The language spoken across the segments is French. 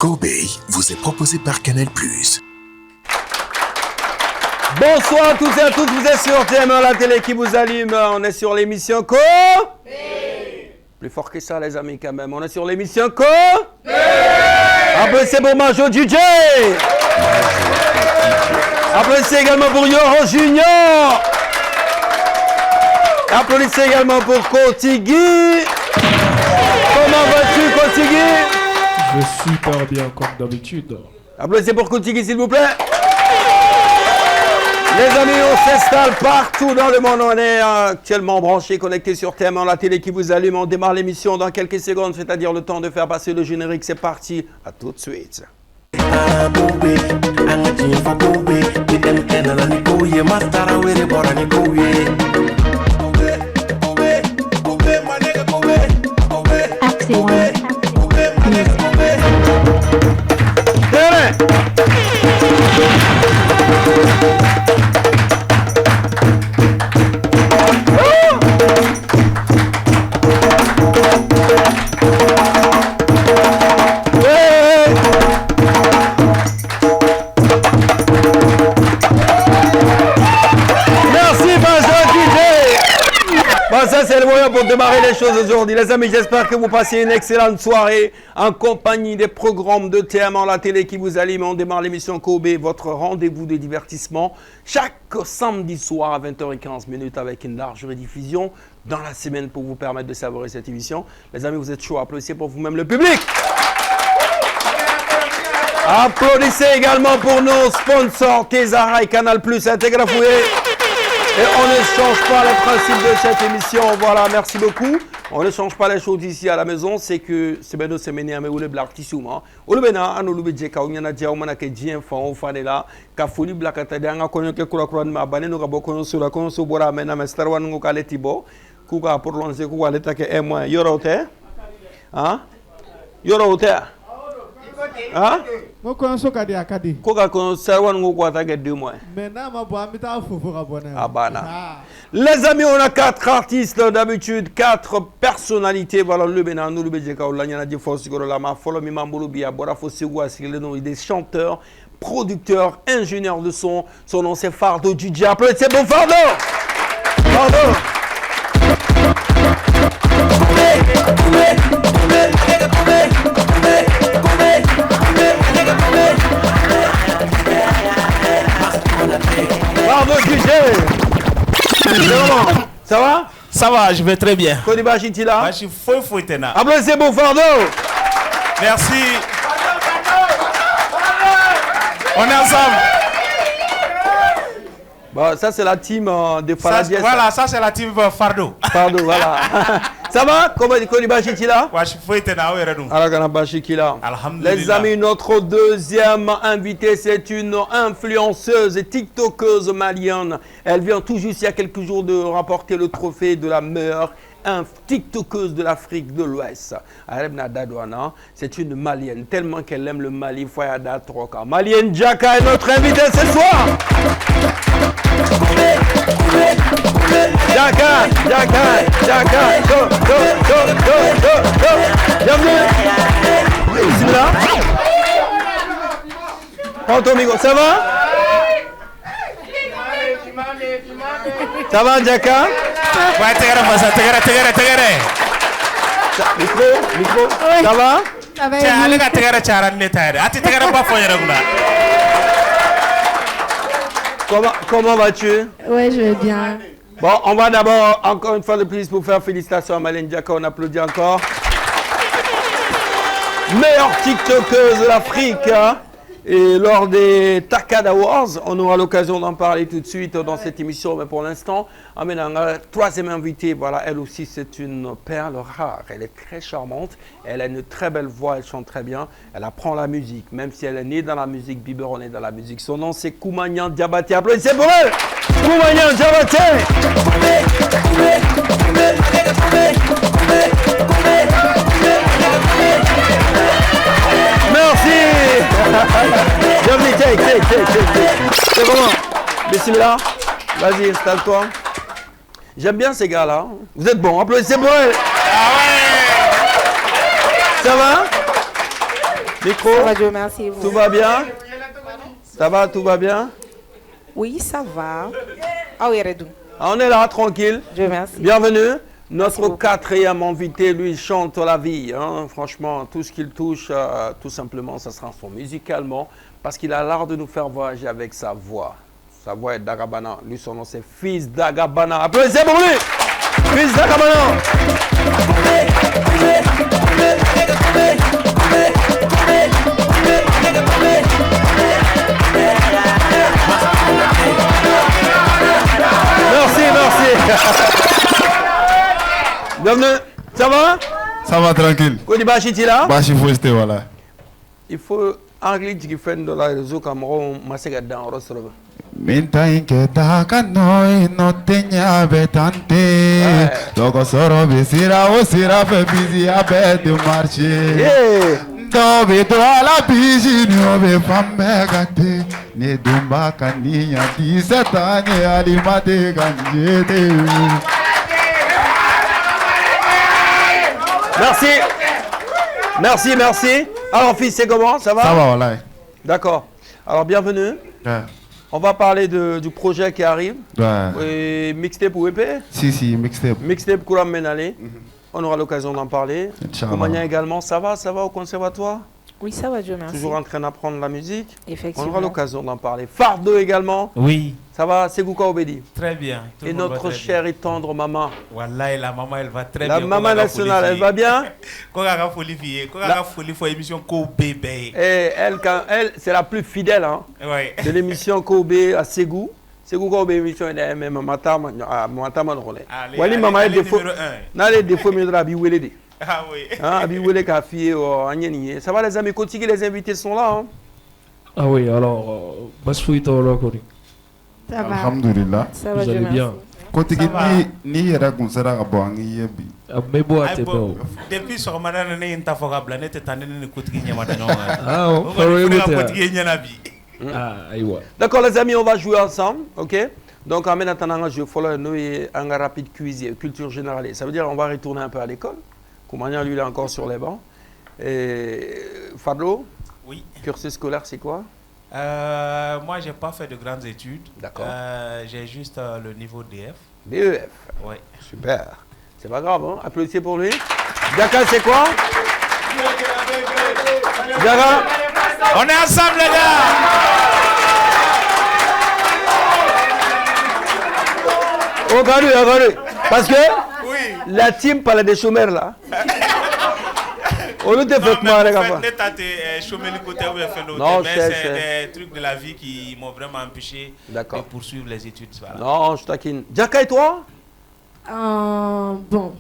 Kobe vous est proposé par Canal+. Bonsoir à tous et à toutes, vous êtes sur TM1, la télé qui vous allume. On est sur l'émission Kobe. Plus fort que ça les amis quand même. On est sur l'émission Kobe. Applaudissez pour Majo DJ. Applaudissez également pour Yoro Junior. Applaudissez également pour Kotigi. Comment vas-tu Kotigi? Je suis super bien comme d'habitude. Applaudissez pour Kotigi s'il vous plaît. Les amis, on s'installe partout dans le monde. On est actuellement branchés, connectés sur TM1, la télé qui vous allume. On démarre l'émission dans quelques secondes, c'est-à-dire le temps de faire passer le générique. C'est parti, à tout de suite. Ça c'est le moyen pour démarrer les choses aujourd'hui. Les amis, j'espère que vous passez une excellente soirée en compagnie des programmes de TM1, la télé qui vous allume. On démarre l'émission Kobe, votre rendez-vous de divertissement, chaque samedi soir à 20h15 avec une large rediffusion dans la semaine pour vous permettre de savourer cette émission. Les amis, vous êtes chauds, applaudissez pour vous-même le public. Applaudissez également pour nos sponsors Tezara et Canal+, Intégrafoué. Et on ne change pas le principe de cette émission. Voilà, merci beaucoup. On ne change pas les choses ici à la maison. C'est que c'est bien de se mener à me ou le black tissouma. Ou le bena, à nous le budget, ou yana dia, ou manake dien, fan, ou fanela, kafuli black atade, anga konyo ke kura kura ma bane, no kabo konyo sura, konyo subora, mena, mestarwan, ngo kale tibo, kuka pour lancer, kuka leta ke moi. Yoro te? Hein? Yoro te? Hein? Koka kon serwan ngoko attaque 2 mois. Les amis, on a 4 artistes d'habitude, 4 personnalités. Voilà le Bénin, nous le Béjeka, on a dit Fossigoro Lama, Folomi Mamboulubia, Bora Fossigua, c'est le nom des chanteurs, producteurs, ingénieurs de son. Son nom c'est Fardo DJ. Applaudissez bon Fardo! Fardo! Bravo DJ. Ça va? Ça va, je vais très bien. Kodiba Chitila. Je suis fou tena. Applaudissez pour Fardo. Merci. On est ensemble. Bon, ça c'est la team de Faladies. Voilà, ça c'est la team Fardo. Fardo, voilà. Ça va? Comment Kodiba Chitila? Je suis fou tena. Les amis, notre deuxième invitée, c'est une influenceuse et tiktokeuse malienne. Elle vient tout juste il y a quelques jours de remporter le trophée de la meilleure tiktokeuse de l'Afrique de l'Ouest. C'est une malienne, tellement qu'elle aime le Mali. Foyada Troka. Malienne Jaka est notre invitée ce soir. Jaka. Go. Bienvenue. Bismillah. Prends ton micro, ça va? Ça va, Jaka? Ouais, tegere. Micro, ça va? Ça va. Comment vas-tu? Ouais, je vais bien. Bon, on va d'abord, encore une fois de plus, pour faire félicitations à Malène Jaka. On applaudit encore. Meilleure TikTokeuse de l'Afrique. Hein? Et lors des Takad Awards, on aura l'occasion d'en parler tout de suite dans cette émission. Mais pour l'instant, la troisième invitée, voilà, elle aussi, c'est une perle rare. Elle est très charmante. Elle a une très belle voix. Elle chante très bien. Elle apprend la musique. Même si elle est née dans la musique, biberon est dans la musique. Son nom, c'est Koumanyan Diabaté. Applaudissez pour elle! Koumanyan Diabaté! Merci. Bienvenue, take. C'est comment? Bismillah. Vas-y, installe-toi. J'aime bien ces gars-là. Vous êtes bons. Applaudissez pour eux. Ah ouais. Ça va? Micro. Ça va, Dieu merci. Et vous? Tout va bien? Ça va, tout va bien? Oui, ça va. Ah oui, Redou. On est là, tranquille. Dieu merci. Bienvenue. Notre quatrième invité, lui, chante la vie. Hein. Franchement, tout ce qu'il touche, tout simplement, ça se transforme musicalement parce qu'il a l'art de nous faire voyager avec sa voix. Sa voix est Dagabana. Lui, son nom, c'est Fils Dagabana. Applaudissez pour lui! Fils Dagabana! Merci, merci. Bienvenue. Ça va? Ça va tranquille. Kodi Bachiti là? Bachi Fouesté, voilà. Il faut anglais qui fait de la réseau comme on m'a dit dans le restaurant. Minta inketa kanoi no tenya betante. Logo soro besira o sira fe busy abe de marché. Dobe to ala biji ni obe fambe gate. Ne dumba kaniya 17 ans alimate ganjete. Merci. Merci, merci. Alors, fils, c'est comment? Ça va? Ça va, voilà. D'accord. Alors, bienvenue. Ouais. On va parler du projet qui arrive. Ouais. Et mixtape ou EP? Si, mixtape. Mixtape Kouram Menale. On aura l'occasion d'en parler. Inch'Allah. Koumania également. Ça va au conservatoire? Oui, ça va, Dieu merci. Toujours en train d'apprendre la musique. Effectivement. On aura l'occasion d'en parler. Fardo également. Oui, Ça va? C'est Gouka Obedi. très bien. Tout le Et monde va notre très chère et tendre maman. bien. Wallahi, la maman, elle va très La bien. maman nationale, elle va bien? Quand elle a folie, quand elle a folie, faut émission Ko bébé. Et elle, c'est la plus fidèle hein, Ouais. de l'émission Kobe à Ségou. Ségou Kobe émission elle est même Matama Manrole. Wali maman est défaut. N'a les défauts mais de Wélé. Ah oui. Hein, Abi Wélé Kafi Agneni. Ça va les amis, continue, les invités sont là. Hein. Ah oui, alors, Basfouito Lokori. Ça va. Alhamdulillah. Ça va, Vous Dieu allez merci. bien. Kotigi Ça va. ni yera kunsara abangi yebi. Mais bon, Ay, t'es bon, bon. depuis ce moment-là, on est intafogable. On est tanné de écouter Nyamadanon. Ah, on On va va écouter. écouter Nyanabi. Ah, aïwa. D'accord les amis, on va jouer ensemble, ok? Donc en attendant, je follow nous et un rapide quiz, culture générale. Ça veut dire on va retourner un peu à l'école. Koumania lui il est encore sur les bancs. Et Fadlo, Oui. cursus scolaire c'est quoi? Moi, j'ai pas fait de grandes études. D'accord. J'ai juste le niveau DF. DEF. Ouais. Super. C'est pas grave, hein? Applaudissez pour lui. Daka, c'est quoi? Daka? On est ensemble, les gars! Regardez. Parce que Oui. la team parle des chômeurs là. On nous fait comment, les gars? Non, mais c'est- c'est des trucs de la vie qui m'ont vraiment empêché D'accord. de poursuivre les études. Voilà. Non, je taquine. Daka et toi? Bon,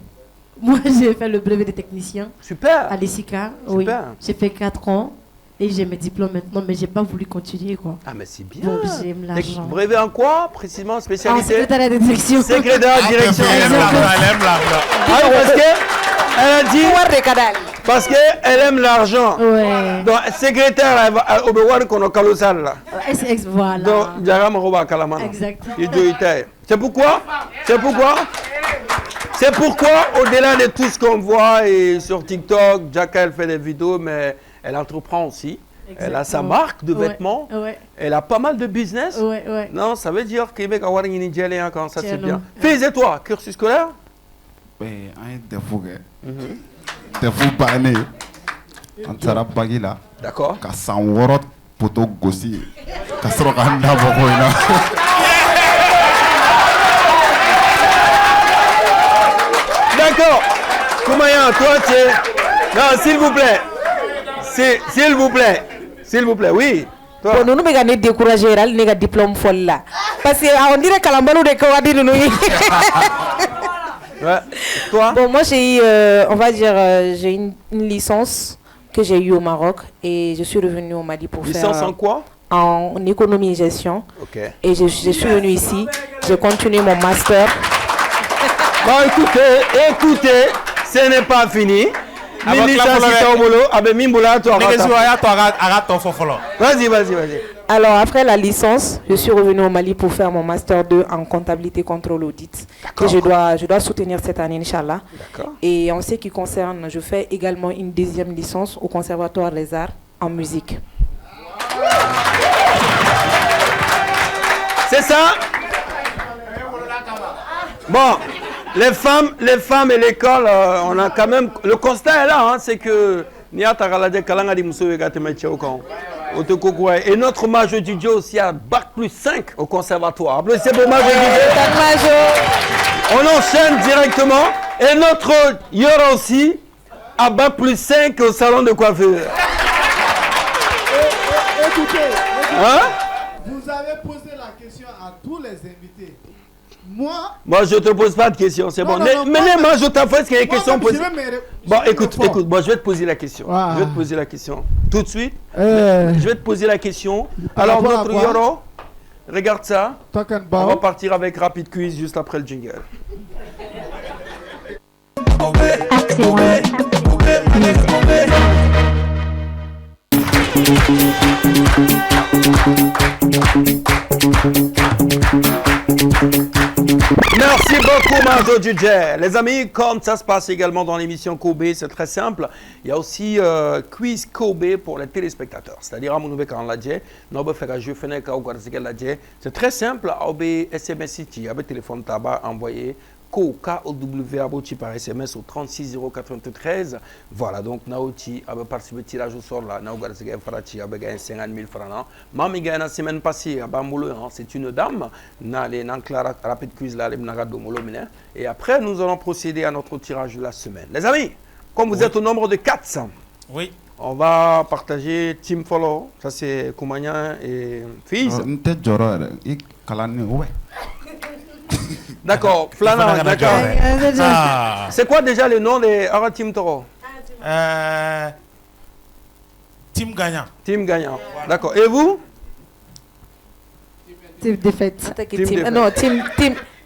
moi j'ai fait le brevet de technicien Super. à l'ESICA. Oui. Super. J'ai fait 4 ans et j'ai mes diplômes maintenant, mais j'ai pas voulu continuer quoi. Ah, mais c'est bien. Bon, j'aime l'argent. Brevet en quoi, précisément, En spécialité? secrétariat de direction. Secrétaire de direction. Elle aime l'argent, elle aime l'argent. Ah, parce que elle a dit parce que elle aime l'argent. Ouais. Donc secrétaire elle va au besoin qu'on a calosal là. Voilà. Donc Diaram Roba Kalamana. Exact. C'est pourquoi au-delà de tout ce qu'on voit et sur TikTok, Jaka elle fait des vidéos mais elle entreprend aussi. Elle a sa Exactement. marque de vêtements. Ouais. Elle a pas mal de business. Ouais. Non, ça veut dire Québec a Waring Nigélien quand ça c'est Tiens, bien. non. Fais et toi, cursus scolaire? Ben, un défaut que. Défaut bané. On sera bagi là. D'accord. Ka san wɔɔrɔ poto gosi ka sɔrɔ ka n da bɔ ko in na. D'accord. Koumayan, toi tu es... Non, s'il vous plaît. S'il vous plaît, oui. Toi. Bon, nous me décourager là, les diplôme folle là. Parce que on dirait qu'à l'emballon de Kawadi nous. Ouais. Toi? Bon, moi j'ai eu, on va dire, j'ai une licence que j'ai eue au Maroc et je suis revenue au Mali pour Licence faire en quoi? en économie et gestion. Ok. Et je suis venue ici, j'ai continué mon master. Bon, écoutez, ce n'est pas fini. Ah, Min bah, licence clap, ita au bolo, abe min bola to Nigga, akata. si waya to aga to fofolo. Vas-y. Alors après la licence, je suis revenue au Mali pour faire mon master 2 en comptabilité contrôle audit que je dois soutenir cette année, Inch'Allah. D'accord. Et en ce qui concerne, je fais également une deuxième licence au Conservatoire des Arts en musique. C'est ça? Bon, les femmes et l'école, on a quand même... Le constat est là, hein, c'est que... Et notre major DJ aussi a Bac plus 5 au conservatoire. Applaudissez pour major DJ. On enchaîne directement. Et notre Yoro aussi a Bac plus 5 au salon de coiffure. Écoutez, Hein? vous avez posé la question à tous les invités. Moi, je te pose pas de questions, c'est bon. Mais moi, je t'envoie qu'il y a des questions posées. Bon, écoute, moi, je vais te poser la question. Ah. Je vais te poser la question. Tout de suite. Je vais te poser la question. Alors, notre Yoro, regarde ça. On va partir avec Rapid Quiz juste après le jingle. Merci beaucoup, Marjo DJ. Les amis, comme ça se passe également dans l'émission Kobe, c'est très simple. Il y a aussi Quiz Kobe pour les téléspectateurs. C'est-à-dire, à mon nouveau canal, c'est très simple. SMS City, avec téléphone tabac envoyé. KOW Abouti par SMS au 36093. Voilà, donc Naouti a participé au tirage au sort là. Naougarzega Farati a gagné 50 000 francs. Mami gagne la semaine passée à Bamboulou, c'est une dame. Rapid quiz là, et après, nous allons procéder à notre tirage de la semaine. Les amis, comme vous êtes au nombre de 400, Oui. on va partager Team Follow. Ça, c'est Koumania et Fils. D'accord, Flana, d'accord. C'est quoi déjà le nom de Ara Team Toro? Team gagnant. Team gagnant. D'accord. Et vous? Team défaite. Non, team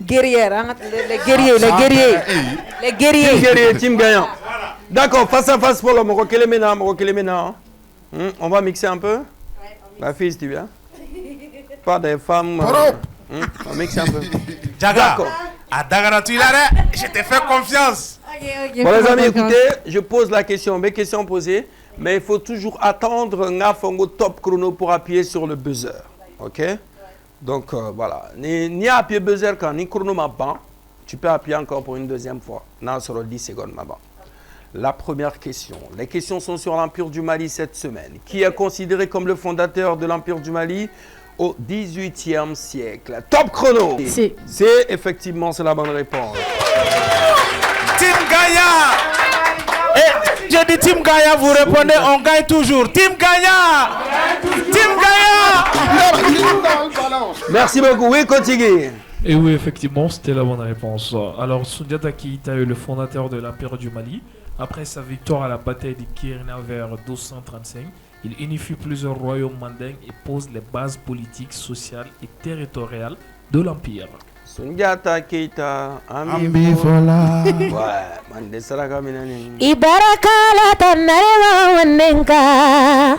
guerrière. Hein? Les guerriers. Team guerrier, team gagnant. D'accord, face à face pour l'homme. On va mixer un peu? La fille, tu viens? Pas des femmes. On mixe un peu. Jaga. À Dagara, tu l'as, je t'ai fait confiance. Bon, les amis, écoutez, je pose la question, mes questions posées, mais il faut toujours attendre un top chrono pour appuyer sur le buzzer. Ok? Donc, voilà. Ni appuyer buzzer quand ni chrono m'a ban, tu peux appuyer encore pour une deuxième fois. Non, sur 10 secondes m'a ban. La première question. Les questions sont sur l'Empire du Mali cette semaine. Qui est considéré comme le fondateur de l'Empire du Mali au XVIIIe siècle? Top chrono. C'est effectivement, c'est la bonne réponse. Team Gaïa. Je dis Team Gaïa, vous répondez, on gagne toujours. Team Gaïa. Team Gaïa. Merci beaucoup. Oui, continue. Et oui, effectivement, c'était la bonne réponse. Alors, Sundiata Keïta est le fondateur de l'Empire du Mali. Après sa victoire à la bataille de Kirina vers 1235, il unifie plusieurs royaumes mandingues et pose les bases politiques, sociales et territoriales de l'Empire. Sundiata Keïta, Ambifola. Ouais, man, Saraka Minani. Ibarakala tanarema wanenka.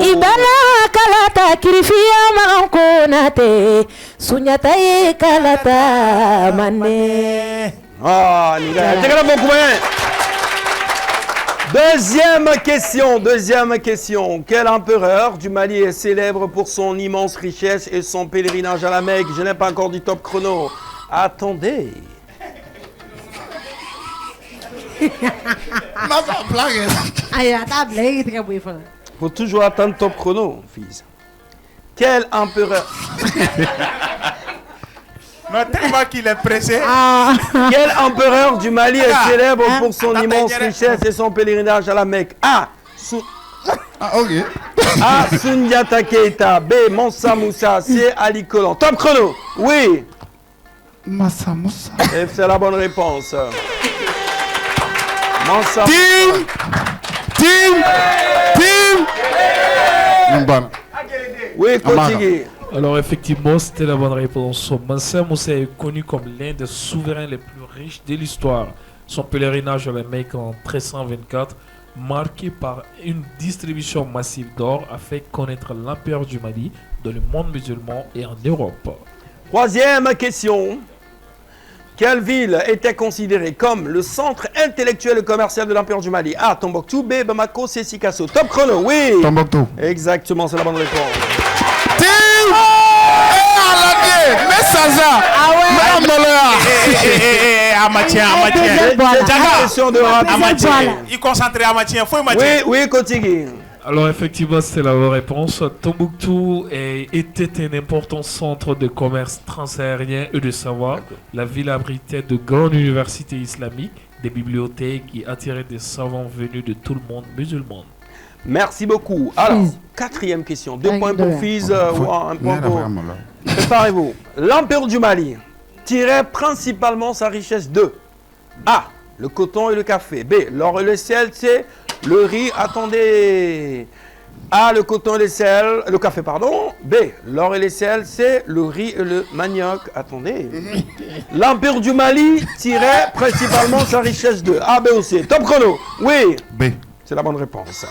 Ibarakala ta kirifia mankonate. Sunyata ye kalata mane. Ah, Deuxième question. Quel empereur du Mali est célèbre pour son immense richesse et son pèlerinage à la Mecque? Je n'ai pas encore du top chrono. Attendez. Faut toujours attendre top chrono, fils. Quel empereur? Non, tellement qu'il est pressé. Quel empereur du Mali est célèbre pour son immense richesse et son pèlerinage à la Mecque? A. Sundiata Keïta. B. Mansa Moussa. C. Ali Colon. Top chrono. Oui. Mansa Moussa. Et c'est la bonne réponse. Mansa. Team. Oui, continue. Alors effectivement, c'était la bonne réponse. Mansa Moussa est connu comme l'un des souverains les plus riches de l'histoire. Son pèlerinage à la Mecque en 1324, marqué par une distribution massive d'or, a fait connaître l'Empire du Mali dans le monde musulman et en Europe. Troisième question. Quelle ville était considérée comme le centre intellectuel et commercial de l'Empire du Mali? A. Tombouctou. B. Bamako. C. Sikasso. Top chrono, oui. Tombouctou. Exactement, c'est la bonne réponse. Mais ça, Question de Il concentré à Mathieu. Oui, continue. Alors effectivement, c'est la bonne réponse. Tombouctou était un important centre de commerce transaérien et de savoir. La ville abritait de grandes universités islamiques, des bibliothèques qui attiraient des savants venus de tout le monde musulman. Merci beaucoup. Alors, quatrième question. 2 points pour Fiz, 1 point pour... Préparez-vous. L'Empire du Mali tirait principalement sa richesse de A. Le coton et le café. B. L'or et le sel. C. Le riz. Attendez. A. Le coton et le sel. Le café, pardon. B. L'or et le sel. C. Le riz et le manioc. Attendez. L'Empire du Mali tirait principalement sa richesse de A, B ou C. Top chrono. Oui. B. C'est la bonne réponse.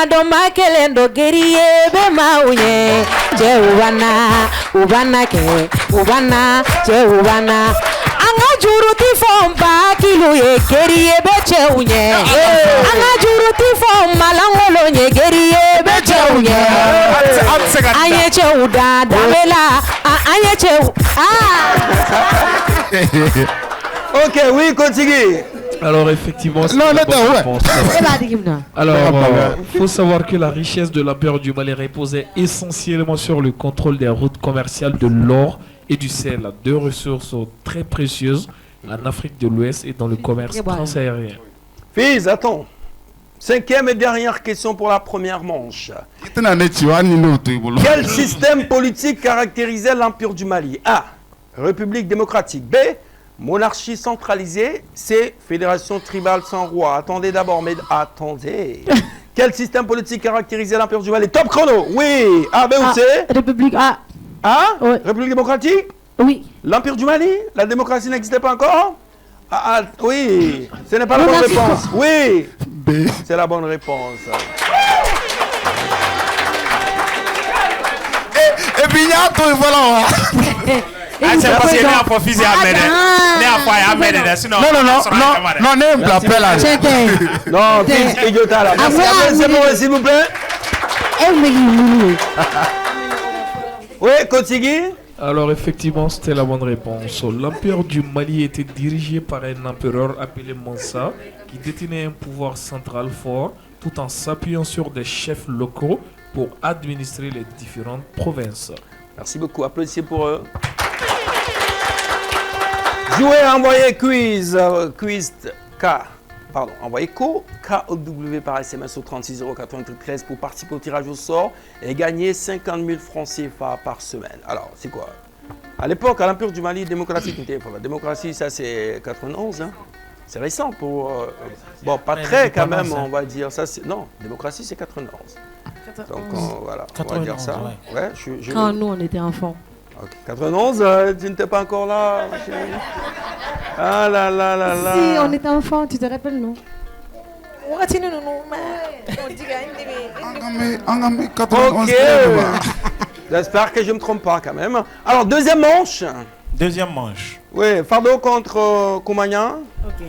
Doma kelendo geriye be mauye je ubana ke ubana je ubana anga juruti fomba kiluye geriye be che unye anga juruti fomba langolo nye geriye be che unye anye che uda damela anye che Ok, oui, continue. Alors effectivement, c'est la bonne réponse. Alors, faut savoir que la richesse de l'Empire du Mali reposait essentiellement sur le contrôle des routes commerciales de l'or et du sel, 2 ressources très précieuses en Afrique de l'Ouest et dans le commerce transaérien. Fils, attends. 5e et dernière question pour la première manche. Quel système politique caractérisait l'Empire du Mali? A. République démocratique. B. Monarchie centralisée. C. Fédération tribale sans roi. Attendez d'abord, mais attendez. Quel système politique caractérisait l'Empire du Mali? Top chrono. Oui. A, B ou C? République A. A? Oui. République démocratique? Oui. L'Empire du Mali? La démocratie n'existait pas encore? Oui. Ce n'est pas la bonne réponse. Oui. B. C'est la bonne réponse. Et puis il y a tout, voilà. C'est parce qu'il y a un profil à Non, ne l'appelle à Non, fils, idiota là. C'est bon, s'il vous plaît. Oui, continue. Alors effectivement, c'était la bonne réponse. L'Empire du Mali était dirigé par un empereur appelé Mansa qui détenait un pouvoir central fort tout en s'appuyant sur des chefs locaux pour administrer les différentes provinces. Merci beaucoup. Applaudissez pour eux. Jouer, envoyer quiz. Quiz K. Pardon, envoyez KOW par SMS au 36 093 pour participer au tirage au sort et gagner 50 000 francs CFA par semaine. Alors, c'est quoi? À l'époque, à l'Empire du Mali, démocratie, la démocratie, ça c'est 91. Hein. C'est récent pour... bon, pas très quand même, on va dire. Ça, non, démocratie, c'est 91. Donc, voilà, on va dire ça. Ouais, Quand nous, on était enfants. Okay. 91, tu n'étais pas encore là. Ah là là là là. Si, on était enfants, tu te rappelles, non? Ok. J'espère que je ne me trompe pas quand même. Alors, deuxième manche. Deuxième manche. Oui, Fardo contre Koumania. Ok.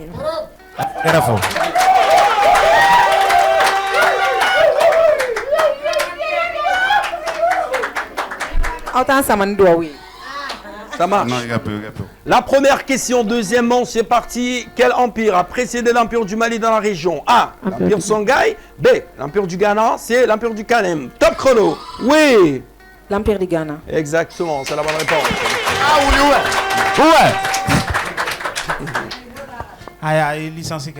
Ça marche. Non, il y a peu. La première question, deuxième manche, c'est parti. Quel empire a précédé l'Empire du Mali dans la région? A. L'Empire Songhai. B. L'Empire du Ghana. C. L'Empire du Kanem. Top chrono. Oui. L'Empire du Ghana. Exactement, c'est la bonne réponse. Ah oui,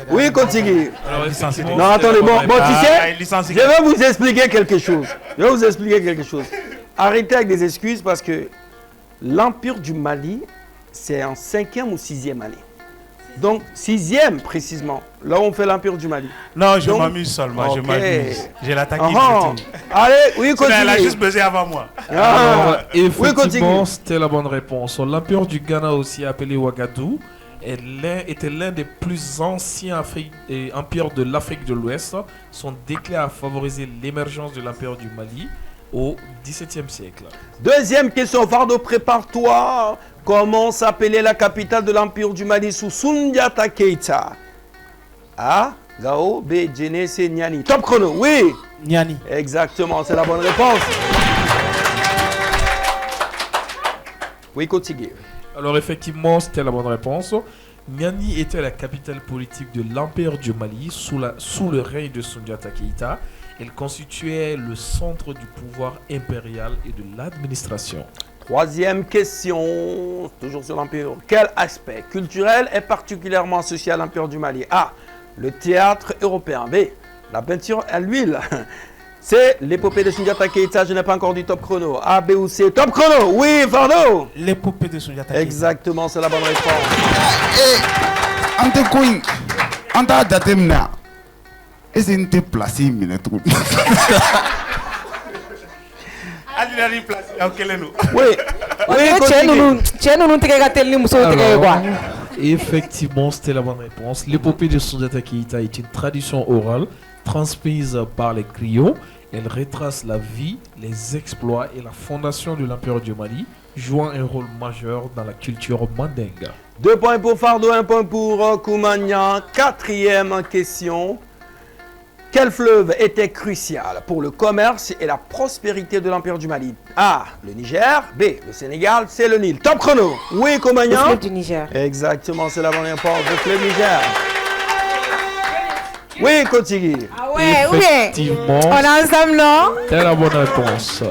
Oui, continue. Alors, effectivement, Non, attendez, bon, tu sais, licencié. je vais vous expliquer quelque chose. Arrêtez avec des excuses parce que l'Empire du Mali, c'est en 5e ou 6e année. Donc, 6e précisément, là où on fait l'Empire du Mali. Non, je m'amuse seulement, je m'amuse. J'ai l'attaqué. Allez, oui, continue. Elle a juste buzzé avant moi. Alors, effectivement, c'était la bonne réponse. L'Empire du Ghana, aussi appelé Ouagadougou, était l'un des plus anciens empires de l'Afrique de l'Ouest. Son déclin a favorisé l'émergence de l'empire du Mali au XVIIe siècle. Deuxième question, Fardo, prépare-toi. Comment s'appelait la capitale de l'empire du Mali sous Soundiata Keita? A, Gao, B, Djene, C, Niani. Top chrono, oui. Niani. Exactement, c'est la bonne réponse. Oui, continue. Alors effectivement, c'était la bonne réponse. Niani était la capitale politique de l'Empire du Mali sous le règne de Soundiata Keita. Elle constituait le centre du pouvoir impérial et de l'administration. Troisième question, toujours sur l'Empire. Quel aspect culturel est particulièrement associé à l'Empire du Mali? A, le théâtre européen. B, la peinture à l'huile. C, l'épopée de Soundiata Keita. Je n'ai pas encore dit top chrono. A, B ou C? Top chrono. Oui, Fardo. L'épopée de Soundiata Keita. Exactement, c'est la bonne réponse. Ante Queen, Anta Datemna. Et c'est une placée, minute. Oui. Effectivement, c'était la bonne réponse. L'épopée de Soundiata Keita est une tradition orale transmise par les griots. Elle retrace la vie, les exploits et la fondation de l'Empire du Mali, jouant un rôle majeur dans la culture mandingue. 2 points pour Fardo, 1 point pour Koumania. Quatrième question. Quel fleuve était crucial pour le commerce et la prospérité de l'Empire du Mali? A, le Niger. B, le Sénégal. C, le Nil. Top chrono. Oui, Koumania. Le fleuve du Niger. Exactement, c'est la bonne réponse. Le fleuve Niger. Oui, continue. Ah ouais, effectivement, on est ensemble, non? c'est la bonne réponse.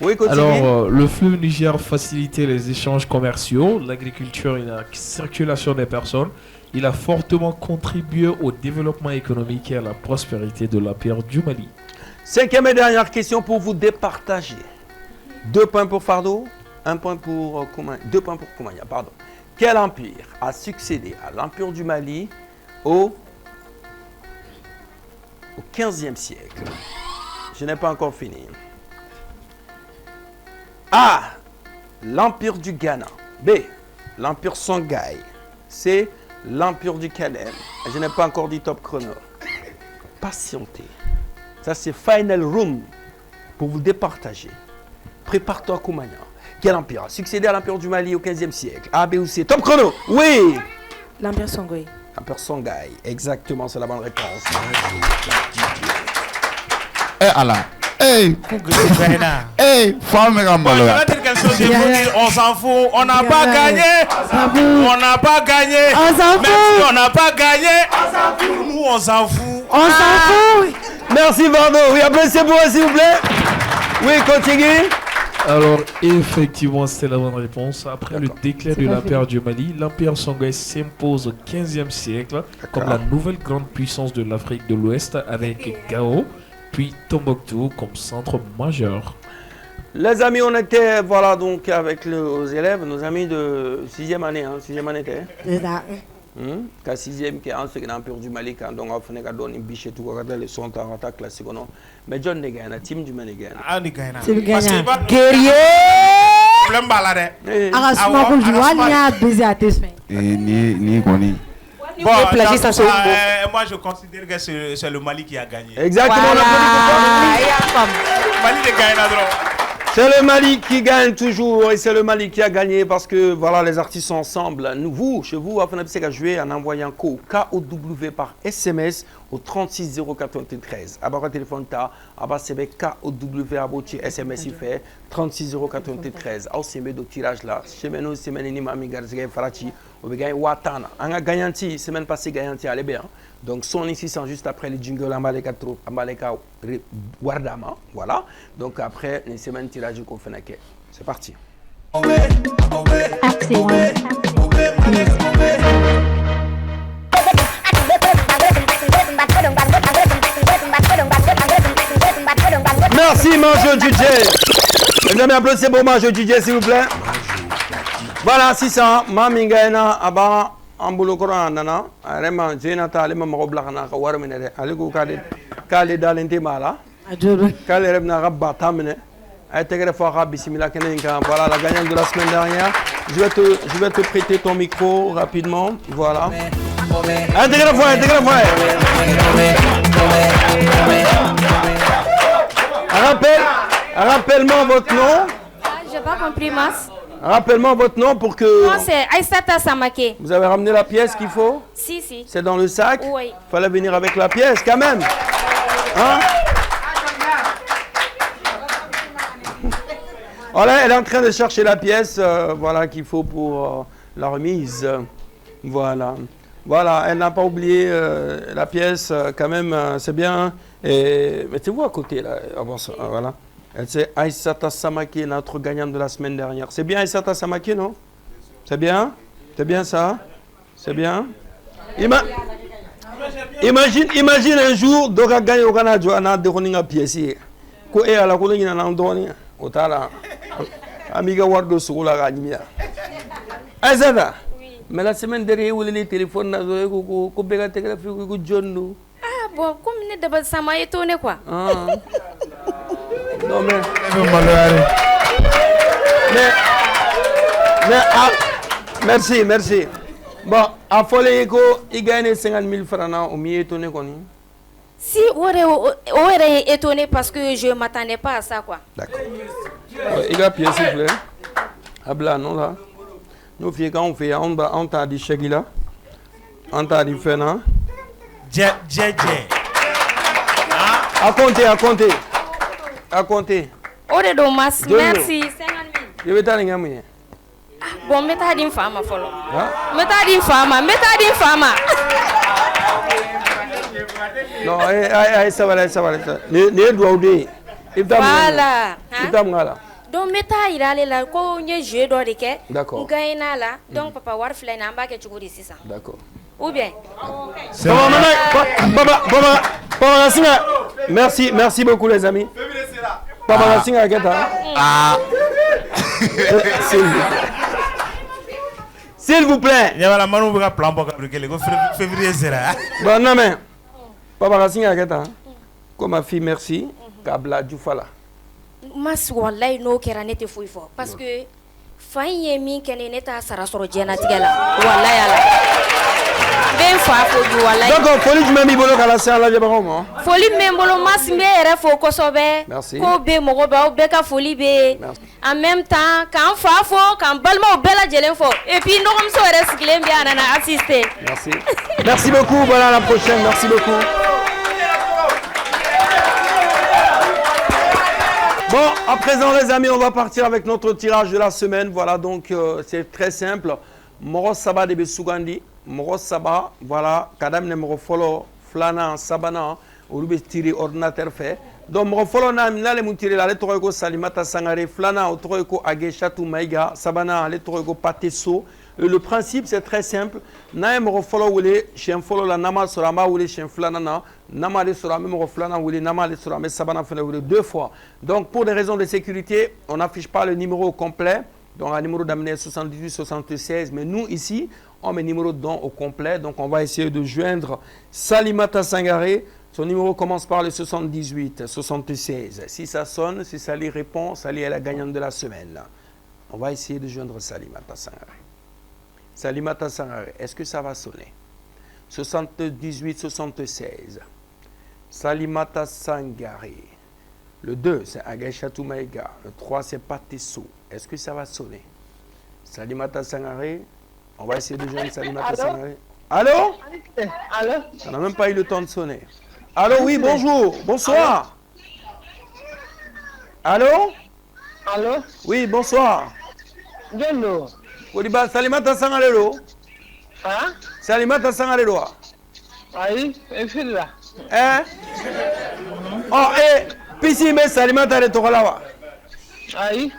Oui, continue. Alors, le fleuve Niger facilitait les échanges commerciaux, l'agriculture et la circulation des personnes. Il a fortement contribué au développement économique et à la prospérité de l'Empire du Mali. Cinquième et dernière question pour vous départager. 2 points pour Fardo, 1 point pour Koumania. 2 points pour Koumania, pardon. Quel empire a succédé à l'Empire du Mali au 15e siècle? Je n'ai pas encore fini. A, l'Empire du Ghana. B, l'Empire Songhai. C, l'Empire du Kalem. Je n'ai pas encore dit top chrono. Patientez. Ça, c'est final room pour vous départager. Prépare-toi, Koumania. Quel empire a succédé à l'Empire du Mali au 15e siècle? A, B ou C? Top chrono. Oui. L'Empire Songhai. L'Empire Songhai. Exactement, c'est la bonne réponse. Eh, Allah. Hey, hey, femme on s'en fout, on n'a pas gagné. On n'a pas gagné. On s'en fout. Même si on n'a pas gagné, nous on s'en fout. On s'en fout. Merci, Vardo. Oui, applaudissez-moi, s'il vous plaît. Oui, continue. Alors, effectivement, c'est la bonne réponse. Après le déclin de l'Empire du Mali, l'Empire Songhai s'impose au 15e siècle comme la nouvelle grande puissance de l'Afrique de l'Ouest avec Gao, puis Tombouctou comme centre majeur. Les amis, on était voilà, donc avec les élèves, nos amis de 6e année. 6e année, Ka 6e qui est en second Empire du Mali, quand on a fait une biche et tout, on a les sons en attaque classique. Mais John Negana, team du Mali Gana. Ah, Negana. C'est le gagnant. Guerrier. Problème balade. Arrasement pour jouer, il y a baiser à tes fins. ni koni. Bon, moi je considère que c'est le Mali qui a gagné. Exactement. Voilà. Mali de gagné. C'est le Mali qui gagne toujours et c'est le Mali qui a gagné parce que voilà, les artistes sont ensemble. Nous, vous, chez vous, vous pouvez jouer en envoyant KOW par SMS au 36 093. À votre téléphone, c'est KOW à votre SMS, il fait 36 093. À ce tirage là, chez nous, c'est Farati, on va gagner Watana. On a gagné semaine passée, gagné à bien. Donc, son ici, c'est juste après les jingles Amaleka Wardama. Voilà. Donc, après, les semaines tirage qu'on fait. C'est parti. Merci, Manjo DJ. Vous avez applaudi pour Manjo DJ, s'il vous plaît. Voilà, c'est ça. Mamingana, Aba. Ambulo Koran nana vraiment jenata ale ma ko blakana ka war mine de ale ko kale dalente mala kale rebna rabba tamne Voilà la gagnante de la semaine dernière. Je vais te prêter ton micro rapidement. Voilà. Rappelle-moi votre nom. J'ai pas compris, Mas. Rappelle-moi votre nom pour que... Non, c'est Aïssata Samake. Vous avez ramené la pièce qu'il faut? Si. C'est dans le sac? Oui. Fallait venir avec la pièce quand même. Hein? Voilà, elle est en train de chercher la pièce voilà, qu'il faut pour la remise. Voilà. Voilà, elle n'a pas oublié la pièce quand même, c'est bien. Et mettez-vous à côté là. Voilà. C'est Aïssata Samake, notre gagnante de la semaine dernière. C'est bien Aïssata Samake, non? C'est bien? C'est bien ça? C'est bien? Imagine un jour, Dora gagne au Canada, on a des pièces. Ko e ala ko ngina nan doni o tala amiga wardo sugula ga nyimia azada mais la semaine dernière où les téléphones na ko bega téléphone ko jonno Ah bon, comme ne daba sama étonné quoi. Non mais merci. Bon, à folie ko il gagne 50 000 francs na au mieux étonné koni. Si, aurait étonné parce que je ne m'attendais pas à ça, quoi. D'accord. Il a pièce, s'il vous plaît. Abla, non, là. Nous, quand on fait, on t'a dit Shagila. On t'a dit Fena. À compter. Oh, de dommage. Merci. 50 000. Je vais t'en dire. Bon, mettez une femme, follow. Mettez une femme. Non, ça va. Voilà. Donc, mettez là, quand on jeu d'orique. D'accord. On gagne là. Donc, papa, war flâne, on va que tu goûtes ça. D'accord. Ou bien. Merci beaucoup, les amis. Papa, s'il vous plaît. Il y a la mano pour plan pour fabriquer février sera. Bon non mais Papa Racine Agata. Comme ma fille merci Kabla Djoufala. Mas wallahi no kera nete fo parce que faye min kene neta sarasoro jena tigala wallahi ala. Ben fa fo ju wallahi. Donc foli du même bolo kala sa la jaba mo. Foli membolo mas me ere fo ko sobe. Ko be mogo ba o be ka foli be. En même temps quand fa fo quand balma o bela jelen fo et puis no comme so ere sikile bi anana assister. Merci beaucoup, voilà à la prochaine, merci beaucoup. Bon, à présent les amis, on va partir avec notre tirage de la semaine. Voilà, donc c'est très simple. Moro Saba de Besugandi, Moro Saba, voilà, Kadam ne Moro Folo, Flana, Sabana, ou lui tirer ordinateur fait. Donc Moro Folo na le mutire la lettre ko Salimata Sangare, Flana, autre ko Ageshatu Maiga, Sabana, lettre ko Pateso. Le principe c'est très simple. Na Moro Folo ou les chien Folo la Nama Sorama ou les chien Flana, Nama le Sorama, Moro Flana ou les Nama le Sorama, Sabana fait deux fois. Donc pour des raisons de sécurité, on n'affiche pas le numéro complet. Donc un numéro d'amener 78-76, mais nous ici, on met le numéro de don au complet. Donc on va essayer de joindre Salimata Sangare. Son numéro commence par le 78-76. Si ça sonne, si Sali répond, Sali est la gagnante de la semaine. On va essayer de joindre Salimata Sangare. Salimata Sangare, est-ce que ça va sonner? 78-76. Salimata Sangare. Le 2, c'est Agachatou Maïga. Le 3, c'est Patesso. Est-ce que ça va sonner? Salimata Sangare. On va essayer de joindre Salimata Sangare. Allô? Allô? Ça n'a même pas eu le temps de sonner. Allô, oui, bonjour. Bonsoir. Allô? Allô? Oui, bonsoir. Hello. Salimata Sangare lo? Hein? Salimata Sangare lo? Aïe, et puis là. Hein? Oh, eh, Pisi me Salimata de Tokolawa. Aïe.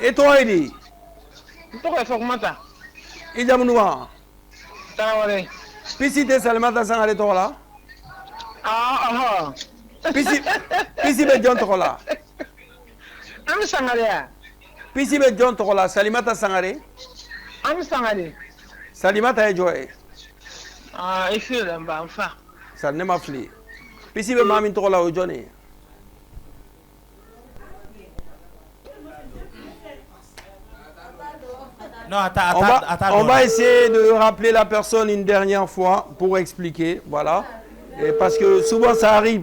Et toi, il dit? Pourquoi faut que m'attends? Il dit à mon Tawaré. Pisi te Salimata Sangare Tokola? Ah. Pisi be John Tokola. Am Sangare. Pisi be John Tokola, Salimata Sangare? Am Sangare. Salimata est joué. Ah, il fait là, enfin. Ça ne m'a fli. Pisi be Mamin Tokola au Johnny. Non, attends. On va essayer de rappeler la personne une dernière fois pour expliquer. Voilà. Et parce que souvent ça arrive,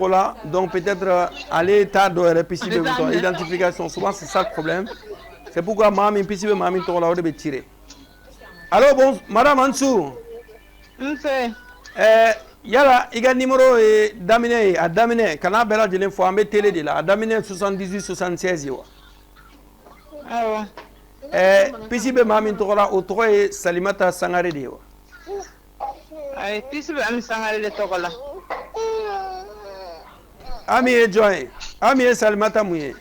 là, donc peut-être aller état de identification. Souvent c'est ça le problème. C'est pourquoi Mami Pisibe Mami Tola on devait tirer. Alors bon, Madame Ansou. Yala, il y a un numéro d'amener à d'amener. Quand on a besoin de l'info, on met télé de là. À d'amener 78-76. Ah ouais. Pisibe Mami Tola au 3 et Salimata Sangare de yo. Ay, Pisibe Ami Sangare de Togola. Ami et Joy. Ami et Salimata Mouye.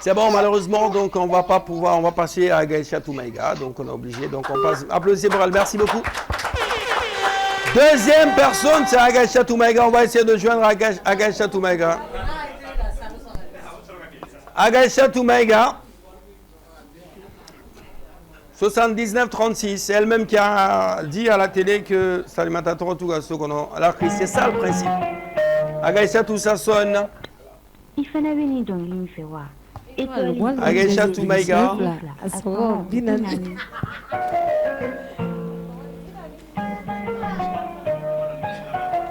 C'est bon, malheureusement, donc on va pas pouvoir, on va passer à Gaïcha Toumaïga, donc on est obligé, donc on passe. Applaudissez pour elle, merci beaucoup. Deuxième personne, c'est Agaïcha Toumaïga, on va essayer de joindre Agaïcha Toumaïga. Agaïcha Toumaïga, 79-36, c'est elle-même qui a dit à la télé que Salimata Torotuga Sokono, alors que c'est ça le principe. Agaïcha tout ça sonne. Agaïcha Toumaïga.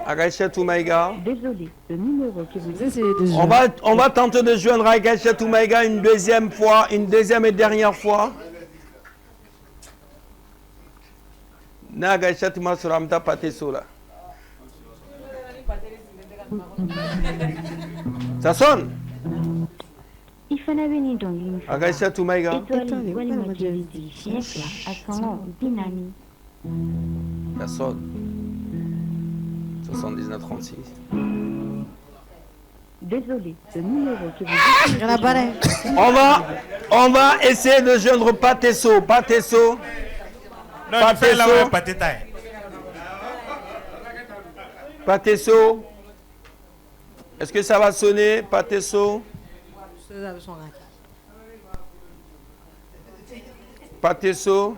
Agaïcha Toumaïga. Désolé, le numéro que vous on va tenter de joindre Agaïcha Toumaïga une deuxième fois, une deuxième et dernière fois. Na Agaïcha Toumaïga sera m'ta pâté sola. Ça sonne. Agaïcha Toumaïga. Ça sonne. 79-36. Désolé, le numéro que vous on va essayer de joindre Patesso. Patesso. Non, il fait la même patetaille. Patesso. Est-ce que ça va sonner, Patesso? Patesso.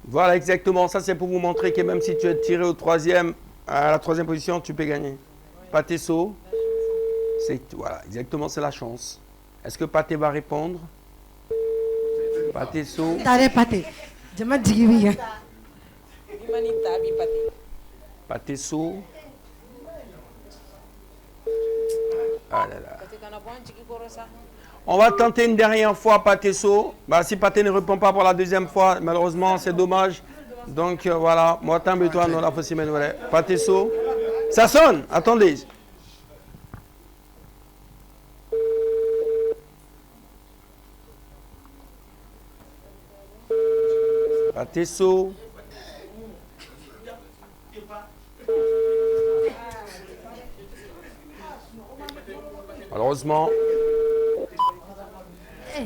Voilà, exactement. Ça, c'est pour vous montrer que même si tu es tiré à la troisième position, tu peux gagner. Patesso. Voilà, exactement, c'est la chance. Est-ce que Paté va répondre? Patesso. Patesso. Ah là là. On va tenter une dernière fois, Patesso. Si Paté ne répond pas pour la deuxième fois, malheureusement, c'est dommage. Donc voilà, moi, toi, non, la fausse Patesso. Ça sonne, attendez. Patesso.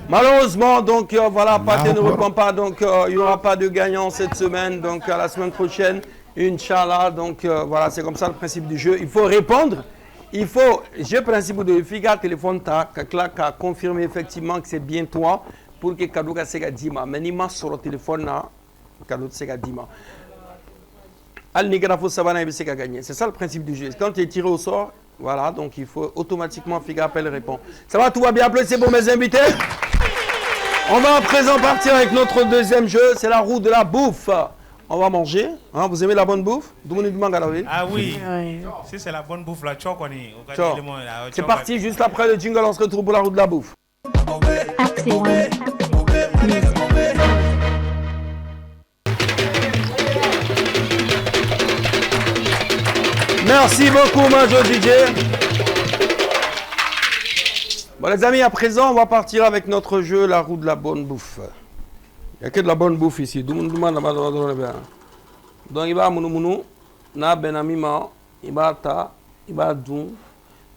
Malheureusement, donc voilà, Paté ne répond pas, donc il n'y aura pas de gagnant cette semaine, donc à la semaine prochaine, Inch'Allah, donc voilà, c'est comme ça le principe du jeu. Il faut répondre, j'ai le principe de figa téléphone ta, qu'à confirmer effectivement que c'est bien toi, pour que Kadouka Sega Dima, mais ni sur le téléphone là, Kadouka Sega Dima. Al-Nigrafo Savana et Sega gagner, c'est ça le principe du jeu. Quand tu es tiré au sort, voilà, donc il faut automatiquement Figa appelle répond. Ça va, tout va bien, applaudissez pour mes invités. On va à présent partir avec notre deuxième jeu, c'est la roue de la bouffe. On va manger, hein, vous aimez la bonne bouffe? Ah oui, si c'est la bonne bouffe, la choconi. C'est parti, juste après le jingle, on se retrouve pour la roue de la bouffe. Merci beaucoup, Majo DJ. Bon, les amis, à présent, on va partir avec notre jeu, la roue de la bonne bouffe. Il n'y a que de la bonne bouffe ici. Donc, il va à Mounou, na benamima, il va ta, il va dou,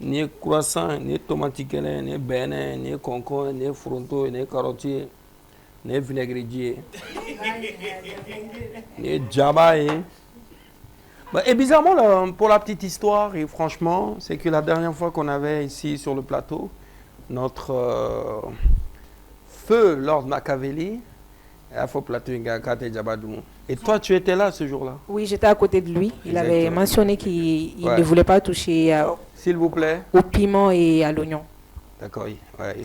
ni croissant, ni tomatikele, ni bene, ni concombre, ni fronto, ni carotier, ni vinaigre, ni djabaye. Et bizarrement, là, pour la petite histoire, et franchement, c'est que la dernière fois qu'on avait ici sur le plateau, notre feu Lord Machiavelli, Et toi, tu étais là ce jour-là? Oui, j'étais à côté de lui. Il avait mentionné qu'il ne voulait pas toucher s'il vous plaît, au piment et à l'oignon. D'accord, il a dit.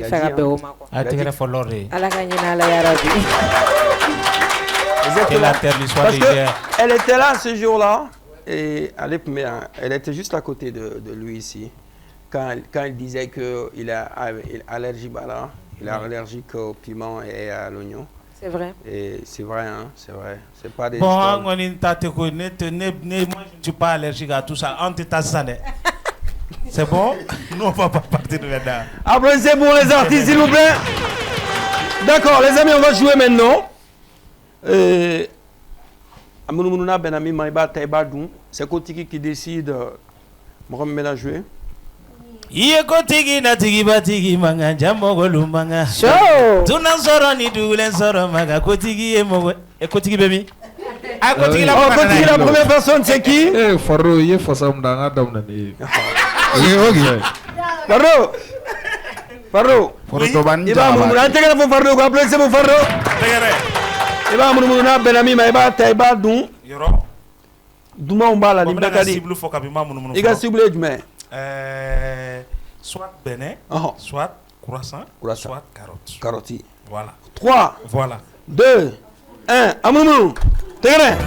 Parce qu'elle était là ce jour-là et elle était juste à côté de lui ici. Quand il disait qu'il est allergique, il est allergique au piment et à l'oignon. C'est vrai. Et c'est vrai, hein, c'est vrai. C'est pas des. Bon, moi je ne suis pas allergique à tout ça. C'est bon? Nous on va pas partir de là. Applaudissez pour les artistes, s'il vous plaît. D'accord, les amis, on va jouer maintenant. C'est Kotiki qui décide. Moi, je vais jouer. Iye kotigi na tigi batigi manga jambo lumbanga. Show. Tunansoro ni dulen soro maga kotigi e mogo e kotigi bemi. Ah kotigi la première personne c'est qui? Faro ye fosa mdanga damna ni. Ok. Faro. Faro bani. Iba mun antega fo Faro ko applaudissez pour Faro. Tegere. Iba mun na benami ma iba ta iba dun. Yoro. Duma umbala ni bekadi. Cible fo kabima mun. Iga cible djumé. Soit bénin, soit croissant, soit carotte. Carotte. Voilà. 3. Voilà. 2. 1. Amoumou. Tegre.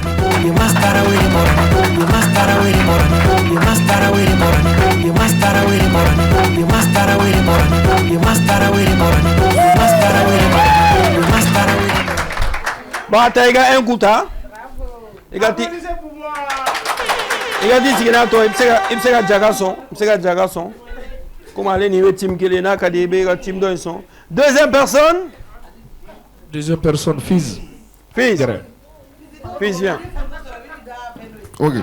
Bah, t'as égal un kouta. Égati. Il a dit qu'il a un jagason. Comment aller niveau team Kelena, KDB, team Donson. Deuxième personne, Fils. Fils, viens. Ok.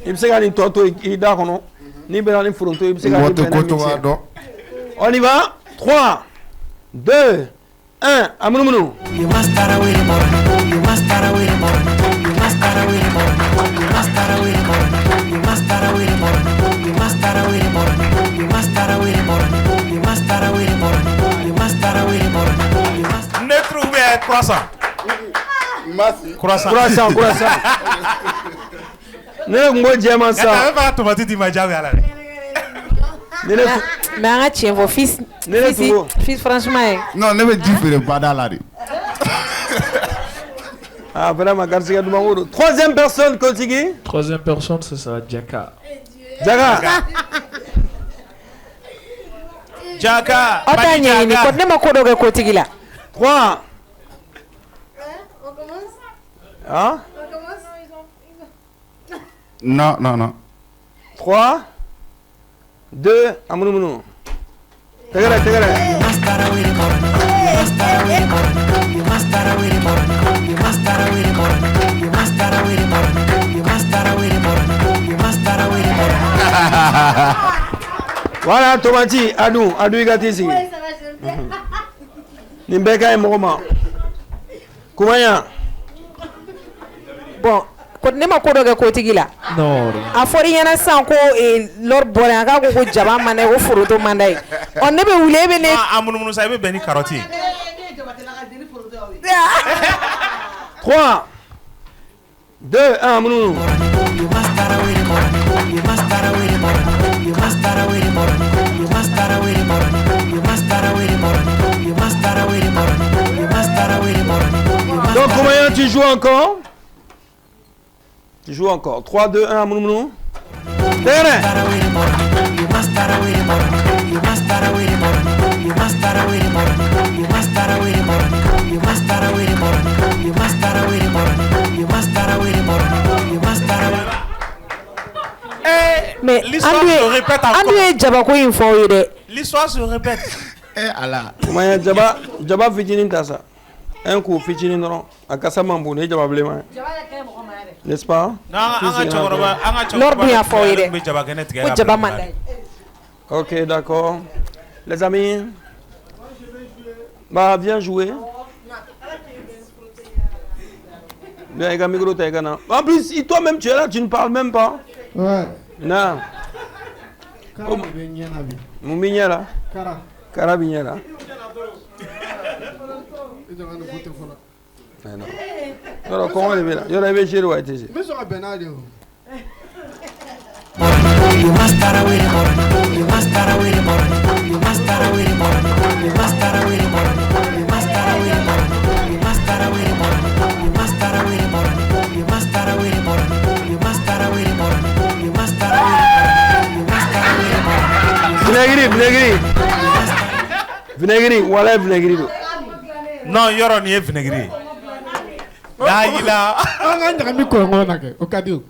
Il me sait qu'il toto, il est d'accord. Ni bien les fronto, il me sait qu'il on y va. 3, 2, 1. Amounou. Ne trouvez croissant. Croissant. Ne mo diamant ça. Pas tomate di majawe ala. Mais un tien vos fils franchement. Non, ne me dis pas dans la rue. Ah vraiment Garcia du Mangouro. Troisième personne continue. Troisième personne ce sera Jaka. Jaka. Otanya ni kodne makodoga kotigila. 3. On commence? Hein? On commence? Non. 3, 2, Amounou. Tegale. Voilà, Tomati, Adou, Igati. Oui, ça va, je le fais. Nimbeka et Moma. Comment? Bon, kodne makodoga kotigila. Non. Afori yana sanko e lord boranga ko jaba mane o foroto mandai. On ne be wule be ne amununu sa be beni carotte. 3, 2, 1, Amounou. Donc comment tu joues encore? Tu joues encore. 3, 2, 1, Amounou. Terrain. Mais l'histoire se répète encore. L'histoire se répète. Allah. Comment Jaba fitinin tasa. Un coup fitinin non. Akasa mamboune Jaba blema. N'est-ce pas? Ok, d'accord. Les amis, bah viens jouer. Viens, micro, en plus, toi-même tu es là, tu ne parles même pas. Ouais. Non. Mouminia Kara Bignala. non. Alors, comment on est là? Il y en avait chez le YTG. Mais sur un Bernard. You must start away the morning. You must start away the morning. You must start away the morning. You must start away the morning. You must start away the morning. You must start away the morning. You must start away the morning. You must start away the morning. You must start away the morning. You must start away the morning. You must start away the morning. Vinaigre. Vinaigre, voilà vinaigre. Non, yoro ni vinaigre. Là, il a. On a un ami au cadeau.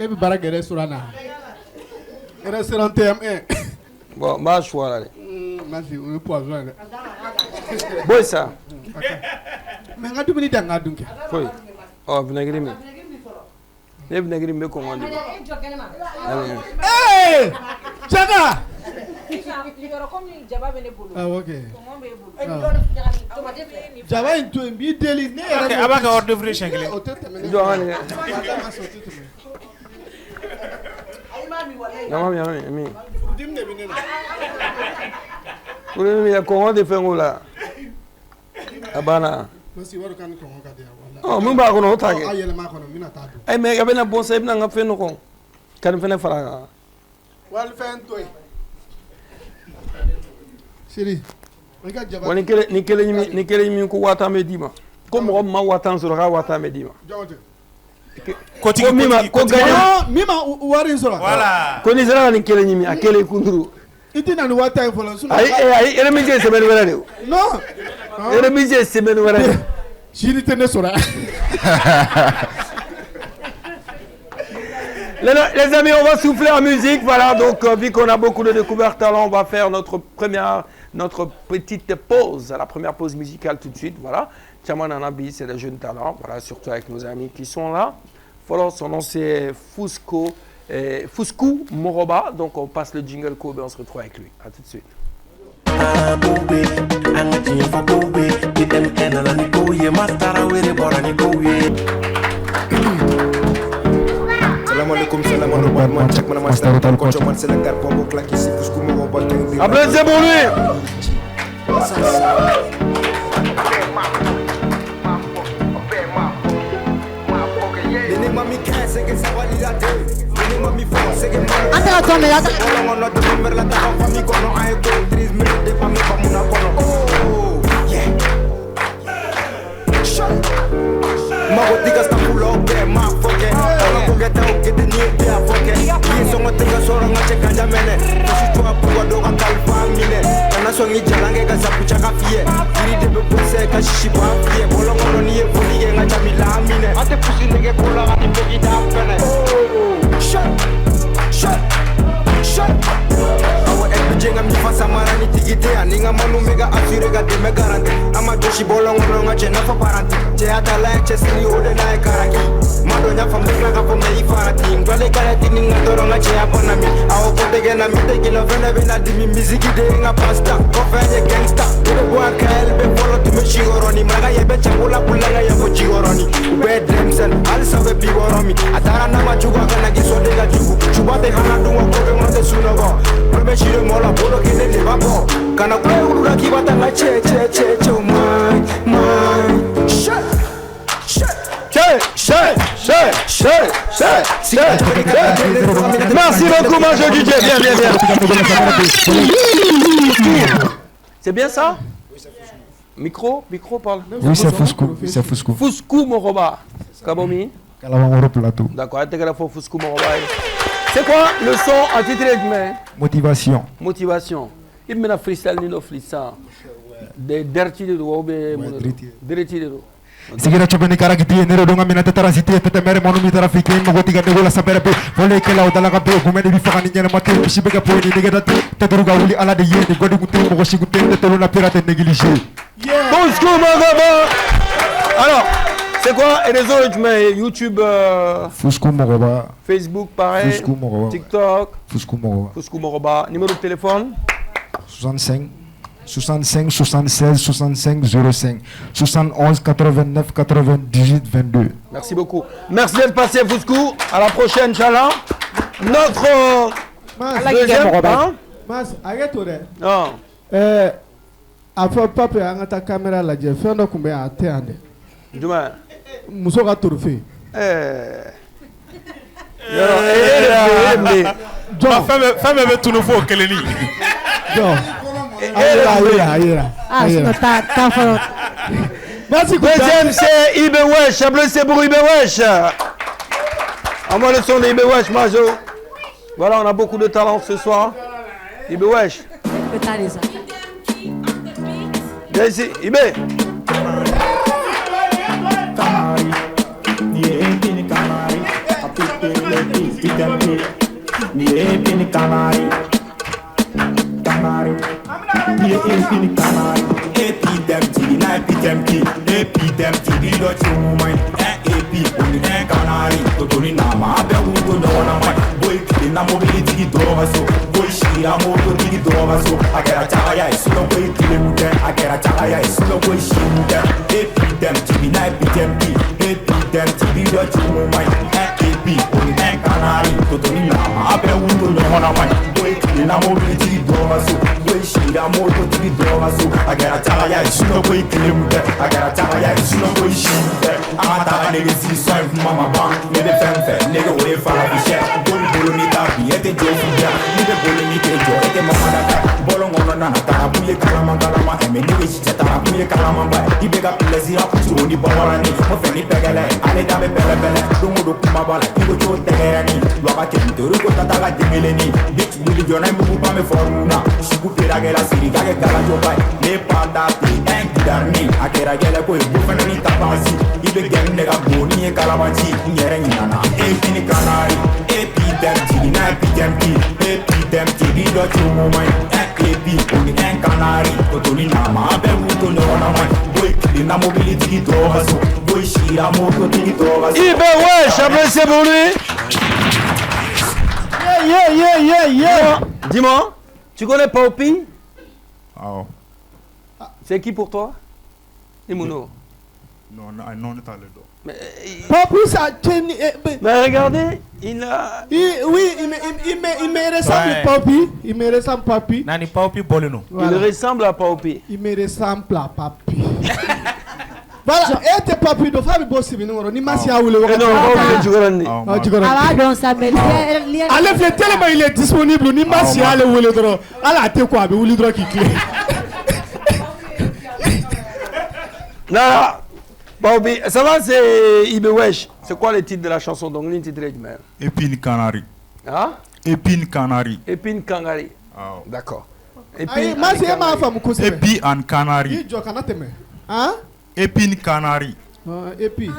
Et puis, Barak est restaurant. Restaurant TM1. Bon, ma choix là. Merci, on est poison. Bon, ça. Mais on a 2 minutes à nous. Oui. Oh, vinaigre. Les vinaigre, mais comment on dit? Hey! Jaga! Ah, ok. Java into un billet déliné. Avant qu'on devrait changer. Non, mais comment de faire là? Abana. Oh, mon baron au tag. Eh, mais il y avait un bon seb dans un phénomène. Quand on fait un farang. Wal fan toy. Siri. Ni kele mi ko wata medima. Comme on ma watan sur ra wata medima. Ko gagna mima wari sura. Voilà. Ko ni zara ni kele mi akele kunduru. Itina ni wata folo sura. Ay ere mi je semaine wala de. Non. Ere mi je semaine wala de. Siri tene sura. Les amis, on va souffler en musique. Voilà, donc vu qu'on a beaucoup de découvertes talents, on va faire notre petite pause, la première pause musicale tout de suite. Voilà, Chaman Anabi, c'est des jeunes talents. Voilà, surtout avec nos amis qui sont là. Voilà, son nom c'est Fusco Moroba. Donc on passe le jingle Kobe, on se retrouve avec lui. À tout de suite. Applaudissez pour lui. Merci beaucoup, mon jeu DJ. Bien. C'est bien ça? Micro, parle. Oui, c'est Fusco. Fusco Moroba. Kabomi. D'accord, intègre Fusco Moroba. C'est quoi le son en titre de Motivation. Il me a freestyle ni no freestyle. Des dirty de dirty de. Sigira chobeni karagiti nero donga minata tarasiti tete mere monu mitara fike mogoti ga negola sapere pe vole ke la odala ga pe kumeni bi fakani nyene mate bishibe ga poni nige datu tedruga wuli ala de yedi godi gutte mo goshi gutte telo na pirate négligé. Alors, c'est quoi les réseaux tu mets YouTube Fusco Moroba, Facebook pareil, Fusco Moroba, TikTok, Fusco Moroba, numéro de téléphone 65 76 65 05 71 89 98 22. Merci beaucoup. Merci d'être passé Fusco. À la prochaine, Inch'Allah. Notre deuxième. Mas, arrête-toi. Non. A fɔ papi an ka taa caméra lajɛ fɛn dɔ tun bɛ yan a tɛ yan dɛ. Jumɛn? Muso ka trophée. Jɔn fɛn bɛɛ bɛ tunu fo kelen ni. Jɔn. A yera. T'as fɔlɔ. Merci. Deuxième c'est Ibe Wesh. Applaudissez pour Ibe Wesh. Envoie le son de Ibe Wesh, Majo. Voilà, on a beaucoup de talent ce soir. Ibe Wesh. Viens ici, Ibe. Na mobility dova so boy shira moto digi dova so agera chaya isulo boy kilemuke agera chaya isulo boy shimuke them tv na them tv do chumo mai on canary to ni na abe wundo no hona mai boy na mobility dova so boy shira moto digi dova so agera chaya isulo boy kilemuke agera chaya isulo boy shimuke amata nege si so mama bang me de femfe nege we fala bi share bolo ni tapi ete jofuja ni be bolo ni kejo ete mamada bolo ngono na ta buye kalama eme ni wechi chata buye kalama ba ibega plaisir akutu ni bawarani mo fe ni pegele ale da be pele dungu do kuma bala igo cho tegerani lwa ke ntoro ko tata ga demeleni bit bili jona mu ba me formuna shiku pera la siri ga gala jo ba le panda pi en darni akera gele ko bu fe ni tapasi ibe gem ne ga boni e kalamanchi nyere nyana e fini kanari them TV do chumo mai on canary to ni na ma be wuto no na mai boy kili na mobility dova so boy shira moto digi dova so Ibe Wesh, applaudissez pour lui. Yeah. Dis-moi, tu connais Paupi? Oh. C'est qui pour toi? Imouno. Non, n'est pas le dos. Paupi ça tient. Mais regardez, il a. Oui, il me ressemble à Paupi. Il me ressemble à Paupi. Nani Paupi Boleno. Il ressemble à Paupi. Il me ressemble à Paupi. Voilà, et tes Paupi de Fabi Bossi, ni Massia ou le. Allez, tellement il est disponible, ni Massia ou le droit. Alors, t'es quoi, ou le droit qui clé. Non. Paupi, ça va, c'est Ibe Wesh. C'est quoi le titre de la chanson? Donc, l'intitulé du même. Épine Canary. Hein? Épine Canary. Épine Canary. D'accord. Épine and Canary. Hein? Épine Canary. Épine.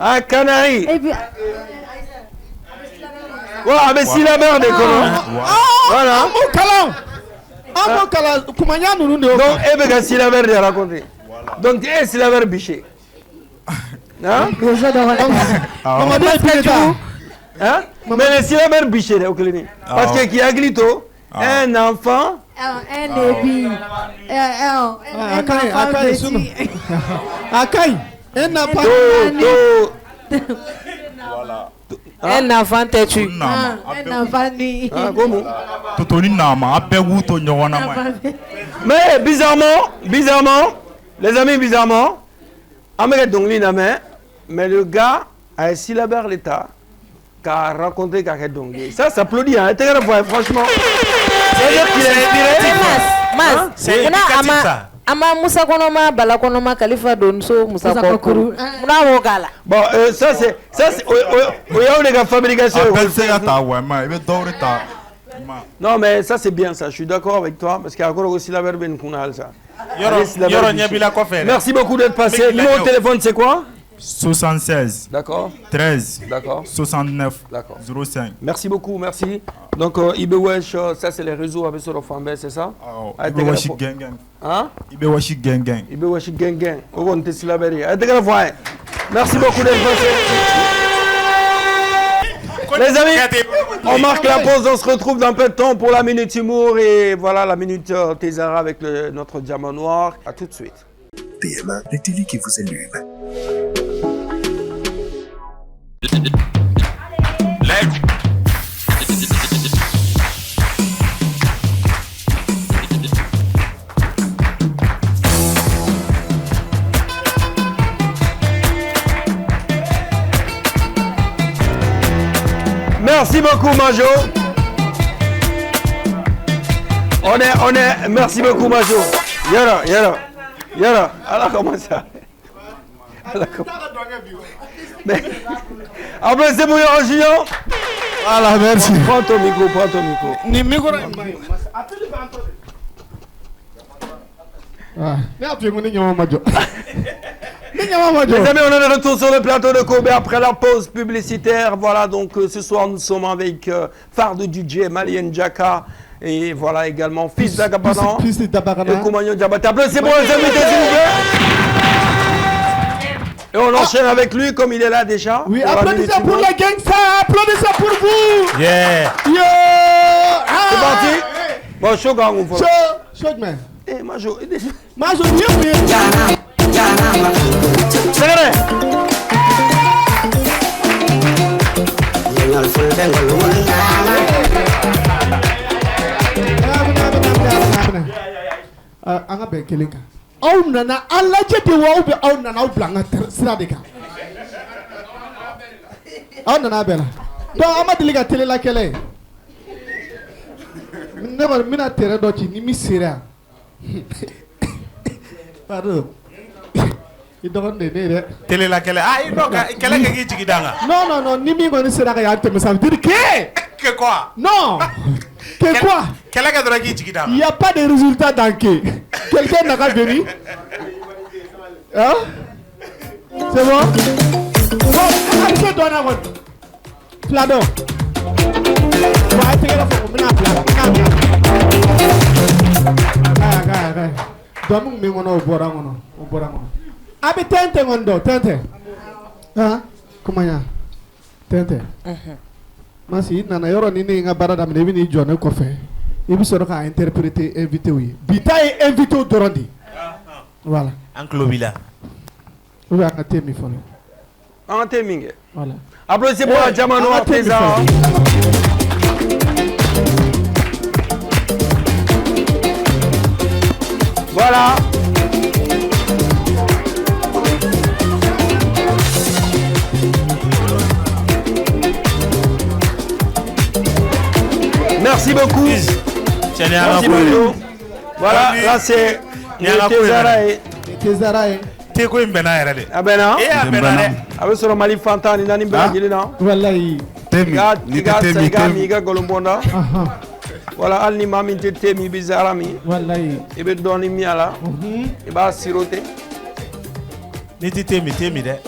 Ah, Canary. Voilà, mais si la merde est comment? Voilà. Donc, Ebe si la merde est racontée. Donc, si la merde biché. Hein? Mais si la merde biché, parce que qui a glito, un enfant. Un enfant têtu. Un enfant nuit. Mais bizarrement, les amis, bizarrement, mais le gars a syllabé l'État qui a raconté qu'il a donné. Ça s'applaudit, hein. Franchement. C'est-à-dire qu'il est inspiré. C'est éducatif ça. Ama Moussa Konoma, Bala Konoma, Khalifa Donso, Moussa Kokuru. Bravo Gala. Bon, ça c'est il y a une fabrication. Non mais ça c'est bien ça, je suis d'accord avec toi parce qu'il y a encore aussi la verbe Nkunal ça. Merci beaucoup d'être passé. Le numéro de téléphone c'est quoi? 76. D'accord. 13. D'accord. 69. D'accord. 05. Merci beaucoup, merci. Donc Ibe Wesh, ça c'est les réseaux avec sur Fambé, c'est ça? Ibe Wesh Gang. Hein? Ibe Wesh Gang. Ibe Wesh Gang. On te syllabé. Merci beaucoup d'être passé. Les amis, on marque la pause, on se retrouve dans peu de temps pour la minute humour et voilà la minute Tézara avec notre diamant noir. A tout de suite. TMA, les télé qui vous allument. Merci beaucoup, Majo. On est, merci beaucoup, Majo. Yara. Alors, comment ça? Mais, applaudissez pour Yara Junior. Voilà, merci. Prends ton micro. Ni micro. Les amis, on est de retour sur le plateau de Kobe après la pause publicitaire. Voilà, donc ce soir, nous sommes avec Phare de DJ, Malien Jaka. Et voilà également Fils d'Agabadan et Koumanyo Diabata. Applaudissez pour les invités, s'il vous plaît. Et on enchaîne avec lui comme il est là déjà. Oui, applaudissez pour les gangsters, applaudissez pour vous. Yeah. Yo. C'est parti. Bon, chaud quand on fait. Chaud, man. Eh, Majo. Majo, bien. C'est vrai. An ka bɛn kelen kan aw nana an lajɛ de wa ou aw nana aw bila an ka sira de kan aw nana bɛɛ la donc an ma deli ka télé la kɛlɛ ne kɔni n bɛna terrain dɔ ci ni min sera pardon i dɔgɔnin de ne ye dɛ télé la kɛlɛ ah i n'o ka kɛlɛ kɛ k'i jigi d'an kan non ni min kɔni sera ka y'an tɛmɛ ça veut dire que quoi non que quoi kɛlɛ kɛ dɔrɔn k'i jigi d'an kan il y a pas de résultat dans que quelqu'un n'a qu'à venir hein c'est bon bon on se donne à votre Plado bon I take it off me na Plado ga domu mi ngono obora ngono abi tente ngondo tente hein comment ya tente masi nana yoro ni nga barada mi bi ni jone ko fe i bi soro ka interpréter invité wi bitaye invité dorondi voilà en globila oui aka temi folo en teming voilà applaudissez pour la Jamano Artesa. Voilà. Merci beaucoup. Merci beaucoup. Voilà, là c'est Tezarae. Teko imbena yɛrɛ de. A bɛnna. A bɛnna dɛ. A bɛ sɔrɔ Mali fantan ni naani bɛɛ lajɛlen na. Wallahi. I ka sa i ka min i ka nkalonbɔnda. Voilà, hali ni maa min tɛ te min i bɛ zara min. Wallahi. I bɛ dɔɔnin min a la. I b'a siroter. N'i tɛ te min dɛ.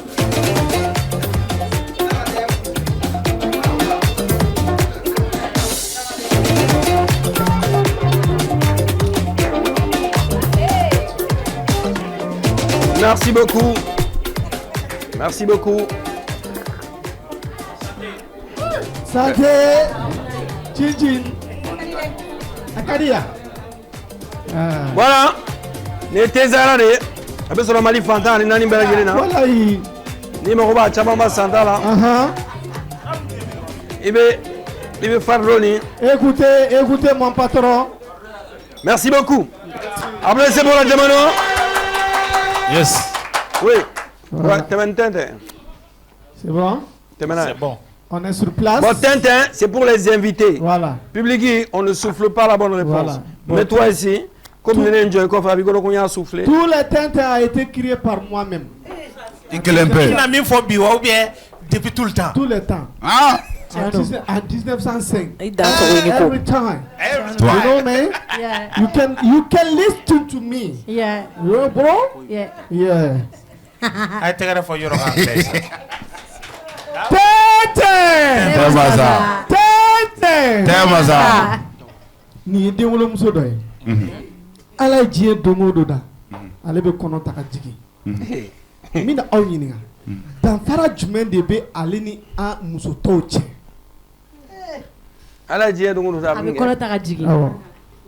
Merci beaucoup. Merci beaucoup. Santé. Chin. Akadia. Voilà. Ne tezara de. A bɛ sɔrɔ Mali fantan ni naani bɛɛ lajɛlen na. Wallahi. Ni mago b'a caman ba santa la. I bɛ fardo ni. Écoutez mon patron. Merci beaucoup. Applaudissez pour la Jamano. Yes. Oui. Voilà. C'est bon? C'est bon. On est sur place. Bon, Tintin, c'est pour les invités. Voilà. Public, on ne souffle pas la bonne réponse. Voilà. Bon. Mais toi ici, comme nous avons soufflé. Tous les Tintins a été créé par moi-même. Il a mis faux biwa ou bien depuis tout le temps. Tout le temps. Ah. En 1905. Every time. You know me? Yeah. You can listen to me. Yeah. You bro? Yeah. Yeah. I take it for your place. Tete. Ni denwolo muso dɔ ye. Ala ye diɲɛ don o don da. Ale bɛ kɔnɔ ta ka jigin. N bɛna aw ɲininka. Danfara jumɛn de bɛ ale ni an muso tɔw cɛ? Ala ye diɲɛ don o don da. A bɛ kɔnɔ ta ka jigin.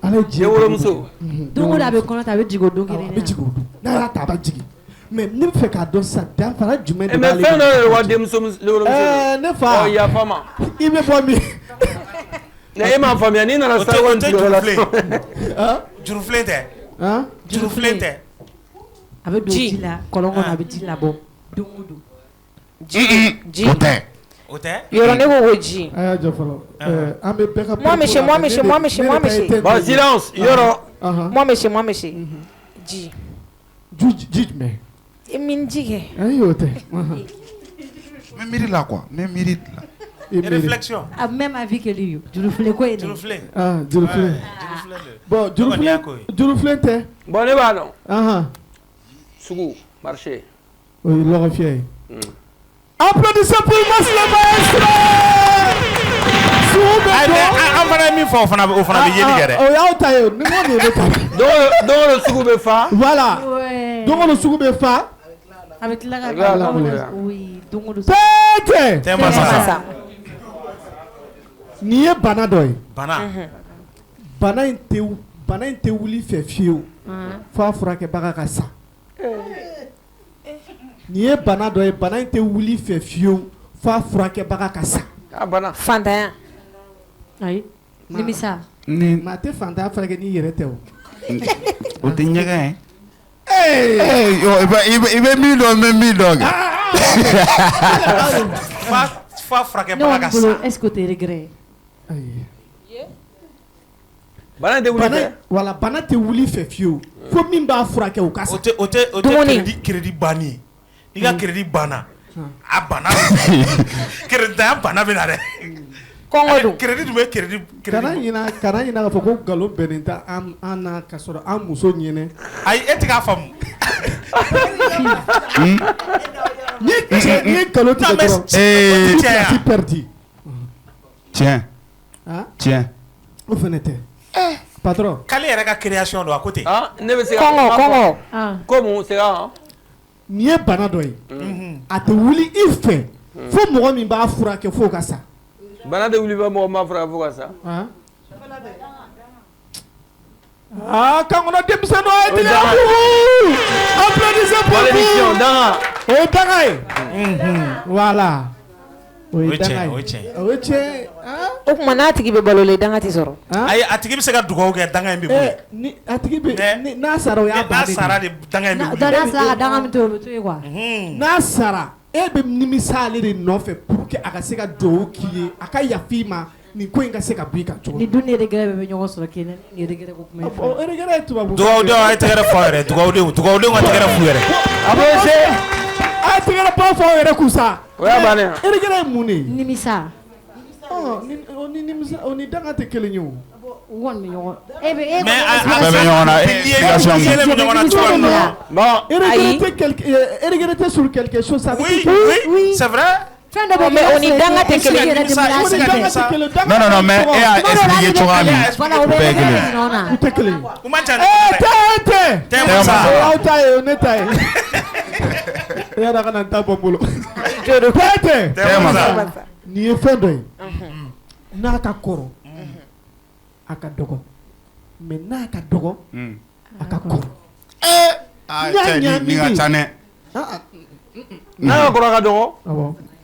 Ale ye diɲɛ wolomuso. Don o don a bɛ kɔnɔ ta a bɛ jigin o don kelen. A bɛ jigin o don. N'a y'a ta a bɛ jigin. Mais ne bɛ fɛ k'a dɔn sisan danfara jumɛn de b'ale ni. Mais fɛn dɔ de wa denmuso wolomuso. Ne fa. Ɔ yafa ma. I bɛ bɔ min? E m'a faamuya n'i nana sa wari tigɛ o la. Jurufilen tɛ. Jurufilen tɛ. A bɛ don ji la kɔlɔn kɔnɔ a bɛ ji labɔ don o don. Ji. O tɛ. Bon, silence. Yoro. Moi, monsieur. Ji. Mais. Et Mindige. Mais mérite là quoi. Mais mérite là. Réflexion. A même avis que lui. Durufle quoi? Durufle. Ah, Durufle. Bon, Durufle t'es. Bon, les ballons. Sougou, marché. Oui, Laurent Fier. Applaudissez pour Mas le maestro! On va aller au fond Dans le Sougoubéfa. Voilà. Dans le Sougoubéfa. Avec la oui, donc le Sougoubéfa. Ni ye bana dɔ ye bana in tɛ wuli fɛ fiyewu f'a furakɛbaga ka sa ni ye bana dɔ ye bana in tɛ wuli fɛ fiyewu f'a furakɛbaga ka sa fantanya ayi nimisa maa tɛ fantanya furakɛ n'i yɛrɛ tɛ o tɛ ɲɛgɛn i bɛ min dɔn n bɛ min dɔn kɛ fa furakɛbaga ka sa est-ce que tu regrettes bana tɛ wuli fɛ fiyewu fo min b'a furakɛ o ka sa o tɛ crédit banni i ka crédit banna a banna crédit tanya banna bɛ na dɛ kɔngɔ don crédit dun bɛ crédit kana ɲina k'a fɔ ko nkalon bɛnnen tɛ an na ka sɔrɔ an muso ɲɛnɛ ayi e tɛ k'a faamu ni nkalon tigɛ dɔrɔn tu perds tiɲɛ o fana tɛ patron k'ale yɛrɛ ka création don a ko ten ne bɛ se ka kɔngɔ komi c'est ça nin ye bana dɔ ye a tɛ wuli i fɛ fo mɔgɔ min b'a furakɛ fo ka sa bana tɛ wuli fɛ mɔgɔ min b'a furakɛ fo ka sa kan kɔnɔ denmisɛnnin dɔ ye tigɛ applaudissez pour lui Danga o ye Danga ye voilà o ye tiɲɛ o tuma n'a tigi bɛ balolen Danga tɛ sɔrɔ ayi a tigi bɛ se ka dugawu kɛ Danga in bɛ boli ni a tigi bɛ n'a sara o y'a bannen n'a sara de Danga in bɛ wuli n'a sara Danga min to ye quoi n'a sara e bɛ nimisa ale de nɔfɛ pour que a ka se ka dugawu k'i ye a ka yafa i ma nin ko in ka se ka bɔ i kan cogo ni dun ni regret bɛ ɲɔgɔn sɔrɔ kelen ni regret ko kuma regret ye tubabu dugawu a ye tɛgɛrɛ fɔ yɛrɛ dugawu ka tɛgɛrɛ fu yɛrɛ a bɛ se a ye tɛgɛrɛ ba fɔ yɛrɛ kun sa o y'a bannen regret ye mun de ye nimisa ni nimisa o ni Danga tɛ kelen ye o ɲɔgɔn mais regretter sur quelque chose ça oui c'est vrai mais on est Danga tɛ kelen non mais e y'a expliqué cogoya min u bɛɛ ye kelen u tɛ kelen u man ca tɛ aw ta ye ne ta ye e yɛrɛ kana n ta bɔ n bolo tɛ nin ye fɛn dɔ ye n'a ka kɔrɔ a ka dɔgɔ mais n'a ka dɔgɔ a ka kɔrɔ ni ka ca dɛ n'a ka kɔrɔ a ka dɔgɔ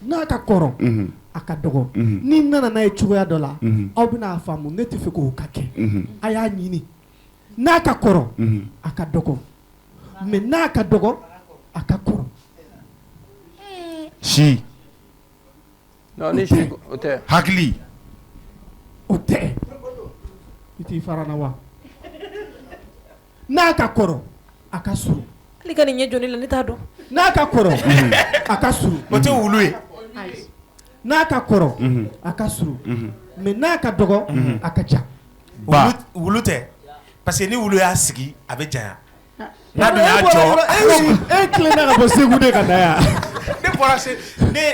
n'a ka kɔrɔ a ka dɔgɔ ni nana n'a ye cogoya dɔ la aw bɛna faamu ne tɛ fɛ k'o ka kɛ a y'a ɲini n'a ka kɔrɔ a ka dɔgɔ mais n'a ka dɔgɔ a ka kɔrɔ si non ni si o tɛ hakili o tɛ i t'i fara na wa n'a ka kɔrɔ a ka surun hali ka nin ɲɛ jɔ ne la ne t'a dɔn n'a ka kɔrɔ a ka surun o tɛ wulu ye n'a ka kɔrɔ a ka surun mais n'a ka dɔgɔ a ka ca wulu tɛ parce que ni wulu y'a sigi a bɛ janya n'a dun y'a jɔ e tilenna ka bɔ Segu de ka na yan ne bɔra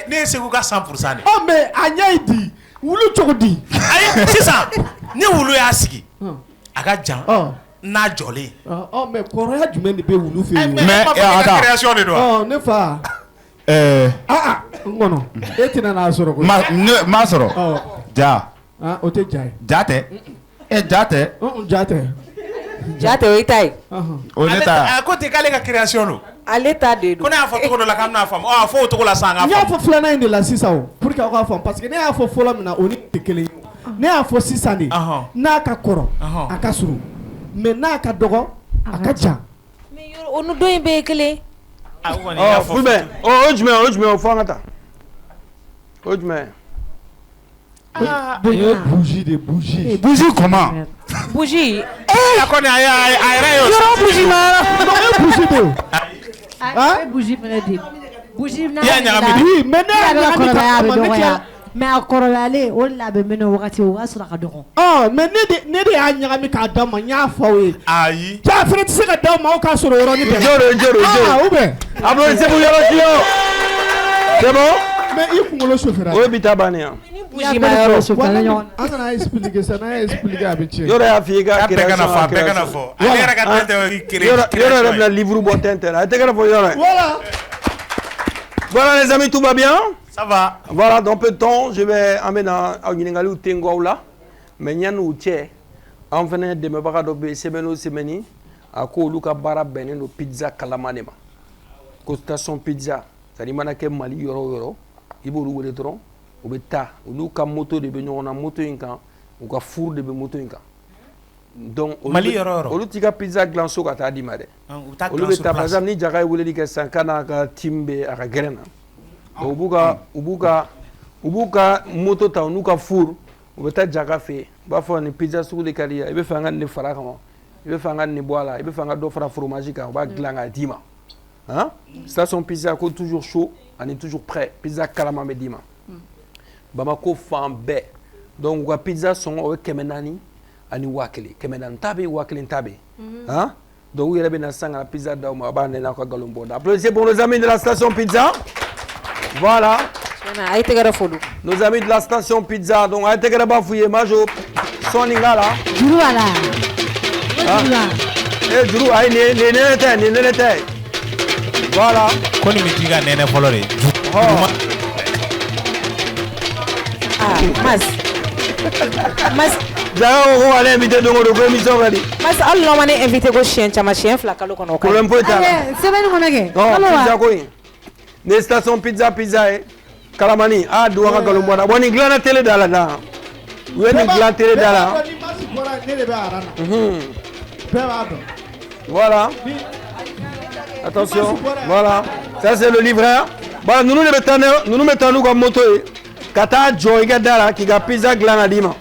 ne ye Segu ka 100% de mais a ɲɛ ye di wulu cogo di ayi sisan ni wulu y'a sigi a ka jan n'a jɔlen mais kɔrɔya jumɛn de bɛ wulu fɛ yen mais création de don ne fa n kɔnɔ e tɛna n'a sɔrɔ koyi m'a sɔrɔ ja o tɛ ja ye ja tɛ ja tɛ ja tɛ ja tɛ o ye ta ye o ne ta a ko ten k'ale ka création don ale ta de don ko ne y'a fɔ cogo dɔ la k'an bɛna faamu a fɔ o cogo la sisan an n y'a fɔ filanan in de la sisan o pour que aw k'a faamu parce que ne y'a fɔ fɔlɔ min na o ni tɛ kelen ye ne y'a fɔ sisan de n'a ka kɔrɔ a ka surun mais n'a ka dɔgɔ a ka jan mais o ni dɔ in bɛɛ ye kelen fulbɛ o jumɛn o fɔ an ka taa Bougie de bougie. Bougie comment? Bougie. La connaît ailleurs. Bougie Bougie de. Bougie bougie oui, mais a kɔrɔlayalen o de la a bɛ mɛnɛ wagati o b'a sɔrɔ a ka dɔgɔ. mais ne de y'a ɲagami k'a d'aw ma n y'a fɔ aw ye. Ayi. Jaa fana tɛ se ka d'aw ma aw k'a sɔrɔ yɔrɔnin bɛɛ. Joro. ou bien. Applaudissez pour Yorosio. C'est bon? Mais i kunkolo sofɛra. O ye bi ta bannen yan. Bougie ma yɔrɔ. An kana expliquer ça n'a expliquer a bɛ tiɲɛ. Yɔrɔ y'a f'i ka création. A bɛɛ kana fɔ. Ale yɛrɛ ka tɛntɛn Yɔrɔ yɛrɛ bɛna livre bɔ tɛntɛn. A tɛ kɛra fɔ yɔrɔ. Voilà les amis, tout va bien? Ça va. Voilà, dans peu de temps, je vais amener à Uningali ou Tengo là. Mais n'y a nous tient. En venant de me barrer de semaine semaine, à quoi Luca Bara benen no pizza calamanema. Station pizza. Ça dit manake Mali yoro. Ibo ou le tron. Ou beta. Ou Luca moto de benyo on a moto inka. Ou ka four de moto inka. Donc Mali yoro. Ou lutika pizza glanso kata di made. Ou beta par exemple ni jaga wule di ke sankana ka timbe aka grena. Ubuka moto ta unuka four ubeta jaga fe ba fo ni pizza suku de kaliya ibe fanga ni fara kama ibe fanga ni boala ibe fanga do fara fromage ka ba glanga dima hein station pizza ko toujours chaud on est toujours prêt pizza kalama medima Bamako fambe donc wa pizza son o kemenani ani wakele kemenani tabe wakele tabe hein donc il y a bien sanga pizza da ma ba na ko galombo applaudissez pour nos amis de la station pizza. Voilà. Nos amis de la station pizza. Donc, à Tegara Bafouye, Majo, Soninga là. Juru là. Eh, Juru, aïe, né. Voilà. Koni mitiga nene folore. Mas. D'ailleurs, on va aller inviter de mon émission. Mas, alors, on est invité au chien, chien, flacalo qu'on a. Problème pour toi. C'est bien, on a. Non, pizza quoi? Des stations pizza Kalamani douara galomboda boni glana télé dala na weni glana télé dala voilà attention voilà ça c'est le livreur bah nous mettons nous comme moto kata joiga dala qui ga pizza glana dima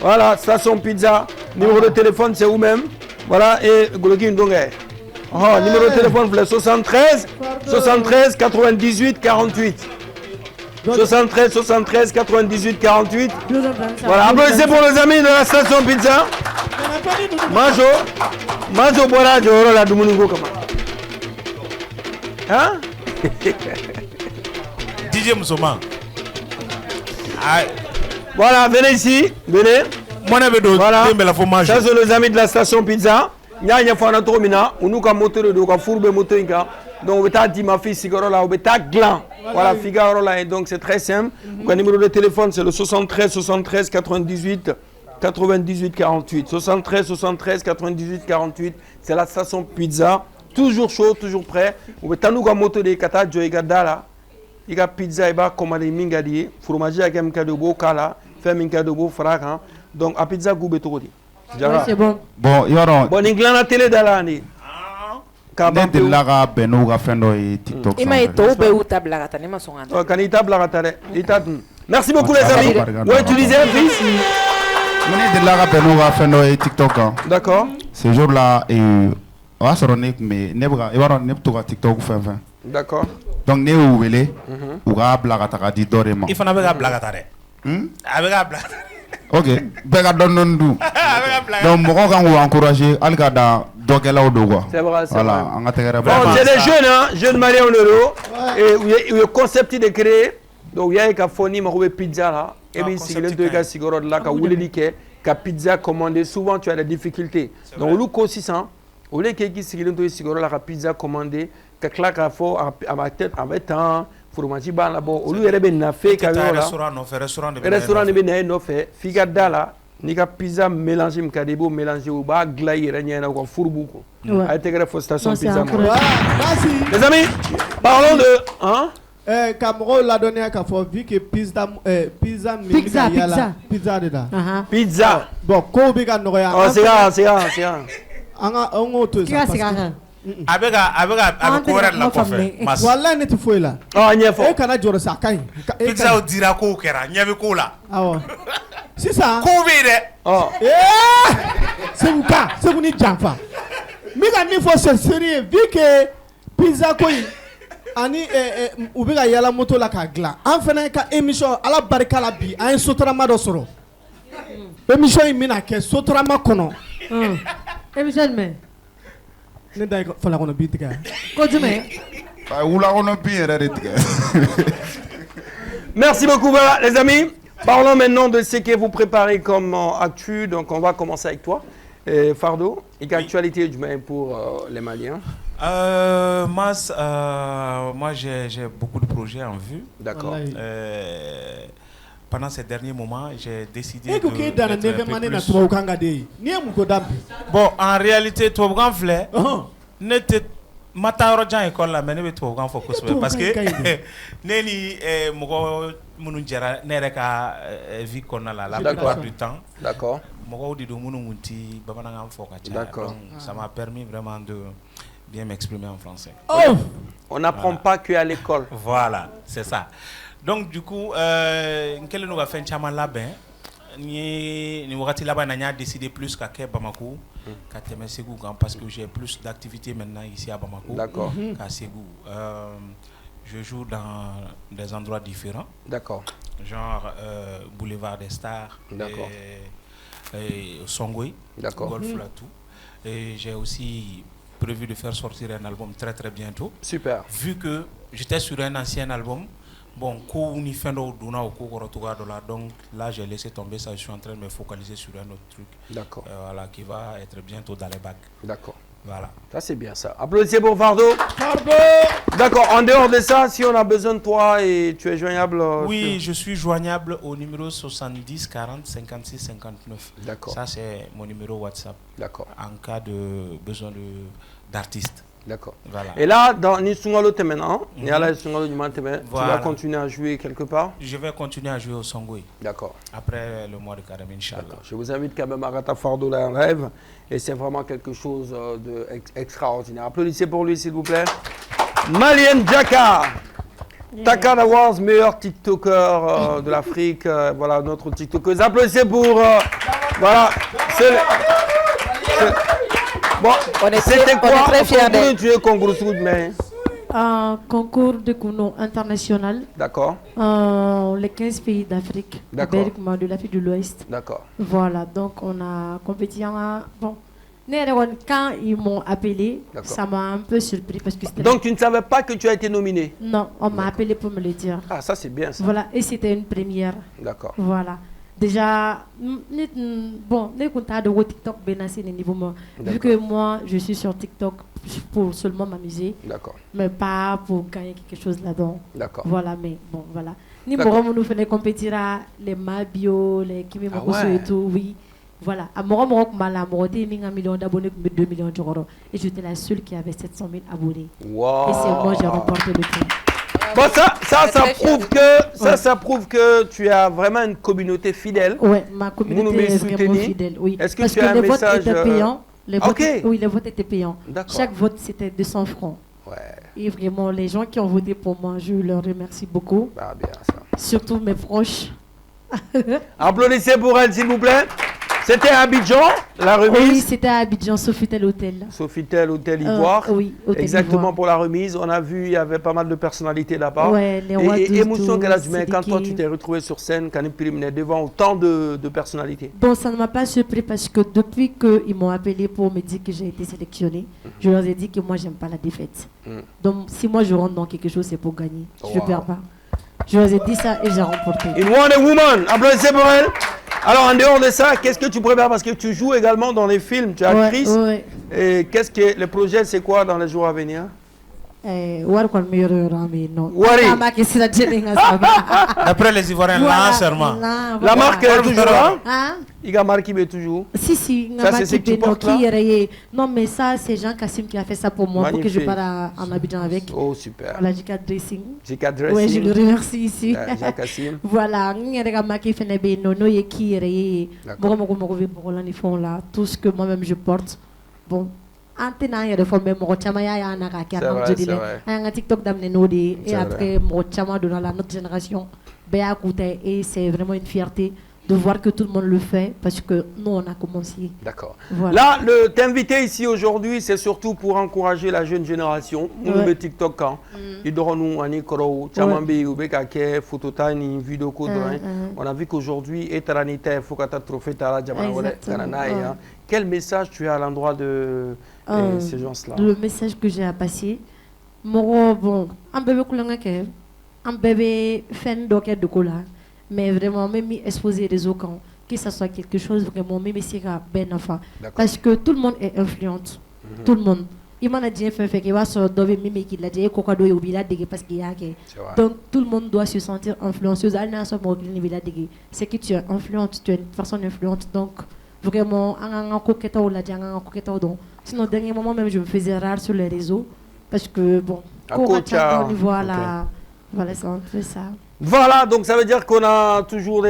voilà station pizza numéro de téléphone c'est vous-même voilà et gologi ndonga. Oh, numéro de téléphone, 73 98 48. 73 98 48. Voilà, applaudissez pour les amis de la station pizza. Majo Bora Joro la Dumungo Kama. Hein? DJ Moussoma. Voilà, venez ici, venez. Voilà, ça c'est les amis de la station pizza. Nya fana to mina unuka moteur do ka fourbe moteur inka donc beta di ma fille sigaro la beta gland voilà Figaro là et donc c'est très simple le numéro de téléphone c'est le 73 98 48 73 98 48 c'est la station pizza toujours chaud toujours prêt ou beta nuka moteur de kata joiga dala ika pizza iba commander mingadi fromage avec un cadeau beau kala fait un cadeau beau fraka donc a pizza goût todi. C'est bon. Bon, yoro. Bon, Inglana télé d'Alani. Nende laga beno ga fendo et TikTok. Ima eto be uta blagata ne masonga. Oh, kanita blagata merci beaucoup les amis. Ouais, tu disais fils. Nende laga beno ga fendo et TikTok. D'accord. Ce jour-là on va se rendre mais nebra et waro neb to ga TikTok fin. D'accord. Donc ne ou wele ou ga blagata ga di dorema. Il faut na be ga blagata re. Avec ga blagata. Ok, bega don du. Donc moi quand vous encourager alga da dokela do quoi. C'est vrai, c'est voilà, vrai. on a tegere bon, c'est des jeunes hein, jeunes maliens en euro et le concept de créer donc il y a ka foni ma pizza là et bien si le deux gars sigoro là ka wuli ke ka pizza commandé souvent tu as des difficultés. Donc le consistant au lieu que si le deux sigoro là ka pizza commandé ka claque fo à ma tête avec temps fromage ba là bon au lieu de na fait ka restaurant de ben no fait figa dala ni ka pizza mélanger mkadebo mélanger ou ba glaire nyana ko fourbu ko ay tegre fo station pizza. Les amis, parlons de hein Camero l'a donné à Kafo vu que pizza dedans. Pizza. Bon, ko be ka noya. Oh, c'est ça. Anga ongo to ça. Avec quoi la coffre. Voilà, n'est-ce pas là. Ah, n'y a pas. Et quand on a ça, pizza au dira ko kera, n'y avait quoi là. Ah ouais. C'est ça. Covid. Oh. C'est vous cas, c'est vous n'y jampa. Mais quand il faut se sérieux, vu que pizza quoi. Ani ubika yala moto la ka gla an fana ka émission ala barika la bi an sotrama do soro émission yi mina ke sotrama kono émission mais ne day ko fala kono bi tiga ko jume ay wula kono bi yere de tiga. Merci beaucoup, voilà, les amis. Parlons maintenant de ce que vous préparez comme actu. Donc on va commencer avec toi, Fardo. Et quelle actualité du même pour les Maliens? Moi, j'ai beaucoup de projets en vue. D'accord. Pendant ces derniers moments, j'ai décidé de... Bon, en réalité, tu as fait... Mataro jan école la mais ne be to gan focus parce que neni mogo munu jara nere ka vie konna la plupart du temps. D'accord. Mogo di do munu munti babana ngam fokacha. D'accord. Ça m'a permis vraiment de bien m'exprimer en français. Oh, on n'apprend pas que à l'école. Voilà, c'est ça. Donc du coup quel nous va faire chama là ben ni wakati là-bas n'a décidé plus qu'à Bamako qu'à Temességou parce que j'ai plus d'activités maintenant ici à Bamako. D'accord. Qu'à Ségou. Je joue dans des endroits différents. D'accord. Genre Boulevard des Stars. D'accord. Et Songoï. D'accord. Golf Latou. Et j'ai aussi prévu de faire sortir un album très très bientôt. Super. Vu que j'étais sur un ancien album. Bon, donc là j'ai laissé tomber ça, je suis en train de me focaliser sur un autre truc. D'accord. Voilà, qui va être bientôt dans les bacs. D'accord. Voilà. Ça c'est bien ça. Applaudissez pour Fardo. Fardo. D'accord, en dehors de ça, si on a besoin de toi et tu es joignable... Oui, je suis joignable au numéro 70 40 56 59. D'accord. Ça c'est mon numéro WhatsApp. D'accord. En cas de besoin d'artistes. D'accord. Voilà. Et là, dans Nisungalo Temenan, tu vas continuer à jouer quelque part? Je vais continuer à jouer au Songoï. D'accord. Après le mois de Carême, Inch'Allah. Je vous invite quand même à Rata Fardo là en rêve. Et c'est vraiment quelque chose d'extraordinaire. Applaudissez pour lui, s'il vous plaît. Malien Djaka. Takada Wars, meilleur TikToker de l'Afrique. Voilà, notre TikToker. Applaudissez pour... voilà. Bon, c'était quoi? On est très fiers d'elle. Tu es concours mais... Un concours de Kouno international. D'accord. Les 15 pays d'Afrique. D'accord. De l'Afrique de l'Ouest. D'accord. Voilà, donc on a compétit en... Bon, quand ils m'ont appelé, ça m'a un peu surpris parce que c'était... Donc tu ne savais pas que tu as été nominé? Non, on m'a appelé pour me le dire. Ah, ça c'est bien ça. Voilà, et c'était une première. D'accord. Voilà. Déjà, bon, vu que moi je suis sur TikTok pour seulement m'amuser, mais pas pour gagner quelque chose là-dedans. D'accord. Voilà, mais bon, voilà. Ni pour nous faire compétir les Mabio, les Kimi Mokoso et tout, oui. Voilà. À Moro Mala, Moroté, 1 million d'abonnés, 2 millions d'euros. Et j'étais la seule qui avait 700 000 abonnés. Wow. Et c'est moi qui ai remporté le prix. Bon, ça prouve que tu as vraiment une communauté fidèle. Oui, ma communauté est vraiment fidèle. Oui. Est-ce que parce tu as que un les message votes étaient payants. Oui, les votes étaient payants. D'accord. Chaque vote, c'était 200 francs. Ouais. Et vraiment, les gens qui ont voté pour moi, je leur remercie beaucoup. Bah, bien ça. Surtout mes proches. Applaudissez pour elle, s'il vous plaît. C'était à Abidjan, la remise? Oui, c'était à Abidjan, Sofitel Hôtel. Sofitel Hôtel Ivoire. Oui, Hôtel exactement Ivoire. Pour la remise. On a vu, il y avait pas mal de personnalités là-bas. Ouais, les rois et émotion qu'elle a Doudou, quand toi tu t'es retrouvé sur scène, quand il devant autant de personnalités. Bon, ça ne m'a pas surpris parce que depuis qu'ils m'ont appelé pour me dire que j'ai été sélectionnée, je leur ai dit que moi, j'aime pas la défaite. Donc, si moi je rentre dans quelque chose, c'est pour gagner. Je ne perds pas. Je leur ai dit ça et j'ai remporté. Une Wonder Woman, applaudissez pour elle. Alors, en dehors de ça, qu'est-ce que tu prépares? Parce que tu joues également dans les films, tu es actrice. Ouais. Et qu'est-ce que le projet, c'est quoi dans les jours à venir? Après les Ivoiriens, là, sûrement. La marque est toujours là? Il a marqué toujours. Si, ça c'est ce que tu portes là? Non, mais ça, c'est Jean Kassim qui a fait ça pour moi. Magnifique. Pour que je parte en Abidjan avec. Oh, super. Voilà, JK Dressing. JK Dressing. Oui, je le remercie ici. Jean Kassim. Voilà, tout ce que moi-même je porte. Bon, antena ya de former mo chama ya na ka C'est ka vrai, jodi c'est vrai. le nga TikTok damne no de C'est et après mo chama de la notre génération be a écouté et c'est vraiment une fierté de voir que tout le monde le fait parce que nous on a commencé. D'accord. Voilà. Là, t'inviter ici aujourd'hui, c'est surtout pour encourager la jeune génération. Nous, Ouais. le TikTok, quand ils doront nous, on est koro, Chamambi, Ubekake, Phototani, vidéo code. On a vu qu'aujourd'hui, Etaranita, il faut que tu aies trophée Tara Djamana, Kananaï. Quel message tu as à l'endroit de ces gens-là? Le message que j'ai à passer, mon bon, un bébé coulangake, un bébé fan d'oké de cola. Mais vraiment, même exposer les occasions, que ça soit quelque chose vraiment, même si c'est ben enfant. Parce que tout le monde est influente. Tout le monde. Il m'a dit qu'il va se donner même qu'il a dit parce qu'il y a donc tout le monde doit se sentir influenceuse. C'est que tu es influente, tu es une personne influente. Donc vraiment, sinon, au dernier moment, même je me faisais rare sur les réseaux. Parce que bon, voilà, c'est un peu ça. Voilà, donc ça veut dire qu'on a toujours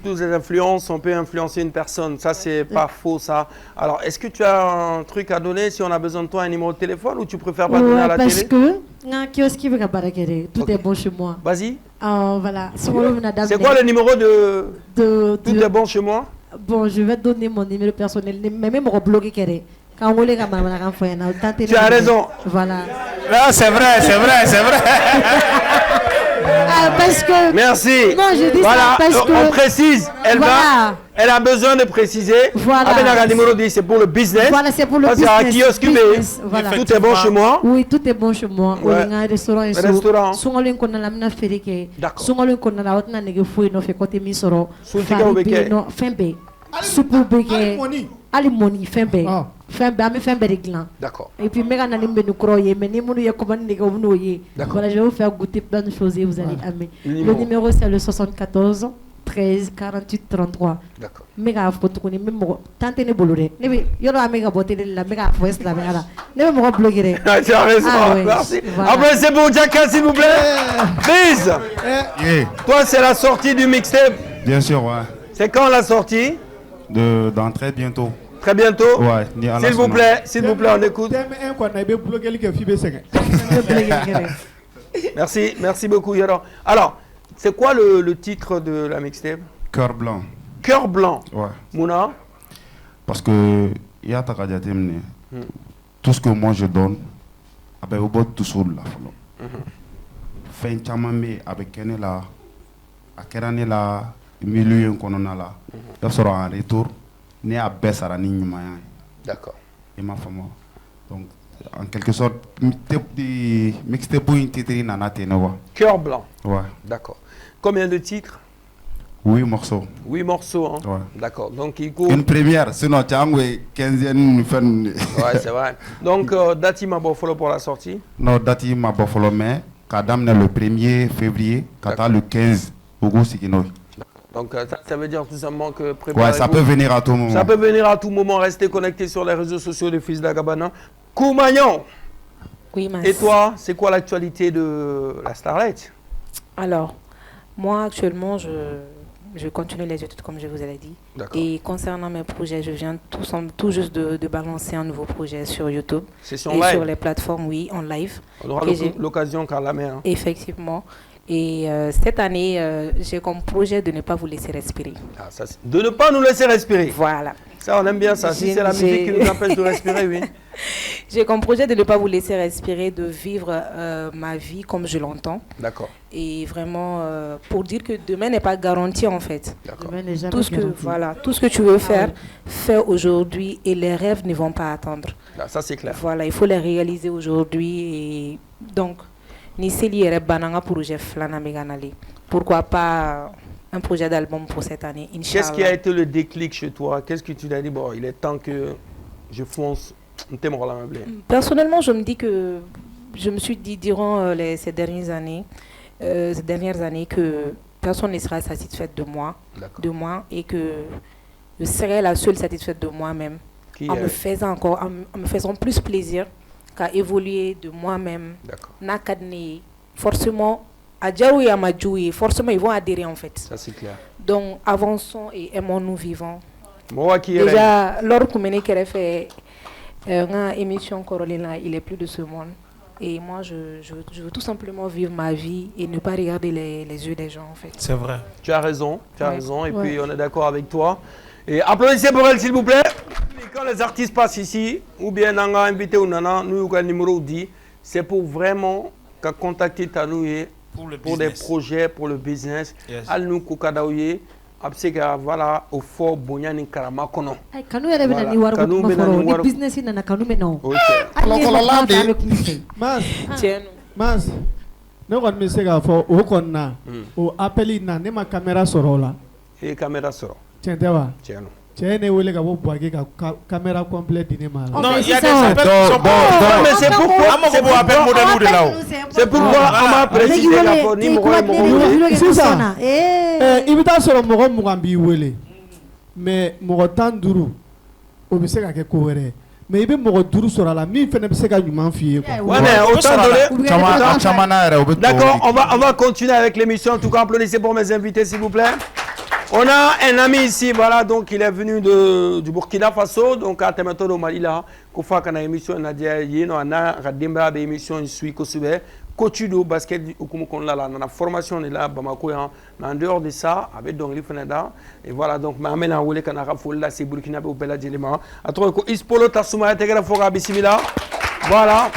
tous des influences, on peut influencer une personne, ça c'est pas faux ça. Alors est-ce que tu as un truc à donner si on a besoin de toi, un numéro de téléphone ou tu préfères pas donner à la parce télé? Parce que tout est bon chez moi. Vas-y. Voilà. C'est quoi le numéro de tout est bon chez moi? Bon, je vais te donner mon numéro personnel, mais même rebloquer quand on les tu as raison. Voilà. Non, c'est vrai, c'est vrai, c'est vrai. Parce que merci. Non, je dis voilà, ça parce que on précise. Elle a besoin de préciser. Voilà. Le numéro 10, c'est pour le business. Voilà, c'est pour le business. C'est à kiosque, voilà. Tout est bon chez moi. Oui, tout est bon chez moi. Ouais. Un restaurant et restaurant. Sungolin qu'on a la mina ferike. D'accord. Sungolin qu'on a la haute nage fouille no fait côté misoro. Sultika obeke. Non, fembe. Soupe beke. Alimoni fembe. Fembe, ami fembe réglant. D'accord. Et puis mega nalim nous croyez, mais ni mon y a comment nègre vous noyer. Voilà, je vais vous faire goûter plein de choses et vous allez aimer. Le numéro c'est le 74 13 48 33. D'accord. Mega photo qu'on est même tante ne bolore. Nebe yoro amega boté la mega voice la mega. Nebe mo bloguer. Tu as raison. Merci. Après c'est bon Jacka s'il vous plaît. Biz. Toi c'est la sortie du mixtape. Bien sûr, ouais. C'est quand la sortie? Dans très bientôt. Très bientôt. Ouais. S'il vous plaît, on écoute. Merci beaucoup Yoro. Alors, c'est quoi le titre de la mixtape? Cœur blanc. Cœur blanc. Ouais. Mouna? Parce que tout ce que moi je donne, au bout tout seul là. Fin chamamé avec Kenela, à Keranela, milieu qu'on a là. D'abord en retour, né à Bessara Nignumaya. D'accord. Et ma femme. Donc, en quelque sorte, mixtape pour une titre nana. Cœur blanc. Ouais. D'accord. Combien de titres? 8 morceaux. 8 morceaux, hein? Ouais. D'accord. Donc, il court... Une première, sinon tu as 15e fin. Ouais, c'est vrai. Donc, Dati Mabofolo pour la sortie? Non, Dati Mabofolo, mais Kadam le 1er février, Kata le 15, Ogo Sikinoy. Donc, ça veut dire tout simplement que... Ouais, ça peut venir à tout moment. Ça peut venir à tout moment. Restez connectés sur les réseaux sociaux de Fils d'Agabana. Koumagnon. Oui, Mas. Et toi, c'est quoi l'actualité de la Starlet? Alors, moi actuellement, je continue les études comme je vous l'ai dit. Et concernant mes projets, je viens tout juste de balancer un nouveau projet sur YouTube. C'est sur et live? Sur les plateformes, oui, en live. On aura l'occasion qu'à la mer. Effectivement. Et cette année, j'ai comme projet de ne pas vous laisser respirer. Ah, ça, de ne pas nous laisser respirer. Voilà. Ça, on aime bien ça. Si c'est la musique qui nous empêche de respirer, oui. J'ai comme projet de ne pas vous laisser respirer, de vivre ma vie comme je l'entends. D'accord. Et vraiment, pour dire que demain n'est pas garanti en fait. Demain n'est jamais tout ce garanti. que voilà, tout ce que tu veux faire, fais aujourd'hui et les rêves ne vont pas attendre. Là, ça c'est clair. Voilà, il faut les réaliser aujourd'hui et donc pourquoi pas un projet d'album pour cette année, Inch'Allah. Qu'est-ce qui a été le déclic chez toi? Qu'est-ce que tu t'as dit, bon, il est temps que je fonce? Personnellement, je me suis dit durant ces dernières années que personne ne sera satisfait de moi et que je serai la seule satisfaite de moi-même en me faisant plus plaisir qu'à évoluer de moi-même. Forcément, forcément ils vont adhérer en fait. Ça c'est clair. Donc avançons et aimons-nous vivants. Moi qui déjà, lors que fait émission Corolina, il est plus de ce monde. Et moi, je veux tout simplement vivre ma vie et ne pas regarder les yeux des gens, en fait. C'est vrai. Tu as raison, Et puis, on est d'accord avec toi. Et applaudissez pour elle, s'il vous plaît. Et quand les artistes passent ici, ou bien Nanga invité ou Nana, nous, le numéro dit, c'est pour vraiment contacter Tanouye pour des projets, pour le business. Al nous Koukadaouye. Absega voilà au fort Bonyani Karama kono. Kanu yɛrɛ bɛna ni wari ko kuma fɔlɔ ni business nana kanu bɛ na o. Kɔlɔkɔlɔlan de. Mas ne kɔni bɛ se k'a fɔ o kɔni na o appel na ne ma caméra sɔrɔ o la. E ye caméra sɔrɔ. Tiɲɛ tɛ wa? Tiɲɛ don. Cɛ ye ne wele ka bɔ Buwake ka caméra complète di ne ma. Non, il y a des appels qui sont mais c'est pourquoi c'est pourquoi on m'a précisé la fois ni mɔgɔ sisan i bɛ taa sɔrɔ mɔgɔ 20 b'i wele mais mɔgɔ 15 o bɛ se ka kɛ ko wɛrɛ ye mais i bɛ mɔgɔ 5 sɔrɔ a la min fana bɛ se ka ɲuman f'i ye quoi. Ouais mais autant donné. D'accord, on va continuer avec l'émission. En tout cas, applaudissez pour mes invités s'il vous plaît. On a un ami ici, voilà, donc il est venu du Burkina Faso, donc à Temeto au Mali là, Kofa kana émission na dia yino ana radimba be émission ici Kosube, coach du basket ou comme on l'a là, na formation est là Bamako en dehors de ça avec donc l'Ifneda et voilà donc ma amena wole kana rafol là c'est Burkina be bela dilema. Atro ko Ispolo Tasuma intégré fora bismillah. Voilà.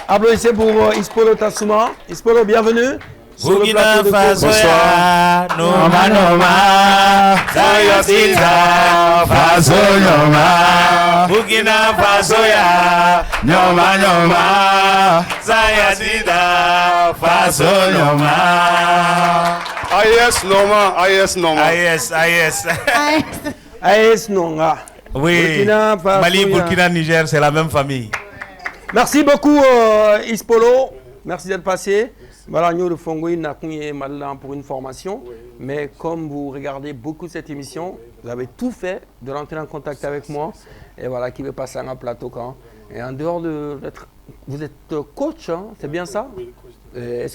Applaudissez pour Ispolo Tasuma. Ispolo bienvenue. Burkina Faso ya noma noma Zayosita Faso noma Burkina Faso ya noma noma Zayosita Faso noma AES Noma AES Nonga. Oui, Mali, Burkina, Niger, c'est la même famille. Merci beaucoup Ispolo, merci d'être passé. Voilà, nous le Fongoï n'a pas pour une formation, mais comme vous regardez beaucoup cette émission, vous avez tout fait de rentrer en contact avec moi et voilà qui veut passer à un plateau quand. Et en dehors d'être, vous êtes coach, hein, c'est bien ça? Oui, coach.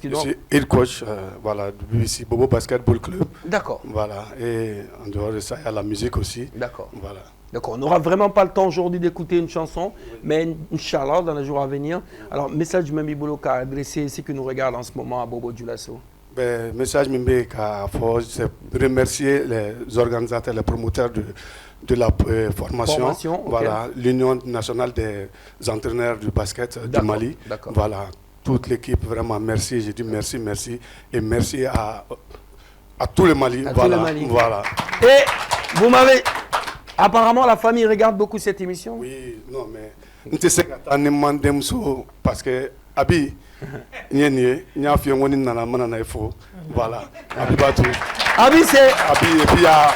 Je suis head coach, voilà, du BBC Bobo Basketball Club. D'accord. Voilà, et en dehors de ça, il y a la musique aussi. D'accord. Voilà. D'accord, on n'aura vraiment pas le temps aujourd'hui d'écouter une chanson, mais Inch'Allah, dans les jours à venir. Alors, message du Mimi Bolo qu'a adressé ceux qui nous regardent en ce moment à Bobo Dioulasso. Ben, message Mimi qu'a fait, c'est remercier les organisateurs, les promoteurs de la formation. Voilà, okay. L'Union nationale des entraîneurs du basket du Mali. Voilà, toute l'équipe, vraiment merci. J'ai dit merci et merci à tout le Mali. Voilà, tout le Mali. Voilà. Et vous m'avez... Apparemment, la famille regarde beaucoup cette émission. Oui, non, mais je sais que parce que Abi, voilà. Abi, c'est. Abi, et puis à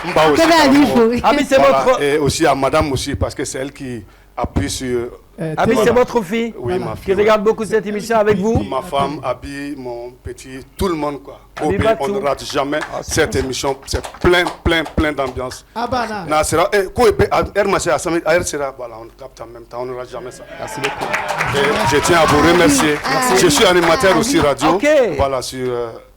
Abi, c'est votre. Et aussi à madame aussi, parce que c'est elle qui appuie sur. Abi, c'est votre fille, oui, ma fille qui regarde beaucoup cette émission avec vous. Ma femme, Abi, mon petit, tout le monde quoi. Abi, on ne rate jamais cette émission, c'est plein d'ambiance. Abana. Voilà, on capte en même temps, on ne rate jamais ça. Merci beaucoup. Et je tiens à vous remercier. Je suis animateur aussi radio, voilà, sur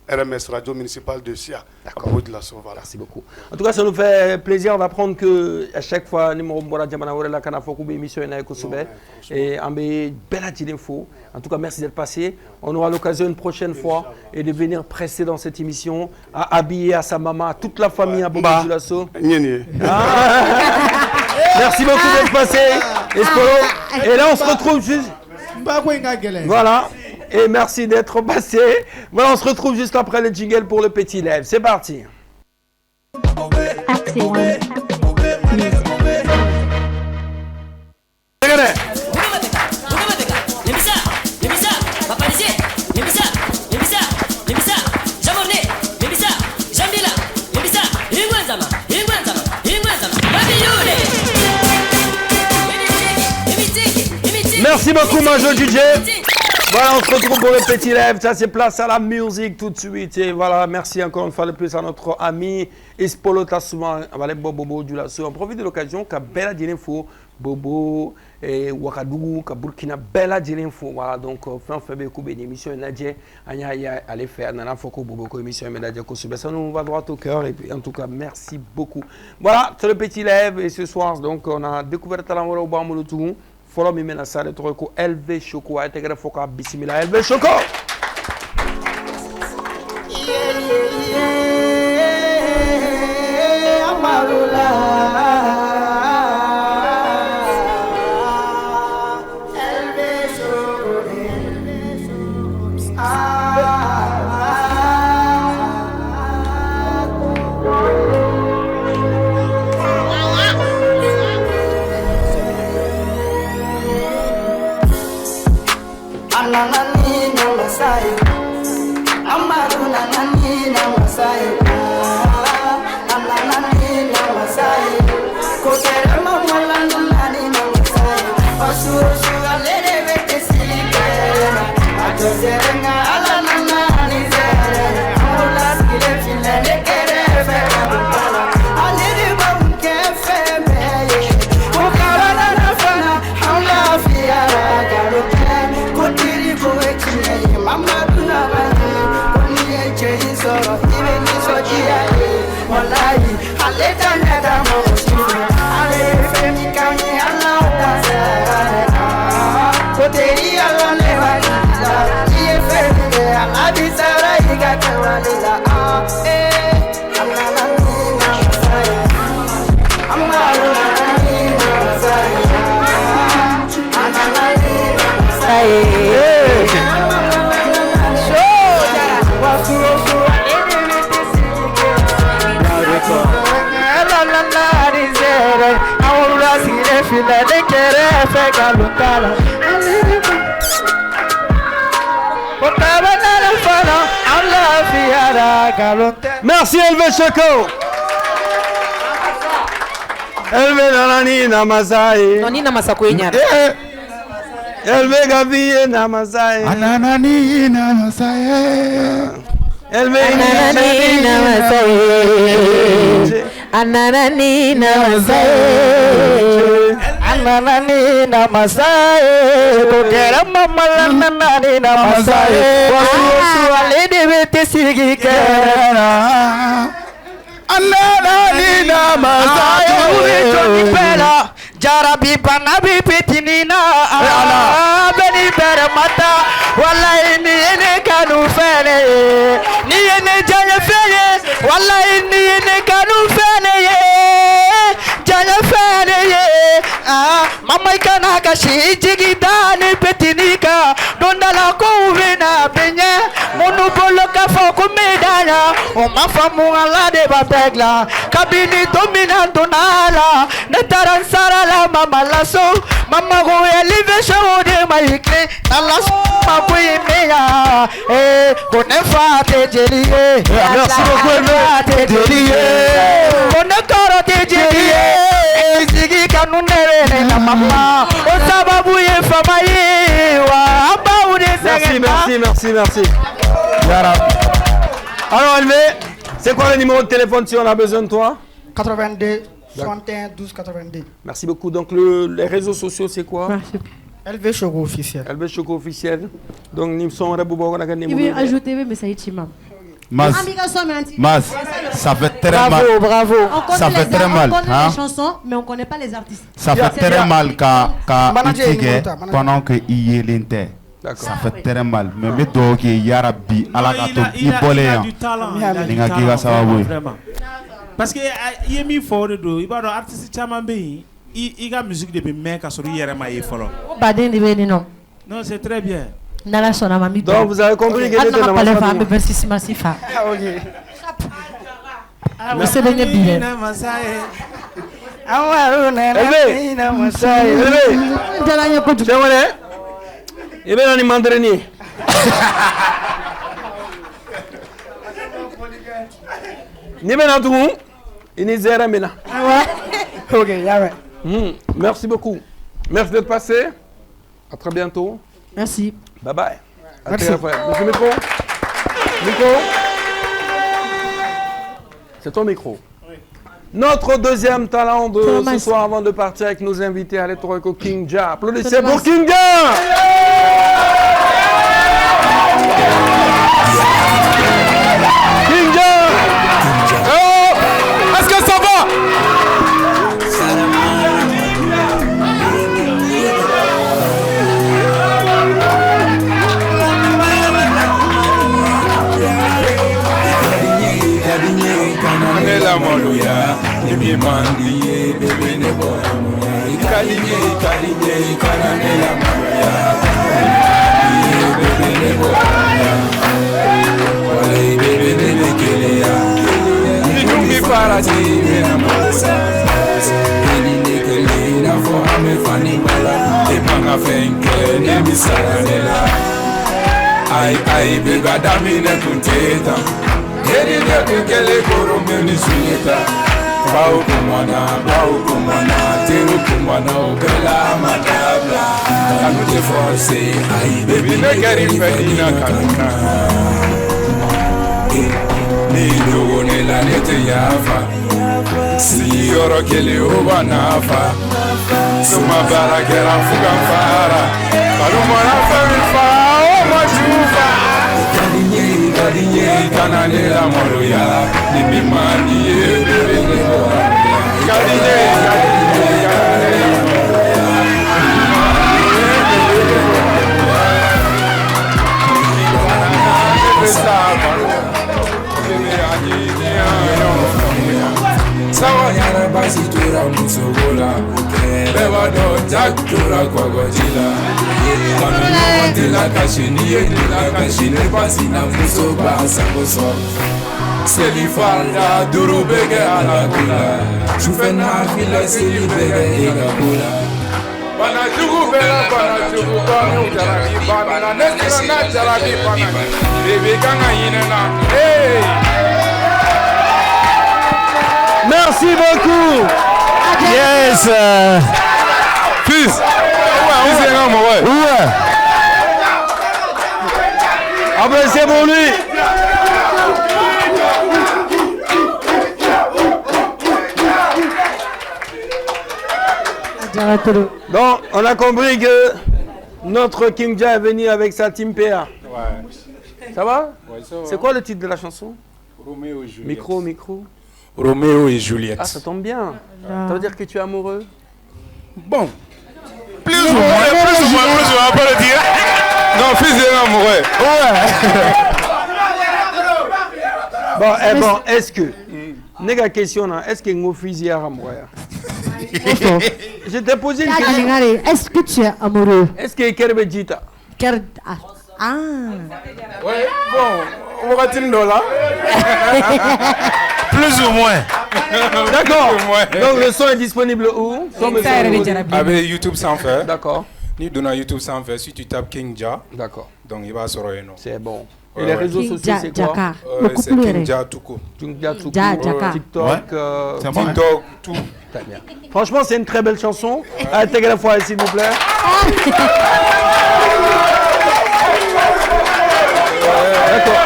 RMS Radio Municipale de Sia. Voilà. Merci beaucoup. En tout cas, ça nous fait plaisir d'apprendre qu'à chaque fois, nous avons émission et info. En tout cas, merci d'être passé. On aura l'occasion une prochaine fois et de venir presser dans cette émission, à habiller à sa maman, à toute la famille à Bobo Dioulasso. Merci beaucoup d'être passé. Et là, on se retrouve juste. Voilà. Et merci d'être passé. Voilà, on se retrouve juste après le jingle pour le petit lèvre. C'est parti. Merci beaucoup, Majo DJ. Voilà, on se retrouve pour le petit lèvre. Ça, c'est place à la musique tout de suite. Et voilà, merci encore une fois de plus à notre ami Ispolo Tasuma, Bobo Dioulasso. On profite de l'occasion qu'a belle d'info, Bobo et Ouagadougou, qu'a Burkina belle d'info. Voilà, donc, fin février, coup d'émission, Nadje, Anya, allez faire, Nana Foko, Bobo, émission, Nadje, Kosube. Ça nous va droit au cœur. Et puis, en tout cas, merci beaucoup. Voilà, c'est le petit lèvre. Et ce soir, donc, on a découvert Talamoro Bamouloutou. follow me mena sale Toroko LV Choco intégré foka bismillah LV Choco. Merci LV Choco. LV Nanani Namasai. Noni Namasako Inyar. LV Gavi Namasai. Ananani Namasai. LV Ananani Namasai. Ananani Namasai. Ananani Namasai. Kokera mama Ananani Namasai. Wasu alidi bete sigi kera. Ananani Namasai. Uito nipela. Jarabi panabi pitinina. Beni bere mata. Wallahi ni ene kanu fene. Ni ene jaya fene. Wallahi ni ene kanu fene. Jaya fene. Mama ikana kashi jigidani petinika. Dondala kuvina benye. Munu bolo kafo kumedanya. Omafamu ala de bategla. Kabini domina donala. Netaran sarala mama laso. Mama go elive show de maikle. Nalas mabuye meya. Konefa te jelie. Merci beaucoup te jelie. Konekoro te jelie. Zigi kanunere na mama. Osababuye famaye. Wa abaude segena. Merci. Alors LV, c'est quoi le numéro de téléphone si on a besoin de toi? 82 61 12 82. Merci beaucoup. Donc les réseaux sociaux c'est quoi? LV Choco officiel. LV Choco officiel. Donc nous sommes Il veut ajouter mais ça y est Chimam. Mas, ça fait très mal. Bravo. Ça fait très mal. On connaît les chansons, mais on ne connaît pas les artistes. Ça fait très mal quand pendant que il y a l'inter. Ça fait très mal. Mais mais donc Yarabi, Alagato, il bolé. Ninga kiga sababu. Parce que il est mis fort de dos. Il va dans artiste chamambe. Il a musique de mec à sourire hier ma follow. Baden de Bénin non. Non, c'est très bien. Donc vous avez compris que c'était dans la famille. Merci de bien. Merci beaucoup. Merci d'être passé. À très bientôt. Merci. Bye bye. Merci. Monsieur Micro. C'est ton micro. Oui. Notre deuxième talent de ce soir avant de partir avec nos invités à l'Etoreko King Ja. Applaudissez pour King Ja. King Ja. Oh, est-ce que ça va? saranela ai ai bega damine kunteta eri ne kukele koromeni suneta bau kumana teru kumana obela madabla kanu te force ai baby ne keri fedina kanuna ni dogo ne la nete yafa si yoro kele oba nafa suma bara kera fuga fara kaluma na fa o majufa kadinye kanane la moroya ni bimani ebele kadinye sawa yana basi tura musogola beba do jakura kwa gojila kanu matela kashini yela kashini basi na musoba sangoso selifanda duru bege ala kula chufena fila selibege ega kula bana jugu bela bana jugu bana jarabi bana nesira na jarabi bana bebe kanga yinena hey. Merci beaucoup. Yes. Fils. Ouais. Ah ben c'est pour lui. Donc on a compris que notre King Ja est venu avec sa team PA. Ouais. Ça va? Ouais, ça va. C'est quoi le titre de la chanson? Roméo et Juliette. Micro. Roméo et Juliette. Ah, ça tombe bien. Ça veut dire que tu es amoureux? Bon. Plus ou moins, on va pas le dire. Non, fils de amoureux. Ouais. Bon, est-ce que... Nega question, est-ce que mon fils est amoureux? Je t'ai posé une question. Est-ce que tu es amoureux? Est-ce que Kerbe Jita? Ah. Ouais, bon, on va dire là. Plus ou moins. D'accord. Donc le son est disponible où? Avec YouTube sans faire. D'accord. Ni dans YouTube sans faire, si tu tapes King Ja. D'accord. Donc il va sortir. C'est bon. Et les réseaux sociaux, c'est quoi? C'est King Ja Tuko. King Ja Tuko. TikTok. TikTok, tout. Très bien. Franchement, c'est une très belle chanson. Allez, la fois, s'il vous plaît. D'accord.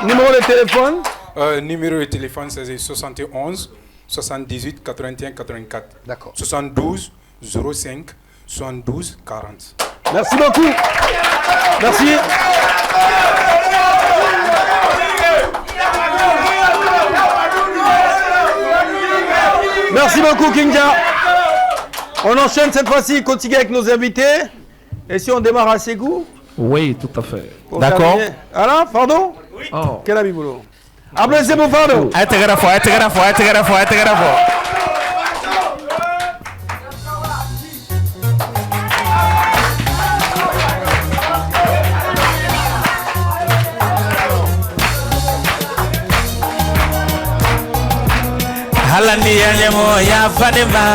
Numéro de téléphone? Numéro de téléphone, c'est 71 78 81 84. D'accord. 72 05 72 40. Merci beaucoup. Merci. Merci beaucoup, King Ja. On enchaîne cette fois-ci, continue avec nos invités. Et si on démarre à Ségou? Oui, tout à fait. D'accord. Alain, pardon? Oui. Oh. Quel ami boulot? Ablesse mon pardon. Halandi yanyemo ya Fadima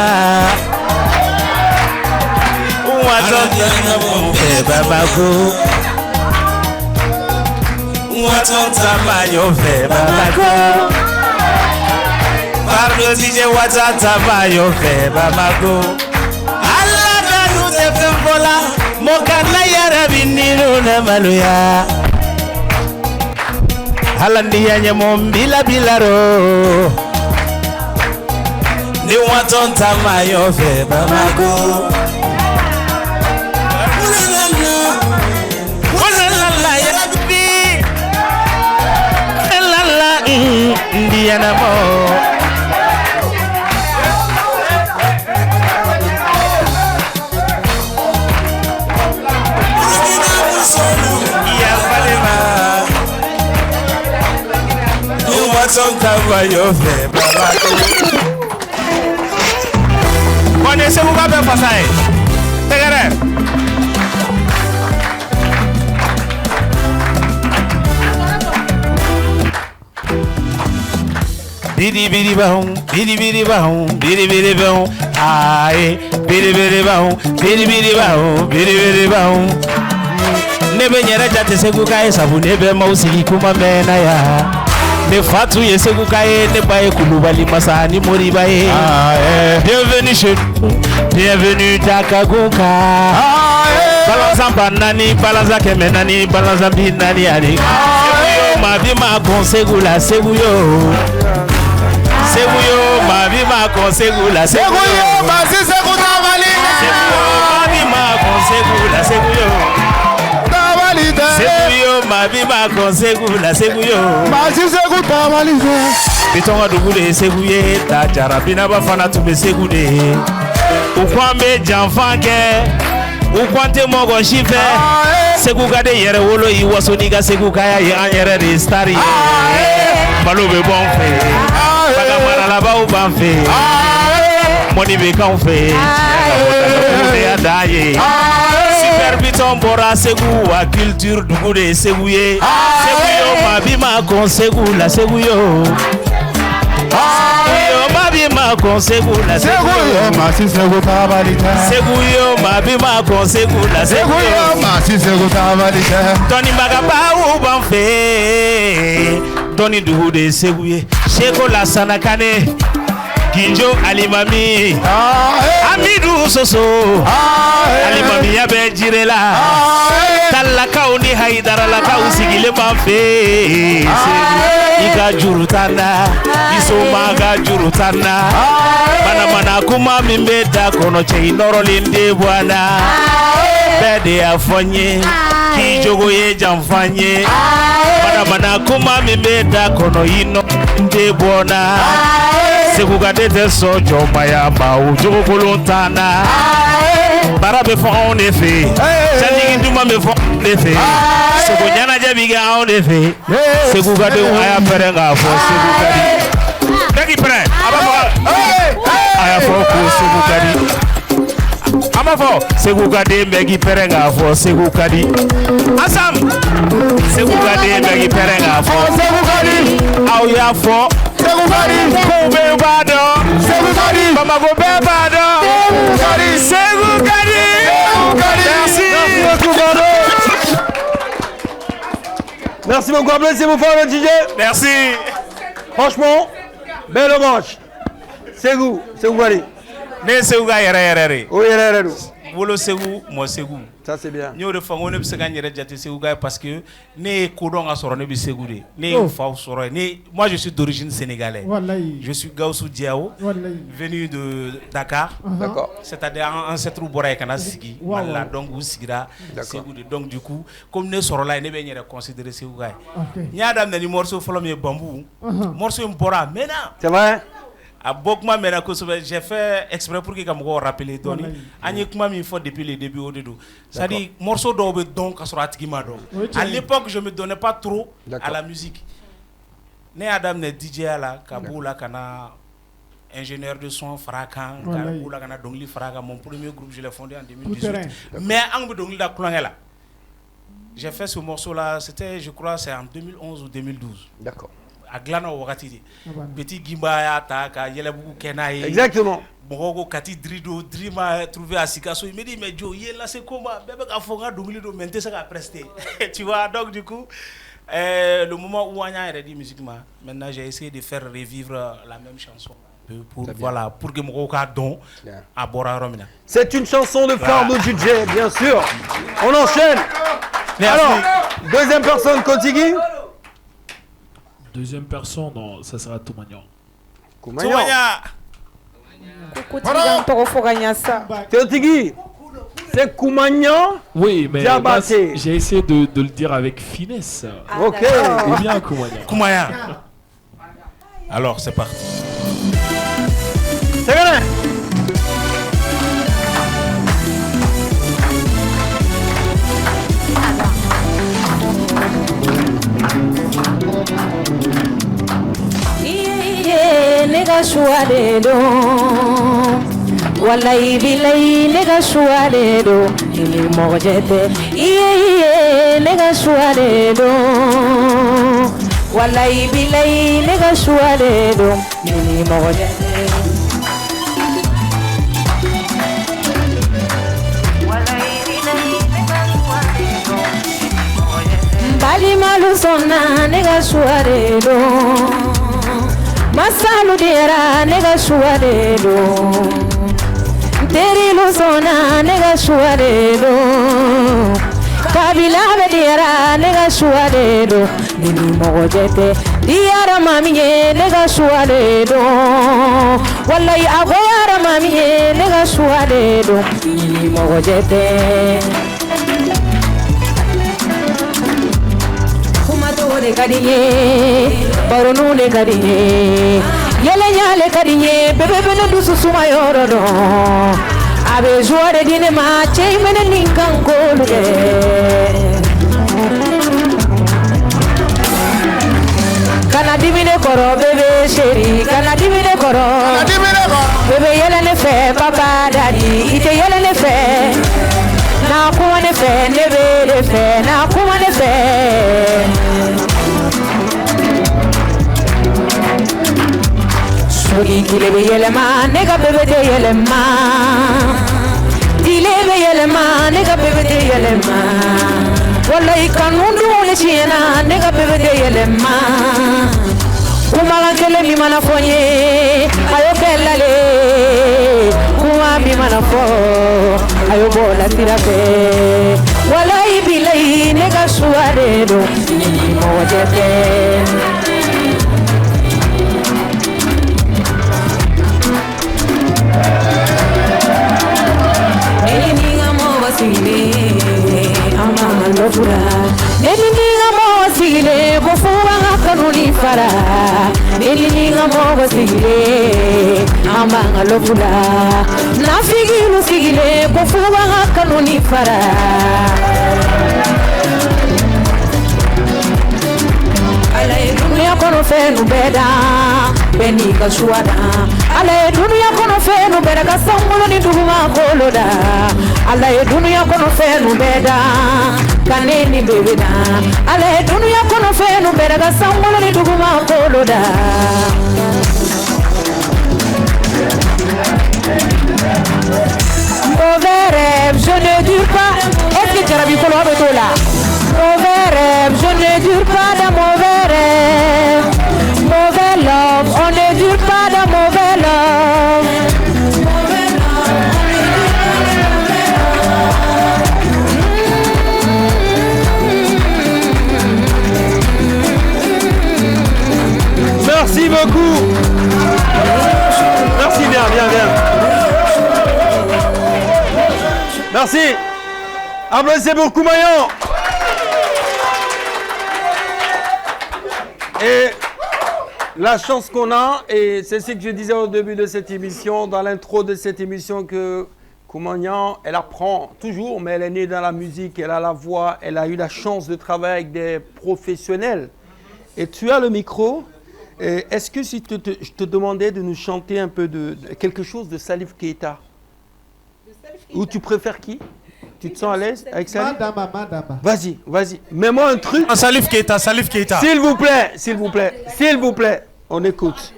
Bamako Watonta mayo fe Bamako Pardo DJ watata mayo fe Bamako Allah danu te fembola Mokana yara bininu na maluya Halandi yanyemo bila ro Ni watonta mayo fe Bamako Indiana mo Ya Fadima Watonta mayo fe Bamako Connaissez-vous pas bien passer? Tegare. bidi bidi bahum, bidi bidi bahum, bidi bidi bahum, aye, bidi bidi bahum, bidi bidi bahum, bidi bidi bahum. Nebe nyere jate segu kaye sabu nebe mausi kuma mena ya. Ne fatu ye segu kaye ne baye kulubali masani moriba ye. Bienvenue chez nous, bienvenue Dakagunka. Balanza banani, balanza kemenani, balanza binani ali. Ma vie ma consegula seguyo. Seguyo ma vie ma consegula seguyo. Ma si seguta valina. Seguyo ma vie ma consegula seguyo. Seguyo ma vie ma consegula seguyo. Ma si seguta valina. Bitonga dugule seguye ta jarabina bafana tumbe segude. Ukwambe janfanke. Ukwante mogo shife. Segu gade yere wolo iwaso niga segu kaya ye anyere de stari. Malo be bon fe. Baga mara la ba u ban fe. Moni be kan fe. Be adaye. Super biton bora segu wa culture dugu de segu ye. Segu yo ma bi ma kon segu la segu yo. Ma consegula seguyo ma si seguta valita seguyo ma bi ma consegula seguyo ma si seguta valita Tony magaba u banfe Tony duhude seguye sheko la sanakane Kinjo alimami Amidu soso alimami ya bejirela Talla kauni haidara la kausigile banfe Iga jurutana Isoma ga jurutana Mana kuma mimbeda kono che inorolinde bwana Bede afonye Kijogo ye jamfanye Mana kuma mimbeda kono inorolinde bwana Seguga dete sojo maya mau jogo kolontana Barabe fo on effet Chanigi duma me fo on effet Sego nyana jabiga on effet Seguga de aya perenga fo seguga di Dagi pere abafo aya fo ko seguga di Amafo seguga de megi perenga fo seguga di Asam seguga de megi perenga fo seguga di Au ya fo seguga di Kobe bado seguga di Mama go be bado seguga di Merci beaucoup, applaudissez-vous fort le DJ. Merci. Franchement, belle manche. C'est vous allez. Ne Segou yere. Oui, yere. Wolo Segou, moi Segou. Ça c'est bien. Nous refangons ne se gagner jate Segou parce que ne kodon a soro ne bi Segou de. Ne fa soro ne. Moi je suis d'origine sénégalaise. Je suis Gaussou Diao, venu de Dakar. D'accord. C'est-à-dire ancêtre Boraye kana sigi. Voilà, donc vous sigira Segou de. Donc du coup, comme ne soro là ne be nyere considérer Segou gay. Nyadam na ni morceau folo me bambou. Morceau mbora mena. C'est vrai? A Bokma Menako, j'ai fait exprès pour que je me rappelle. Il faut depuis le début. C'est-à-dire, morceau d'obe donc à l'époque, je ne me donnais pas trop à la musique. Né Adam ne DJ à la Kaboula, Kana, ingénieur de son, Frakan, Kaboula, Kana Dongli Fraga. Mon premier groupe, je l'ai fondé en 2018. Mais en Dongli da Klangela. J'ai fait ce morceau-là, c'était, je crois, c'est en 2011 ou 2012. D'accord. A glana wakati petit gimba ya ta ka yele buku kenaye exactement mogo kati drima trouvé à Sikasso il me dit mais Joe là c'est comment bébé ka fonga dongli do mente ça ka prester tu vois donc du coup le moment où Anya a dit musiquement maintenant j'ai essayé de faire revivre la même chanson pour voilà pour que mogo ka don à Bora Romina. C'est une chanson de phare de DJ bien sûr. On enchaîne. Merci. Alors deuxième personne Kotigi. Deuxième personne, non, ça sera Toumagnan. Théotigi, c'est Koumagnan. Oui, mais j'ai essayé de le dire avec finesse. Ok. Et bien Koumagnan. Alors, c'est parti. C'est bien. Nega shuadedo wallahi billahi nega shuadedo ili mojete iye nega shuadedo wallahi billahi ne ka choix de don ni mɔgɔ jɛtɛ balimalu sɔnna ne ka choix de don masalu diyara ne ka choix de don terilu sɔnna ne ka choix de don kabila bɛ diyara ne ka choix de don ni mɔgɔ jɛtɛ diyara maa min ye ne ka choix de don wallahi a goyara maa min ye ne ka choix de don ni mɔgɔ jɛtɛ kumato de ka di n ye baronu de ka di n ye yɛlɛ ɲale ka di n ye bɛɛ bɛ ne dusu suma yɔrɔ dɔn a bɛ joie de di ne ma cɛ in bɛ ne nin kan k'olu kɛ kana dimi ne kɔrɔ bébé chéri kana dimi ne kɔrɔ bébé yɛlɛ ne fɛ papa dadi i tɛ yɛlɛ ne fɛ na kuma ne fɛ ne bɛ de fɛ na kuma ne fɛ sogi kile bɛ yɛlɛma ne ka bébé tɛ yɛlɛma dile bɛ yɛlɛma ne ka bébé tɛ yɛlɛma wallahi kanu dun ne tiɲɛna ne ka bébé tɛ yɛlɛma kumakan kelen min mana fɔ n ye a y'o kɛ lale kuma min mana fɔ a y'o bɔ la sira fɛ wallahi bilahi ne ka choix de don ni mɔgɔ jɛ tɛ Nelininga mo sigile ko fuwa kanuni fara Nelininga mo sigile amanga lofula Nafigilu sigile ko fuwa kanuni fara Alaye dunia kono fenu beda Beni ka shuada Alaye dunia kono fenu beda ka sangulo ni duguma koloda Alaye dunia kono fenu beda Kaneni bebeda Alaye dunia kono fenu beda ka sangulo ni duguma koloda Mauvais rêve, je ne dure pas. Est-ce que tu as vu qu'on va mettre là? Mauvais rêve, je ne dure pas dans mauvais rêve. Mauvais love, on ne dure pas dans mauvais love. Merci beaucoup. Merci bien. Merci. Applaudissez pour Koumayan. Et la chance qu'on a, et c'est ce que je disais au début de cette émission, dans l'intro de cette émission, que Koumayan, elle apprend toujours, mais elle est née dans la musique, elle a la voix, elle a eu la chance de travailler avec des professionnels. Et tu as le micro. Est-ce que si je te demandais de nous chanter un peu de quelque chose de Salif Keita? Ou tu préfères qui? Tu te sens à l'aise avec Salif? Madama. Vas-y. Mets-moi un truc. Salif Keita. S'il vous plaît. On écoute.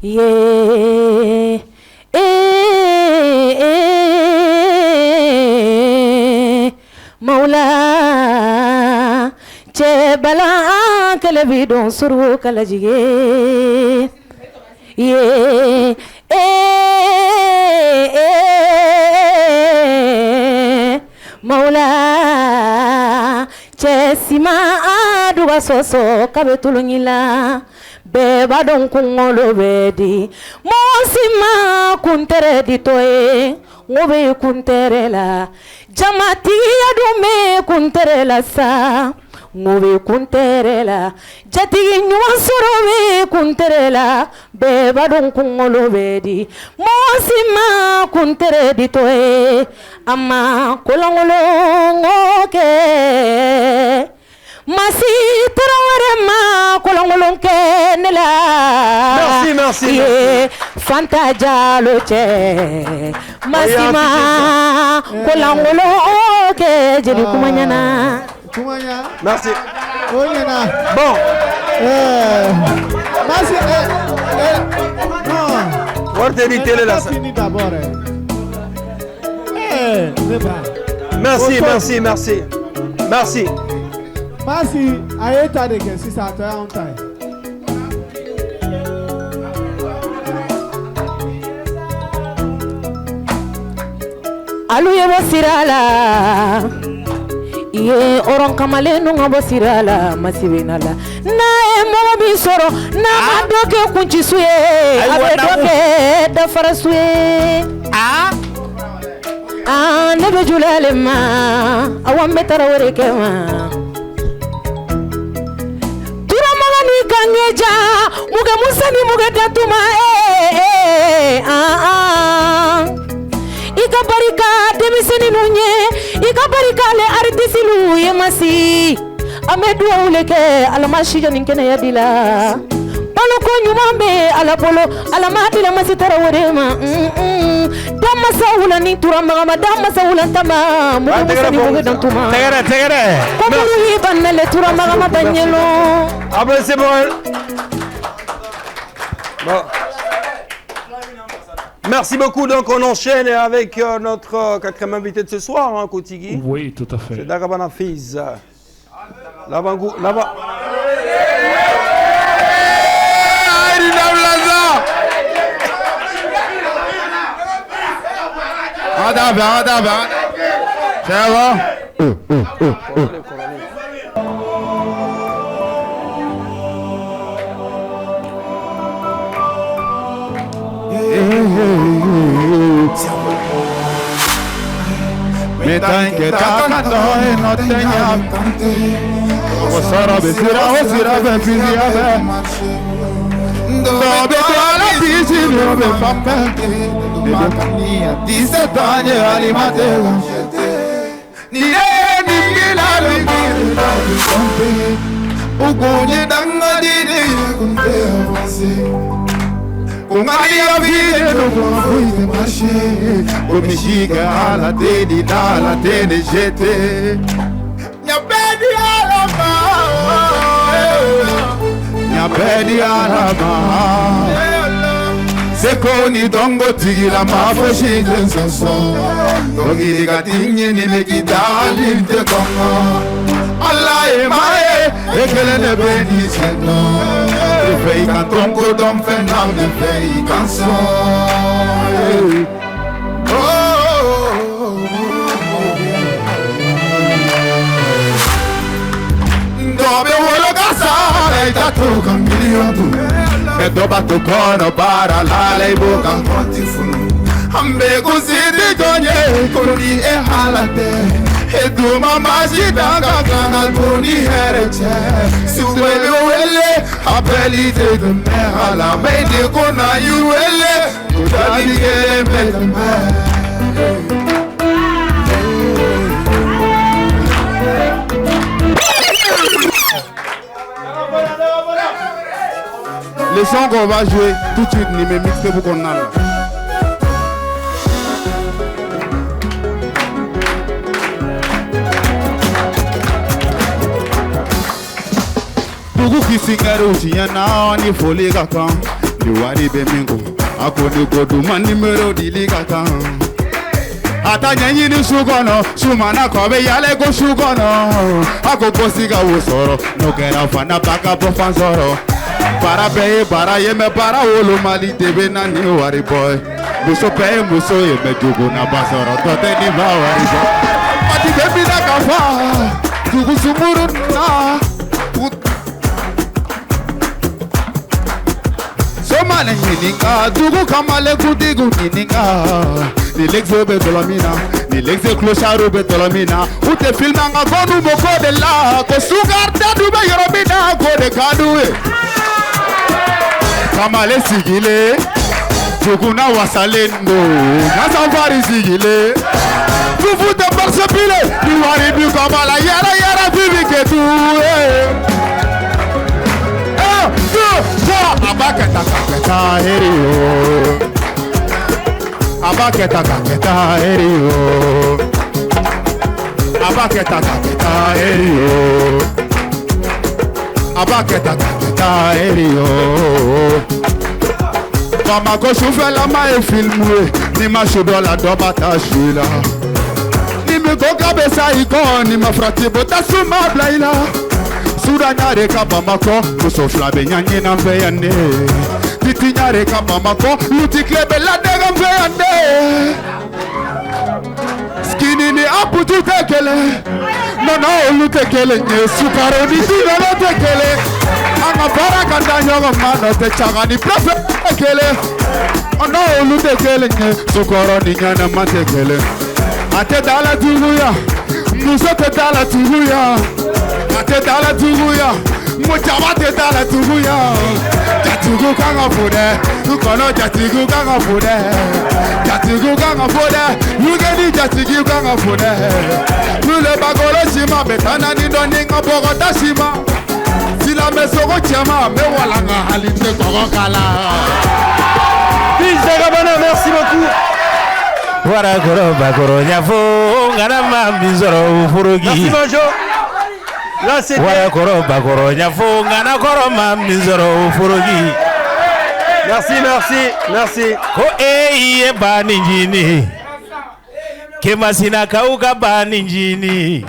Yeah. Maula Chebala Kalabidon Suru Kalajige. Yeah. Maula Chesima Aduga Soso Kabetulungila Beba Don Kungolo Bedi Mosima Kuntere Ditoe Ngobe Kunterela Jamati Adume Kunterela Sa Ngobe Kunterela Jati Nyuasorobe Kunterela Beba Don Kungolo Bedi Mosima Kuntere Ditoe Ama Kolongolo Ngoke Masi Traorema Kolongolonke Nela. Merci. Fanta Jaloche Masima Kolongolonke Jeli Kumanyana. Merci. Bon. Merci. Merci. Merci. Ayeta de que si ça te en taille. Alu ye bosirala. Iye oron kamale nunga bosirala masibinala. Na mo bi soro na madoke kunchi suye. Abe doke da farasuye. Ne be julale ma awan betara wore kema tura magani kangeja muga musani muga datuma ika barika demiseni nunye ika barika le artisilu yemasi amedu uleke alamashi janinkene yadila balo ko nyumambe ala bolo ala madila masitara wore ma dama saula ni turama madama saula tama mumusani muga dantuma Tegere comme lui banale turama mabanyelo après c'est bon. Merci beaucoup. Donc on enchaîne avec notre quatrième invité de ce soir, hein, Kotigi. Oui, tout à fait. C'est Dagabana Fiz. Là-bas. Ça va? Me tanqueta cantando no tenía Osara besira befizia be Dobe toala bisi dobe fampe Debe kania 17 ans alimate Nire ningila lingila Kompe Ugonye danga dide Kunte avance Kungani ya vide no kufuite marche Komishika ala tedi dala tedi jete Nyabedi alama Nyabedi alama Sekoni dongo tigila mafoshi densanso Dongi diga tingi ni mekidali te kongo Allah emae ekele ne beni seno Fei kan tronco dom fenam de fei canso Dove vuole casare dato cambiato E dopo toccano para la lei boca quanti funu Ambe così di togne corri e halate E tu mamma si danga canal boni herece Su wele wele apelite de me ala me de kona yu wele Kudali ke me de me Le son qu'on va jouer tout de suite, ni me mixer pour qu'on aille. Tugu kisingero tiana ni foli kaka, ni wari bemingo, akoni kodu man numero dili kaka. Ata nyanyi ni sugono, sumana kobe yale go sugono. Ako kosiga usoro, no kera fana baka po fanzoro. Para peye para yeme para wolo mali tebe na ni wari boy. Muso peye muso yeme jugu na basoro tote ni ba wari boy. Mati bebi na kafa, jugu sumuru na. Somale nininga, jugu kamale kudigu nininga. Ni l'exo betolomina, ni l'exo clocharo betolomina. Ute filmanga gonu moko de la, ko sugar dadu be yorobina ko de kadue. Kamale sigile, jukuna wasalendo, nasafari sigile. Fufu te persepile, ni wari bi kamala yara bibi ketu. Abaketa kaketa herio, abaketa kaketa herio, abaketa kaketa herio. abaketa kaketa erio Bamako shufela ma e filmwe ni mashudo la doba tashila ni mikoka besa iko ni mafrati bota suma blaila Sura nyare ka Bamako kusofla benyanyi na mveyane Titi nyare ka Bamako luti klebe la dega mveyane Skini ni aputu tekele Nono ulu tekele nye sukaro ni tino lo tekele Anga para kanda nyongo mano te chaga ni prefe tekele Ono ulu tekele nye sukaro ni nyana ma tekele Ate dala tuguya Muso te dala tuguya Ate dala tuguya Muchaba te dala tuguya Jatugu kanga fude Ukono jatigu kanga fude Jatigu kanga fude Yugeni jatigu kanga fude Nule bagolo shima Betana ni doni nga bogota shima Sila mesoko chema Me wala nga halite koko kala Fils de Gabana, merci beaucoup. Voilà, Koro Bakoro Nyafo, Ganama Bizoro Furugi. Merci, Manjo. Là, c'était. Voilà, Koro Bakoro Nyafo, Gana Koroma Bizoro Furugi. Merci, merci, merci. Ko e bani njini. Kemasina kauka bani njini.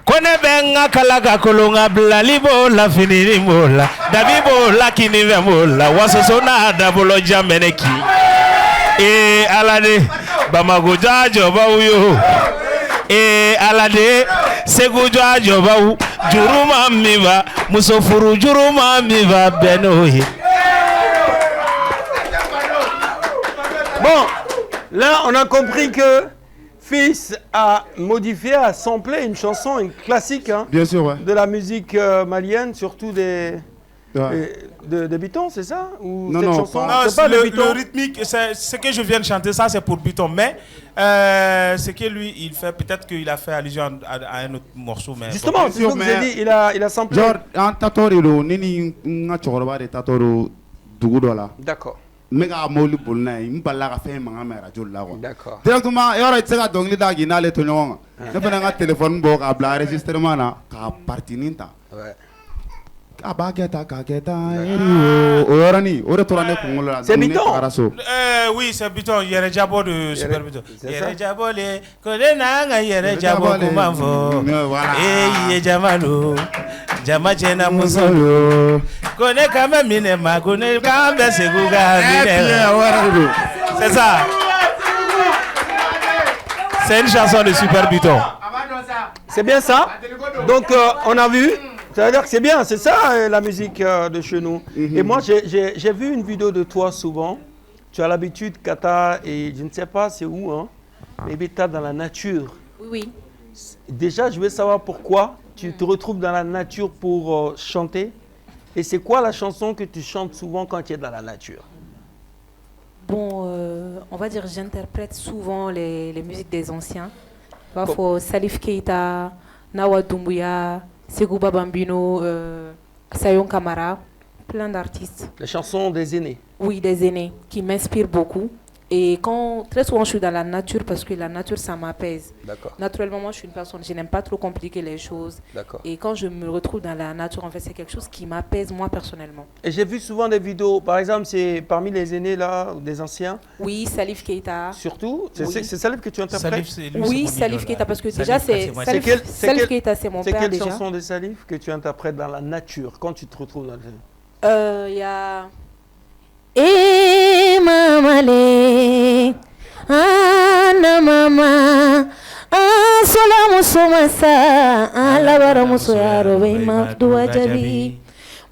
Kone benga kalaka kolonga blalibo la finiri mola. Dabibo la kinive mola. Wasosona dabolo jameneki. Alade Bamako jajoba uyo alade Segu jajoba u Juruma miva Musofuru juruma miva benohi. Bon, là on a compris que Fils a modifié, a samplé une chanson, une classique hein, bien sûr, ouais. de la musique malienne, surtout des de Biton, c'est ça? Ou non, cette non, chanson pas c'est pas de Biton. le rythmique, ce que je viens de chanter, ça c'est pour Biton, mais ce que lui il fait, peut-être qu'il a fait allusion à un autre morceau. Mais justement, c'est ce que vous avez dit, il a samplé. Genre, en tatorilo, nini nga chorba de tatoro dugudola. D'accord. Mega moli bolna, mbala ka fe manga mera jolla ko. D'accord. Directement, yoro tsega dongli da gina le tonyo. Ne fana nga téléphone bo ka bla enregistrement na ka parti ninta. Ouais. Abaketa kaketa erio. Orani, ore torane kungola. C'est Biton. Oui, c'est Biton, Yere Jabo de Super Biton. Yere Jabo le kodena nga Yere Jabo kumavo. Eh Yejamalo. Jama chena musolo. Kone kama mine ma kone kama seguga mine. C'est ça. C'est une chanson de Super Biton. C'est bien ça. Donc on a vu. Ça veut dire que c'est bien, c'est ça la musique de chez nous. Et moi j'ai vu une vidéo de toi souvent. Tu as l'habitude, Kata, et je ne sais pas c'est où, hein, mais tu es dans la nature. Oui. Déjà, je veux savoir pourquoi tu te retrouves dans la nature pour chanter. Et c'est quoi la chanson que tu chantes souvent quand tu es dans la nature? Bon, on va dire j'interprète souvent les musiques des anciens. Parfois Salif Keita, Nawa Doumbouya, Ségou Babambino, Sayon Kamara, plein d'artistes. Les chansons des aînés. Oui, des aînés, qui m'inspirent beaucoup. Et très souvent, je suis dans la nature parce que la nature, ça m'apaise. Naturellement, moi, je suis une personne, je n'aime pas trop compliquer les choses. Et quand je me retrouve dans la nature, en fait, c'est quelque chose qui m'apaise, moi, personnellement. Et j'ai vu souvent des vidéos, par exemple, c'est parmi les aînés, là, des anciens. Oui, Salif Keita. Surtout, c'est oui. Salif que tu interprètes? Oui, Salif Keita, parce que déjà, c'est Salif Keita, c'est mon père déjà. C'est quelle chanson de Salif que tu interprètes dans la nature, quand tu te retrouves dans la... Il y a... Eh mamale, ana mama, sola muso masa, labara muso yaro be mafdua jabi,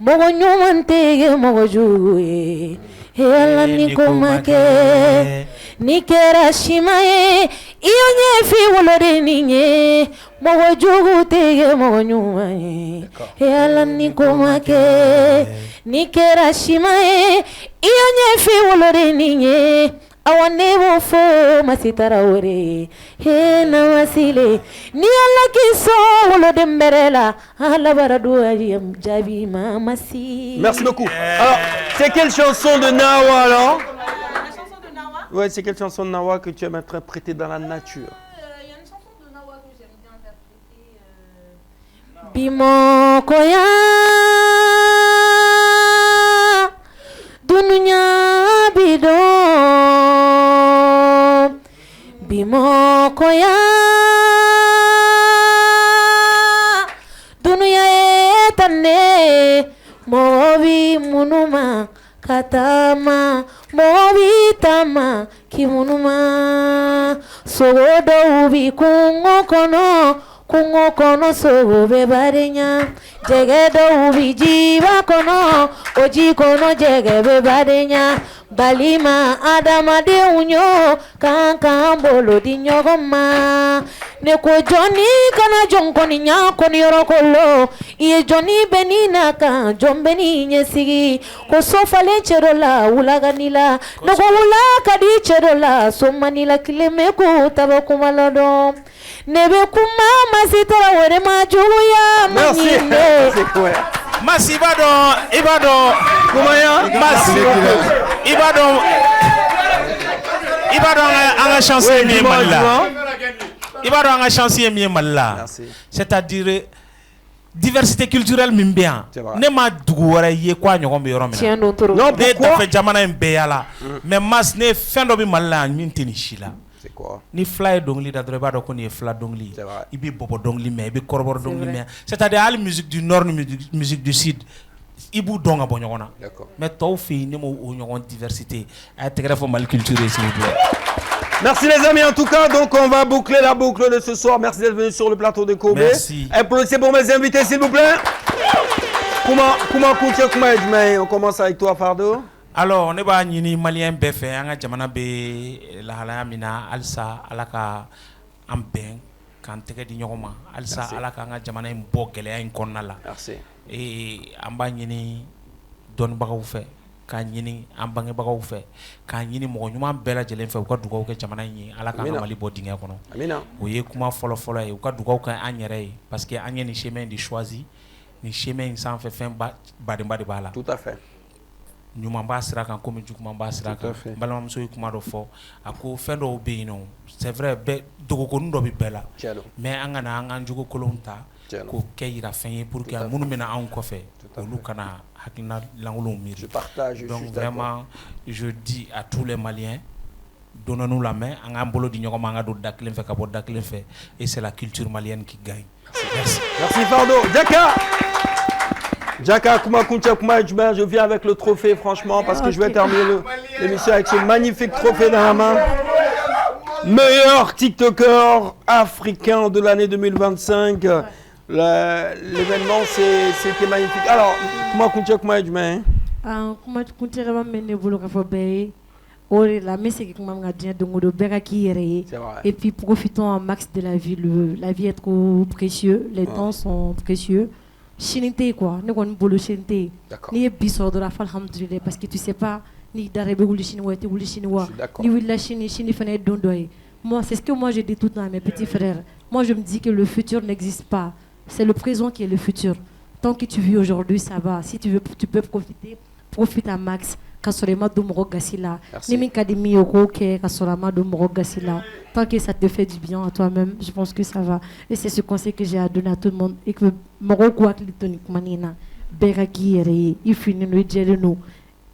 mogo nyumante mogo juye, ala nikomake, nikera shimaye, iyonye fi wolore ninye, mogo jugu tege mogo nyumaye, ala nikomake. Nikera shimae iyonye fi wolore ninye awane fo masitara ore he na wasile ni ala kiso wolode mberela ala baradu ayam jabi mamasi. Merci beaucoup. Alors, c'est quelle chanson de Nawa alors? La chanson de Nawa? Ouais, c'est quelle chanson de Nawa que tu aimes interpréter dans la nature? Il y a une chanson de Nawa que j'aime bien interpréter. Bimo Bimokoya Dununya bido Bimokoya Dunuya etane Mobi munuma Katama Mobi tama Kimunuma Sogodo ubi kungo kono sobe barenya Jegedo ubi jiba kono Oji kono jegebe barenya Balima adama de unyo Kankan bolo di nyogoma Neko Johnny kana jonkoni nya koni yorokolo Iye Johnny benina kan jombeni nyesigi Ko sofale cherola ulaganila Neko ula kadi cherola Somanila kileme ku tabakumalodo Nebe kuma masitara were majuya Merci. Merci Ibado. Kumaya. Merci. Ibado anga chanson mi malla. Ibado anga chanson mi malla. C'est-à-dire diversité culturelle min bien. Ne ma dugu wɛrɛ ye kwa ɲɔgɔn bɛ yɔrɔ min na. Non, ne pourquoi? t'a fɛ jamana in bɛɛ yala. Mais mas ne fɛn dɔ bɛ Mali la min tɛ nin si la. C'est quoi? Ni fila ye dɔnkili da dɔrɔn i b'a dɔn ko nin ye fila dɔnkili ye. I bɛ bɔbɔ dɔnkili mɛn, i bɛ kɔrɔbɔrɔ dɔnkili mɛn. C'est-à-dire hali musique du nord ni musique du sud i b'u dɔn ka bɔ ɲɔgɔn na. Mais tɔw fɛ yen ne m'o ɲɔgɔn diversité. A ye tɛgɛrɛ fɔ Mali culture s'il vous plaît. Merci les amis en tout cas, donc on va boucler la boucle de ce soir. Merci d'être venu sur le plateau de Kobe. Merci. Applaudissez pour mes invités s'il vous plaît. Comment on commence avec toi Fardo. Alors ne b'a ɲini malien bɛɛ fɛ an ka jamana bɛ lahalaya min na halisa Ala ka an bɛn k'an tɛgɛ di ɲɔgɔn ma halisa Ala k'an ka jamana in bɔ gɛlɛya in kɔnɔna la. Merci. An b'a ɲini dɔnnibagaw fɛ k'a ɲini an bangebagaw fɛ k'a ɲini mɔgɔ ɲuman bɛɛ lajɛlen fɛ u ka dugawu kɛ jamana in ye Ala k'an ka Mali bɔ dingɛ kɔnɔ. Amina. O ye kuma fɔlɔ-fɔlɔ ye u ka dugawu kɛ an yɛrɛ ye parce que an ye nin chemin de choisi nin chemin in sanfɛ fɛn badenba de b'a la. Tout à fait. Ɲuman b'a sira kan komi juguman b'a sira kan. Balimamuso ye kuma dɔ fɔ a ko fɛn dɔw bɛ yen nɔ c'est vrai bɛɛ dogokonin dɔ bɛ bɛɛ la mais an kana an k'an jogo kolon ta k'o kɛ yira fɛn ye pour que minnu bɛ na anw kɔfɛ olu kana hakilina lankolonw miiri. Donc vraiment je dis à tous les Maliens donnons-nous la main an k'an bolo di ɲɔgɔn ma an ka don da kelen fɛ ka bɔ da kelen fɛ et c'est la culture malienne qui gagne. Merci. Merci Fardo. Jaka Kuma Kuncha Kuma, je viens avec le trophée franchement parce que je vais terminer l'émission avec ce magnifique trophée dans la main. Meilleur TikToker africain de l'année 2025. L'événement c'était magnifique. Alors, Kuma Kuncha Kuma Kuma Kuncha Kuma mene bolo ka fobe. Ore la messe que Kuma ngadien dongodo beka ki yere. Et puis profitons un max de la vie. La vie est trop précieuse, les temps sont précieux. Chinité quoi, ne connais pas le chinité. Ni bisous de la femme alhamdoulilah parce que tu sais pas ni d'arriver ou le chinois ou le chinois. Ni où la Chine fait dondoy. Moi c'est ce que moi je dis tout le temps à mes petits frères. Moi je me dis que le futur n'existe pas. C'est le présent qui est le futur. Tant que tu vis aujourd'hui ça va. Si tu veux tu peux profiter, profite à max. Kasorema do moro gasila. Ni min kadimi yoko ke kasorama do moro gasila. Tant que ça te fait du bien à toi-même, je pense que ça va. Et c'est ce conseil que j'ai à donner à tout le monde. Et que moro kwa klitonik manina. Beraki yere, ifini no jere no.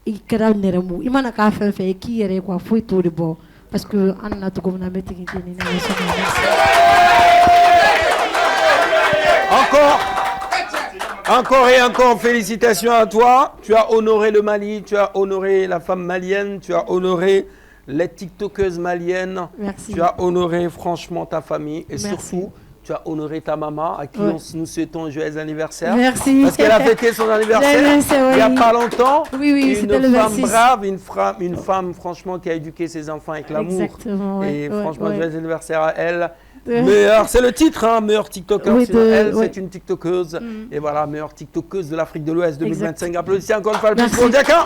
Ikara neremu. Imana ka fe ki yere kwa foi tout de bon. Parce que anna to comme na meti kini na Encore et encore, félicitations à toi. Tu as honoré le Mali, tu as honoré la femme malienne, tu as honoré les TikTokeuses maliennes. Merci. Tu as honoré franchement ta famille et surtout, tu as honoré ta maman à qui nous souhaitons un joyeux anniversaire. Merci. Parce qu'elle a fêté son anniversaire il n'y a pas longtemps. Oui, une femme brave, une femme franchement qui a éduqué ses enfants avec l'amour. Exactement. Et franchement, joyeux anniversaire à elle. Meilleure, c'est le titre, hein, meilleure TikToker. Elle, c'est une TikTokeuse. Et voilà, meilleure TikTokeuse de l'Afrique de l'Ouest 2025. Applaudissez encore une fois le plus pour Jaka.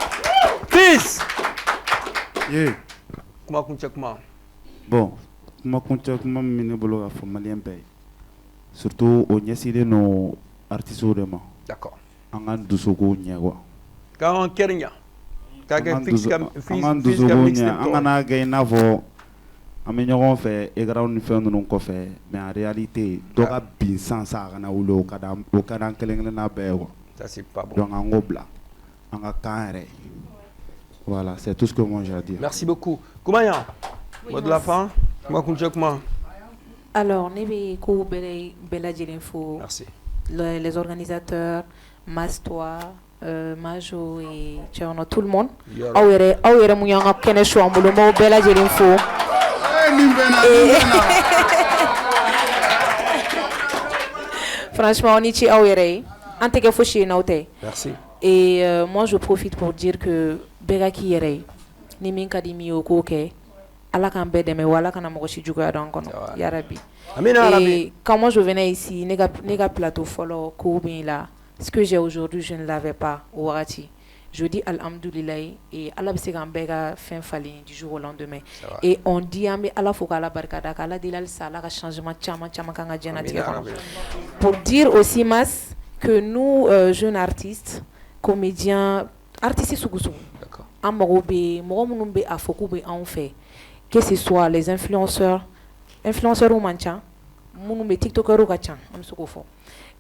Fils. Comment Kuma. Bon, comment mine bolo a malien bay. Surtout au nyeside no artistes de ma. D'accord. Angan dusoko nyagwa. Quand Kenya. Kaga fils Angan dusoko nya, angana gaina vo an bɛ ɲɔgɔn fɛ écran ni fɛn ninnu kɔfɛ mais en réalité dɔ ka bin san sa a kana wuli o ka d'an kelen-kelenna bɛɛ ye quoi. Ça c'est pas bon. Donc an k'o bila an ka kan yɛrɛ. Voilà, c'est tout ce que moi j'ai à dire. Merci beaucoup. Koumaya, mot de la fin. Alors, ne bɛ ko bɛɛ lajɛlen fo. Merci. Les organisateurs, Mastoa, Majo et Tcherno, tout le monde. Aw yɛrɛ mun y'an ka kɛnɛ su an bolo, n b'aw bɛɛ lajɛlen fo. Franchement, on y ci aw yɛrɛ ye. An tɛ kɛ fosi ye n'aw tɛ. Merci. Et moi, je profite pour dire que bɛɛ ka k'i yɛrɛ ye. Ni min ka di min ye o k'o kɛ. Allah k'an bɛɛ dɛmɛ wa Allah kana mɔgɔ si juguya don an kɔnɔ. Ya Rabbi. Et quand moi je venais ici, ne ka plateau fɔlɔ kow bɛ la. Ce que j'ai aujourd'hui, je ne l'avais pas au wagati. Je dis alhamdoulilah et Allah bɛ se k'an bɛɛ ka fɛn falen du jour au lendemain. Et on dit an bɛ Allah fo k'Ala barikada k'Ala deli halisa Allah ka changement caman kan ka diɲɛnatigɛ kɔnɔ. Pour dire aussi Mas que nous jeunes artistes, comédiens, artistes sugu sugu. An mago bɛ mɔgɔ minnu bɛ a fɔ k'u bɛ anw fɛ. Que ce soit les influenceurs ou mancha, TikTokers ou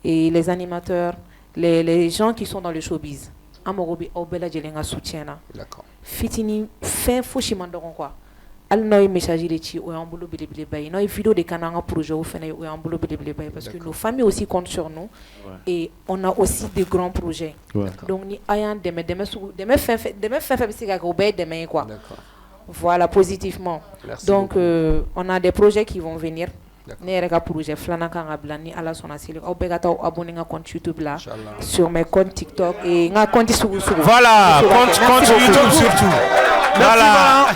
et les animateurs, les gens qui sont dans le showbiz, amogobi obela jelenga soutien na. D'accord. Fitini fin fouchi mandoron quoi. Al noy message de chi ou ambulo bele bay, noy vidéo de kananga projet ou fene ou ambulo bele bay parce que nos familles aussi comptent sur nous et on a aussi des grands projets. Donc ni ayan demain fin bisiga ko bay demain quoi. Voilà, positivement. Merci donc on a des projets qui vont venir. Ne rega projet flana kan abla ni ala sona sili au begata abonner un compte YouTube là sur mes comptes TikTok et un compte sur voilà, compte YouTube surtout. Voilà.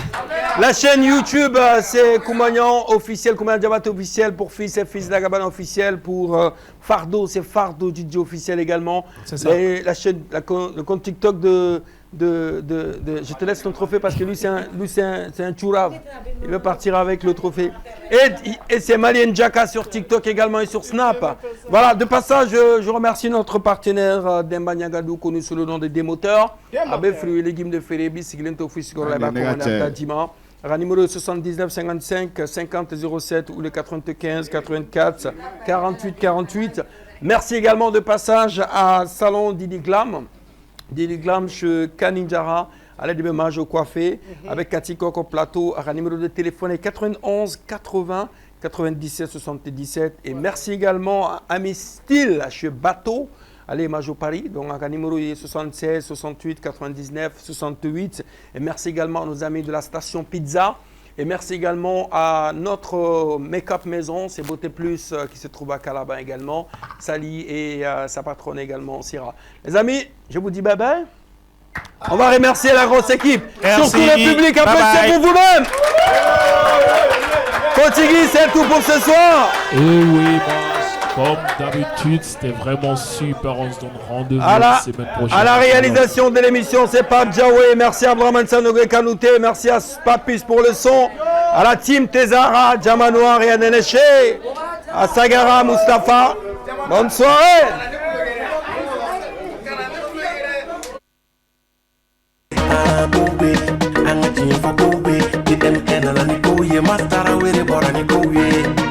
La chaîne YouTube c'est Koumanian officiel, Koumanian Diabaté officiel pour Fils et Fils Dagabana officiel pour Fardo, c'est Fardo DJ officiel également. La chaîne le compte TikTok de je te laisse ton trophée parce que lui c'est un chourave. Il veut partir avec le trophée. Et c'est Malien Jaka sur TikTok également et sur Snap. Voilà, de passage, je remercie notre partenaire Demba Niagadou connu sous le nom de Démoteur. Abe fruits et légumes de Férébi, Siglent Office Dima. Numéro 79 55 50 07 ou le 95 84 48 48. Merci également de passage à Salon Didi Glam. Didi Glam chez Kaninjara, à l'aide de Majo Coiffé, avec Cathy Coq au plateau, à numéro de téléphone est 91 80 97 77. Et merci également à Ami Style chez Bateau, allez Majo Paris, donc à numéro est 76 68 99 68. Et merci également à nos amis de la station Pizza. Et merci également à notre make-up maison, c'est Beauté Plus qui se trouve à Calaban également. Sally et sa patronne également, Syrah. Les amis, je vous dis bye bye. On va remercier la grosse équipe. Merci. Surtout le public, applaudissez pour vous-même. Kotigui, c'est tout pour ce soir. Et oui, comme d'habitude, c'était vraiment super. On se donne rendez-vous la semaine prochaine. À la réalisation de l'émission, c'est Pape Djaoué. Merci à Abdraman Sanogue Kanouté. Merci à Papis pour le son. À la team Tezara, Djamanoir et Aneneche. À Sagara, Mustapha. Bonne soirée. Mastara wele borani ko ye